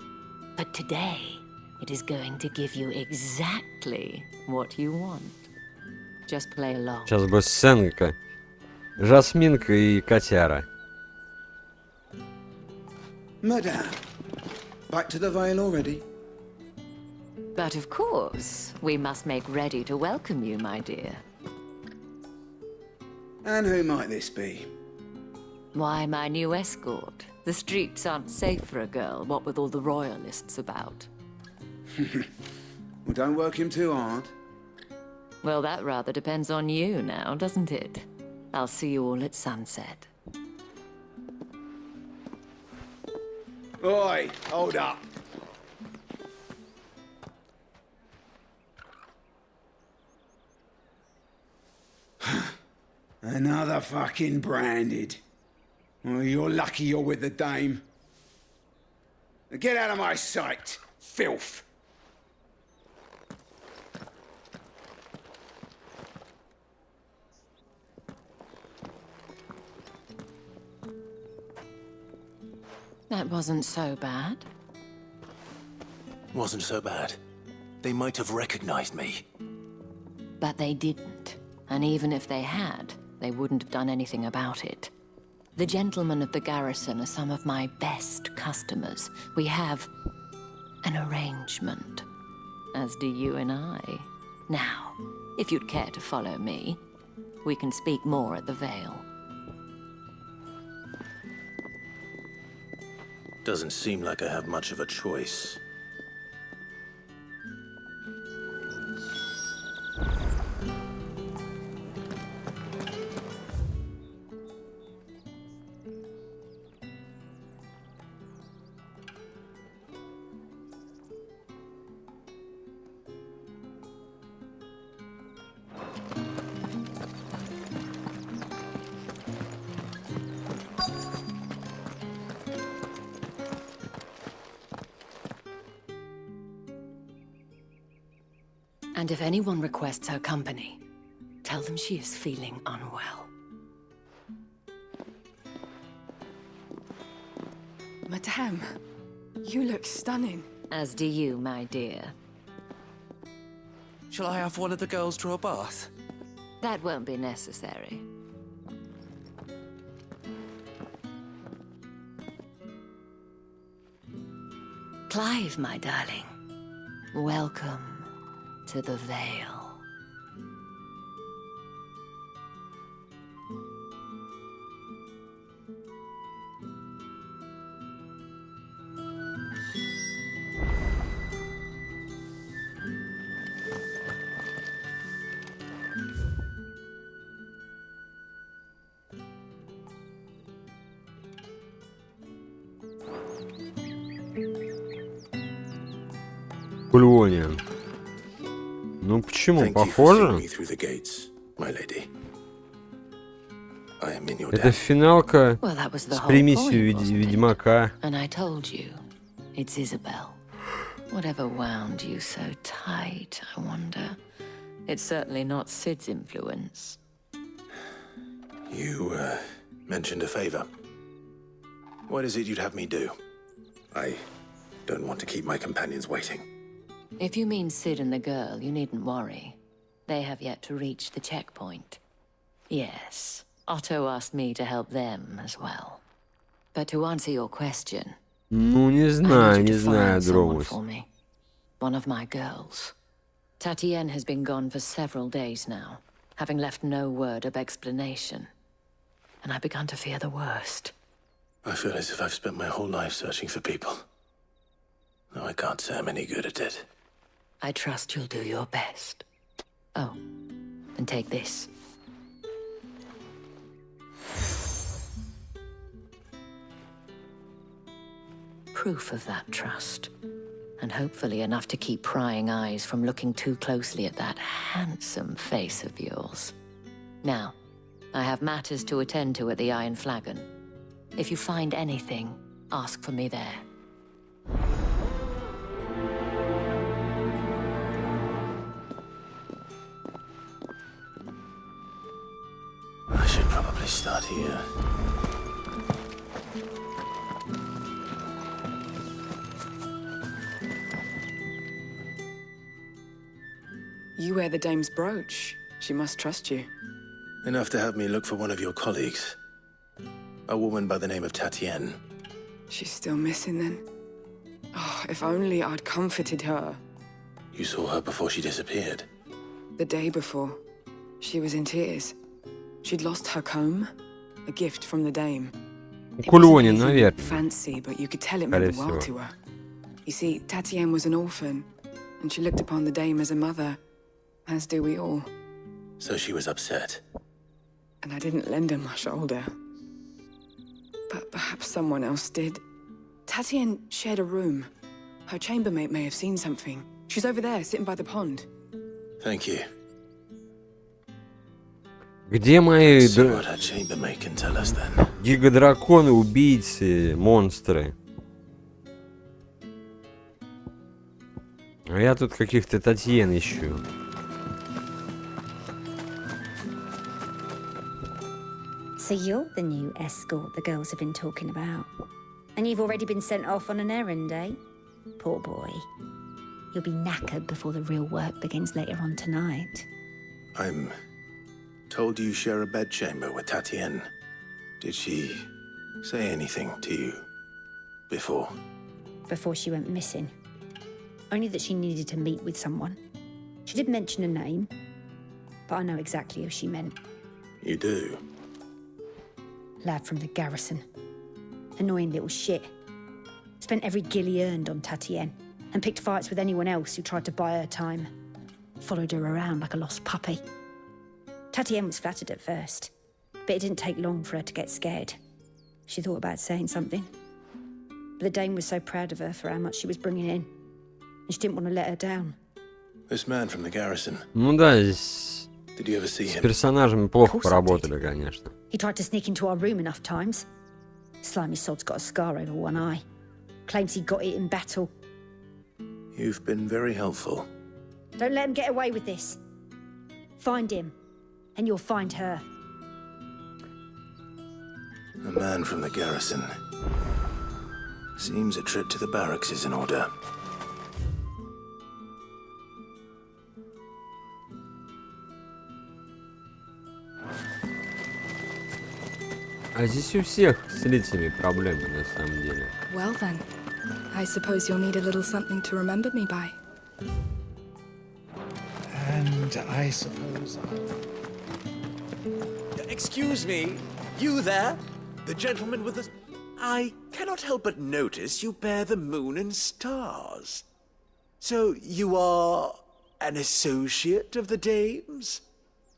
But today, it is going to give you exactly what you want. Just play along. Сейчас будет сценка. Жасминка и котяра. Madame, back to the Vale already? But of course, we must make ready to welcome you, my dear. And who might this be? Why, my new escort. The streets aren't safe for a girl, what with all the royalists about. Well, don't work him too hard. Well, that rather depends on you now, doesn't it? I'll see you all at sunset. Oi, hold up. Another fucking branded. Well, you're lucky you're with the dame. Get out of my sight, filth. That wasn't so bad. Wasn't so bad. They might have recognized me. But they didn't. And even if they had, they wouldn't have done anything about it. The gentlemen of the garrison are some of my best customers. We have an arrangement, as do you and I. Now, if you'd care to follow me, we can speak more at the Vale. Doesn't seem like I have much of a choice. And if anyone requests her company, tell them she is feeling unwell. Madame, you look stunning. As do you, my dear. Shall I have one of the girls draw a bath? That won't be necessary. Clive, my darling. Welcome to the Vale. Кульония. Ну почему? Похоже? Это финалка с примесью Ведьмака. And I told you, it's Isabel. Whatever wound you so tight, I wonder. It's certainly not Sid's influence. You, mentioned a favor. What is it you'd have me do? I don't want to keep my companions waiting. If you mean Sid and the girl, you needn't worry. They have yet to reach the checkpoint. Yes, Otto asked me to help them as well. But to answer your question, Ну, не знаю, Дровус. for me. One of my girls. Tatienne has been gone for several days now, having left no word of explanation. And I began to fear the worst. I feel as if I've spent my whole life searching for people. Though I can't say I'm any good at it. I trust you'll do your best. Oh, and take this. Proof of that trust. And hopefully enough to keep prying eyes from looking too closely at that handsome face of yours. Now, I have matters to attend to at the Iron Flagon. If you find anything, ask for me there. I should probably start here. You wear the dame's brooch. She must trust you. Enough to have me look for one of your colleagues. A woman by the name of Tatienne. She's still missing then? Oh, if only I'd comforted her. You saw her before she disappeared? The day before. She was in tears. She'd lost her comb, a gift from the dame. Кульония, наверное. Fancy, but you could tell it meant the world to her. You see, Tatienne was an orphan, and she looked upon the dame as a mother, as do we all. So she was upset. And I didn't lend her my shoulder. But perhaps someone else did. Tatienne shared a room. Her chambermaid may have seen something. She's over there, sitting by the pond. Thank you. Где мои So what her chambermaid can tell us then? гигадраконы, убийцы, монстры? А я тут каких-то Татьян ищу. So you're the new escort the girls have been talking about. And you've already been sent off on an errand, eh? Poor boy. You'll be knackered before the real work begins later on tonight. I'm told you share a bedchamber with Tatienne. Did she say anything to you before? Before she went missing. Only that she needed to meet with someone. She did mention a name, but I know exactly who she meant. You do? Lad from the garrison. Annoying little shit. Spent every guil he earned on Tatienne, and picked fights with anyone else who tried to buy her time. Followed her around like a lost puppy. Tatienne was flattered at first, but it didn't take long for her to get scared. She thought about saying something. But the Dane was so proud of her for how much she was bringing in, and she didn't want to let her down. This man from the garrison. Ну да, с Did you ever see him? персонажами плохо поработали, конечно. He tried to sneak into our room enough times. Slimy sod's got a scar over one eye. Claims he got it in battle. You've been very helpful. Don't let him get away with this. Find him, and you'll find her. A man from the garrison. Seems a trip to the barracks is in order. А здесь у всех с лицами проблемы, на самом деле. Well then, I suppose you'll need a little something to remember me by. And I suppose Excuse me, you there? The gentleman with the... I cannot help but notice you bear the moon and stars. So you are an associate of the dames?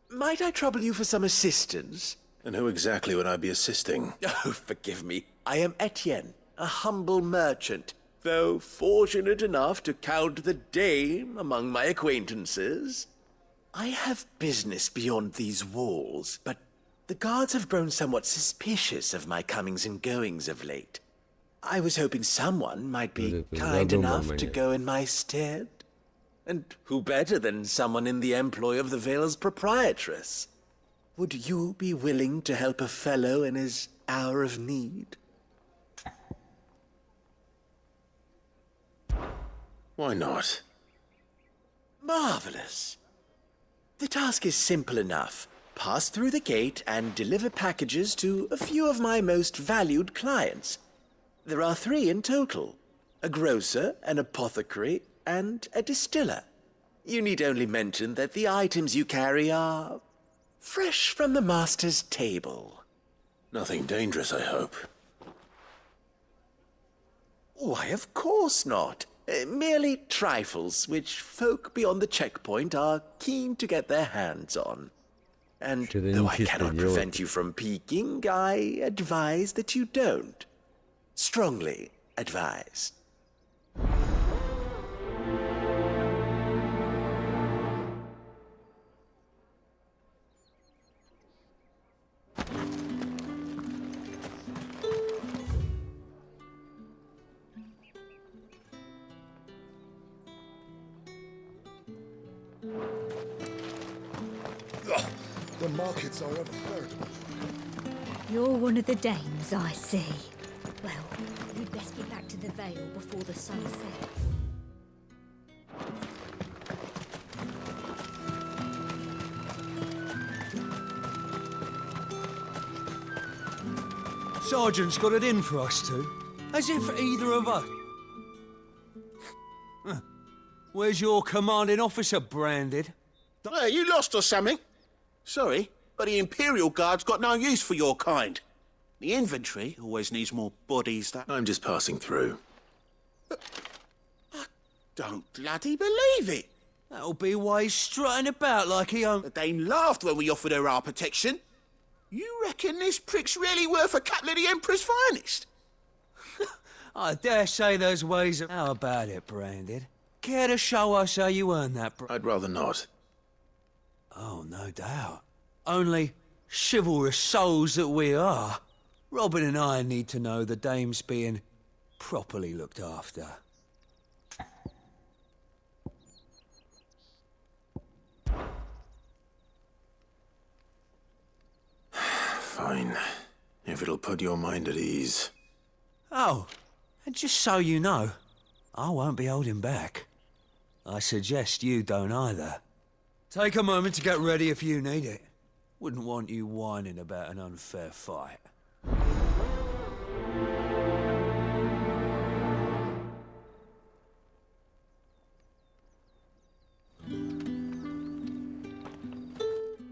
Might I trouble you for some assistance? And who exactly would I be assisting? Oh, forgive me. I am Etienne, a humble merchant, though fortunate enough to count the dame among my acquaintances. I have business beyond these walls, but the guards have grown somewhat suspicious of my comings and goings of late. I was hoping someone might be kind enough to go in my stead. And who better than someone in the employ of the Vale's proprietress? Would you be willing to help a fellow in his hour of need? Why not? Marvelous. The task is simple enough. Pass through the gate and deliver packages to a few of my most valued clients. There are 3 in total. A grocer, an apothecary, and a distiller. You need only mention that the items you carry are fresh from the master's table. Nothing dangerous, I hope. Why, of course not. Merely trifles which folk beyond the checkpoint are keen to get their hands on. And though I cannot prevent you from peeking, I advise that you don't. Strongly advise. the markets are a veritable... You're one of the dames, I see. Well, we'd best get back to the Vale before the sun sets. Sergeant's got it in for us two. As if either of us... Where's your commanding officer, Branded? Hey, you lost or something? Sorry, but the Imperial Guard's got no use for your kind. The infantry always needs more bodies that... I'm just passing through. I don't bloody believe it. That'll be why he's strutting about like he owned... The Dane laughed when we offered her our protection. You reckon this prick's really worth a couple of the Emperor's finest? I dare say those ways are... How about it, Branded? Care to show us how you earn that... I'd rather not. Oh, no doubt. Only chivalrous souls that we are. Robin and I need to know the dame's being properly looked after. Fine. If it'll put your mind at ease. Oh, and just so you know, I won't be holding back. I suggest you don't either. Take a moment to get ready if you need it. Wouldn't want you whining about an unfair fight.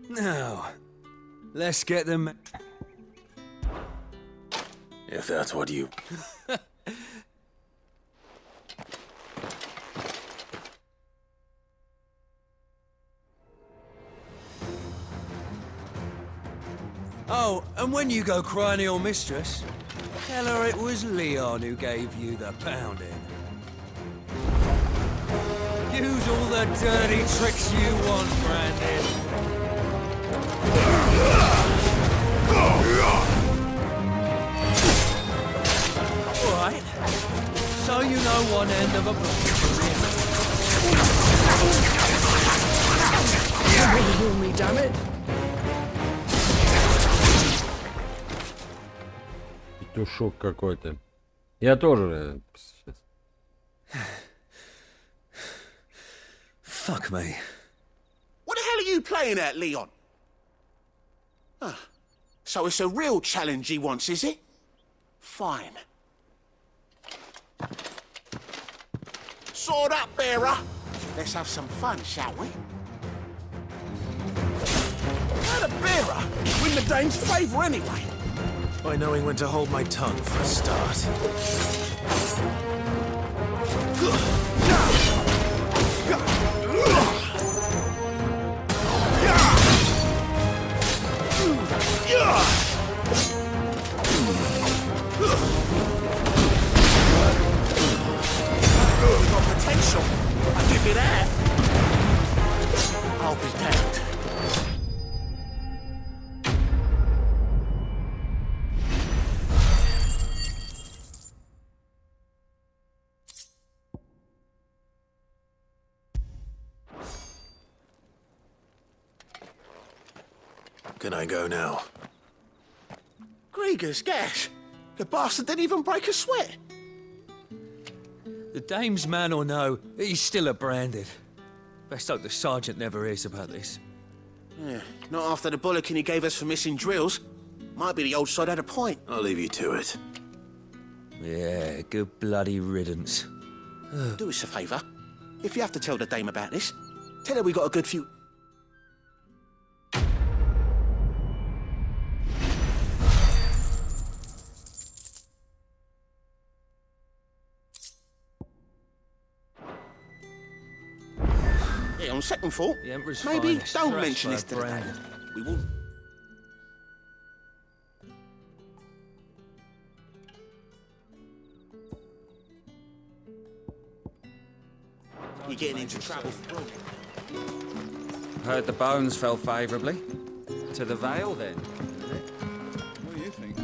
Now, let's get them... If that's what you... Oh, and when you go crying to your mistress, tell her it was Leon who gave you the pounding. Use all the dirty tricks you want, Brandon. All right. So you know one end of a Heal me, damn it! Петушок какой-то. Я тоже сейчас. Fuck me. What the hell are you playing at, Leon? Ah, so it's a real challenge he wants, is it? Fine. Sword up, bearer. Let's have some fun, shall we? How the bearer win the dame's favour anyway? By knowing when to hold my tongue for a start. We've got potential. I'll give you that. I'll be damned. Can I go now? Grieger's gas. The bastard didn't even break a sweat. The dame's man or no, he's still a branded. Best hope the sergeant never hears about this. Yeah, not after the bollocking he gave us for missing drills. Might be the old sod had a point. I'll leave you to it. Yeah, good bloody riddance. Do us a favour. If you have to tell the dame about this, tell her we got a good few... Yeah, on second thought, The Emperor's maybe finest, don't fresh mention by this to the dame. brand. We will... You're getting into trouble. Heard the bones fell favourably. To the Vale, then. What do you think?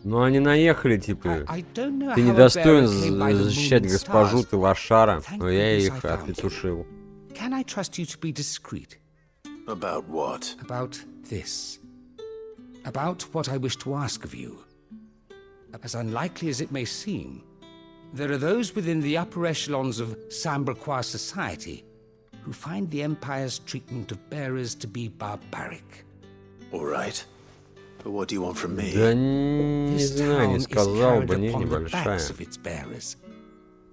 Ну они наехали, типа, ты недостоин защищать госпожу, ты лошара, но я их отпетушил. Can I trust you to be discreet? About what? About this. About what I wish to ask of you. As unlikely as it may seem, there are those within the upper echelons of Samberquois society who find the Empire's treatment of bearers to be barbaric. All right. But what do you want from me? Да не знаю, не сказал бы, не небольшая.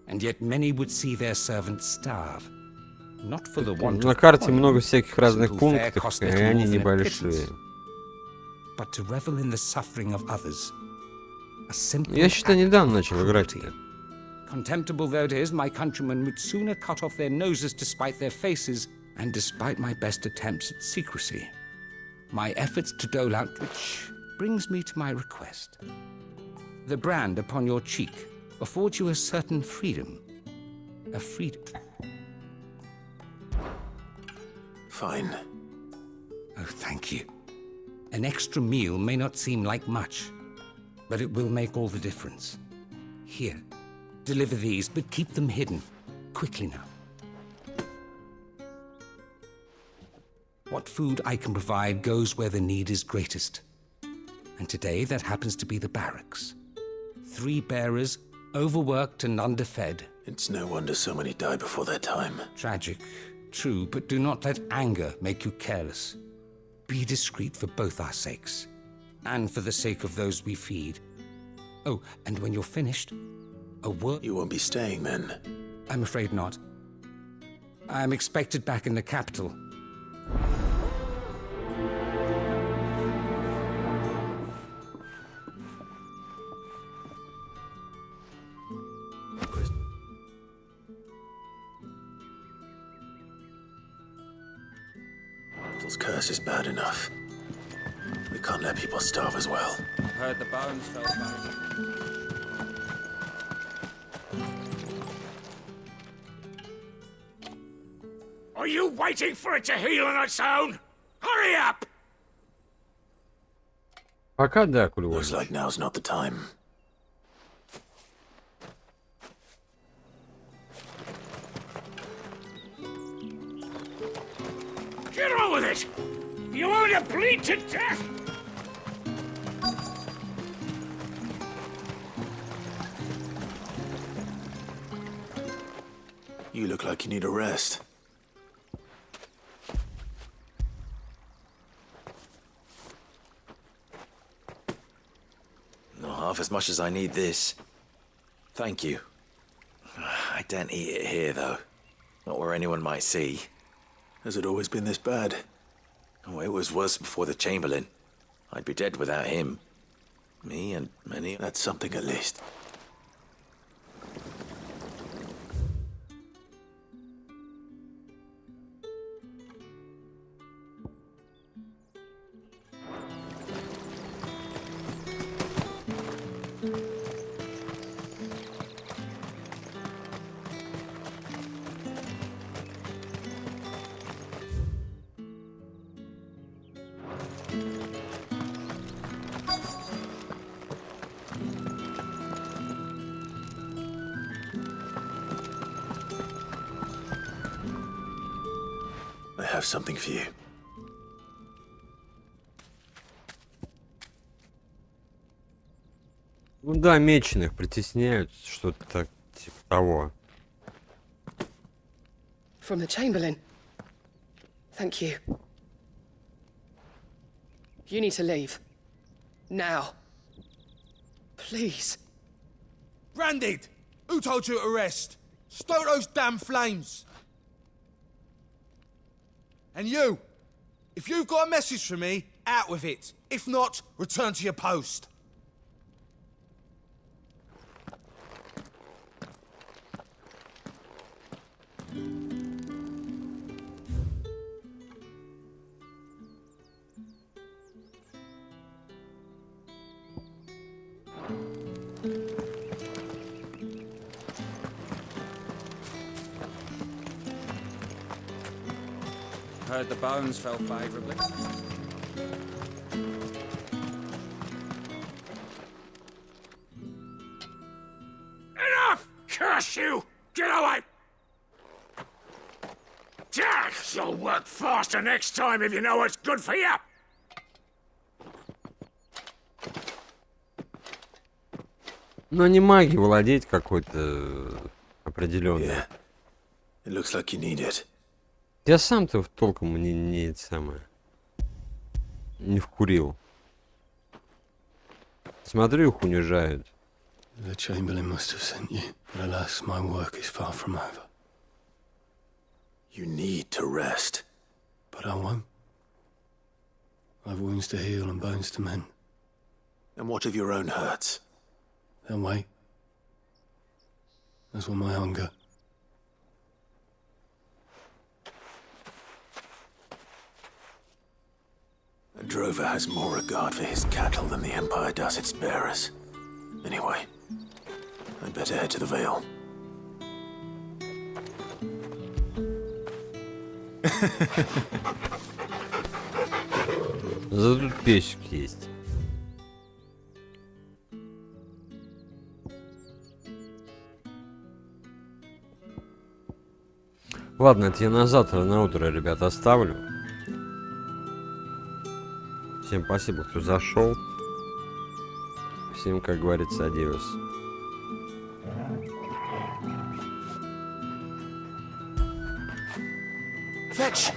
And yet many would see their servants starve. Not for the want На карте много всяких разных пунктов, и они небольшие. But to revel in the suffering of others. Я, считай, недавно начал играть. Contemptible though it is, my countrymen would sooner cut off their noses to spite their faces, and despite my best attempts at secrecy. My efforts to dole out, which brings me to my request. The brand upon your cheek affords you a certain freedom. A freedom. Fine. Oh, thank you. An extra meal may not seem like much, but it will make all the difference. Here, deliver these, but keep them hidden. Quickly now. What food I can provide goes where the need is greatest. And today that happens to be the barracks. 3 bearers, Overworked and underfed. It's no wonder so many die before their time. Tragic, true, but do not let anger make you careless. Be discreet for both our sakes, and for the sake of those we feed. Oh, and when you're finished, a word... You won't be staying then? I'm afraid not. I'm expected back in the capital. This curse is bad enough. We can't let people starve as well. Heard the bones fell back. Are you waiting for it to heal on its own? Hurry up! Пока да, Куль. Looks like now's not the time. Get on with it! You want to bleed to death? You look like you need a rest. Not half as much as I need this. Thank you. I daren't eat it here, though. Not where anyone might see. Has it always been this bad? Oh, it was worse before the Chamberlain. I'd be dead without him. Me and many... That's something at least. I have something for you. Ну да, меченых притесняют, что-то так, типа того. From the Chamberlain. Thank you. You need to leave. Now. Please. Branded! Who told you to rest? Stoke those damn flames! And you! If you've got a message for me, out with it. If not, return to your post. Heard the bones fell favourably. Enough! Curse you! Get away! Jack, you'll work faster next time if you know what's good for you! Но не маги владеть какой-то определенный. Yeah. It looks like you need it. Я сам-то толком не это самое. Не вкурил. Смотрю, их унижают. The Chamberlain must have sent you, but alas, my work is far from over. You need to rest. But I won't. I've wounds to heal and bones to mend. And what of your own hurts? They'll wait. As will my hunger. A drover has more regard for his cattle than the Empire does its bearers. Anyway, I'd better head to the Vale. Зато тут песик есть. Ладно, это я на завтра, на утро, ребят, оставлю. Всем спасибо, кто зашел. Всем, как говорится, адиос. Fetch!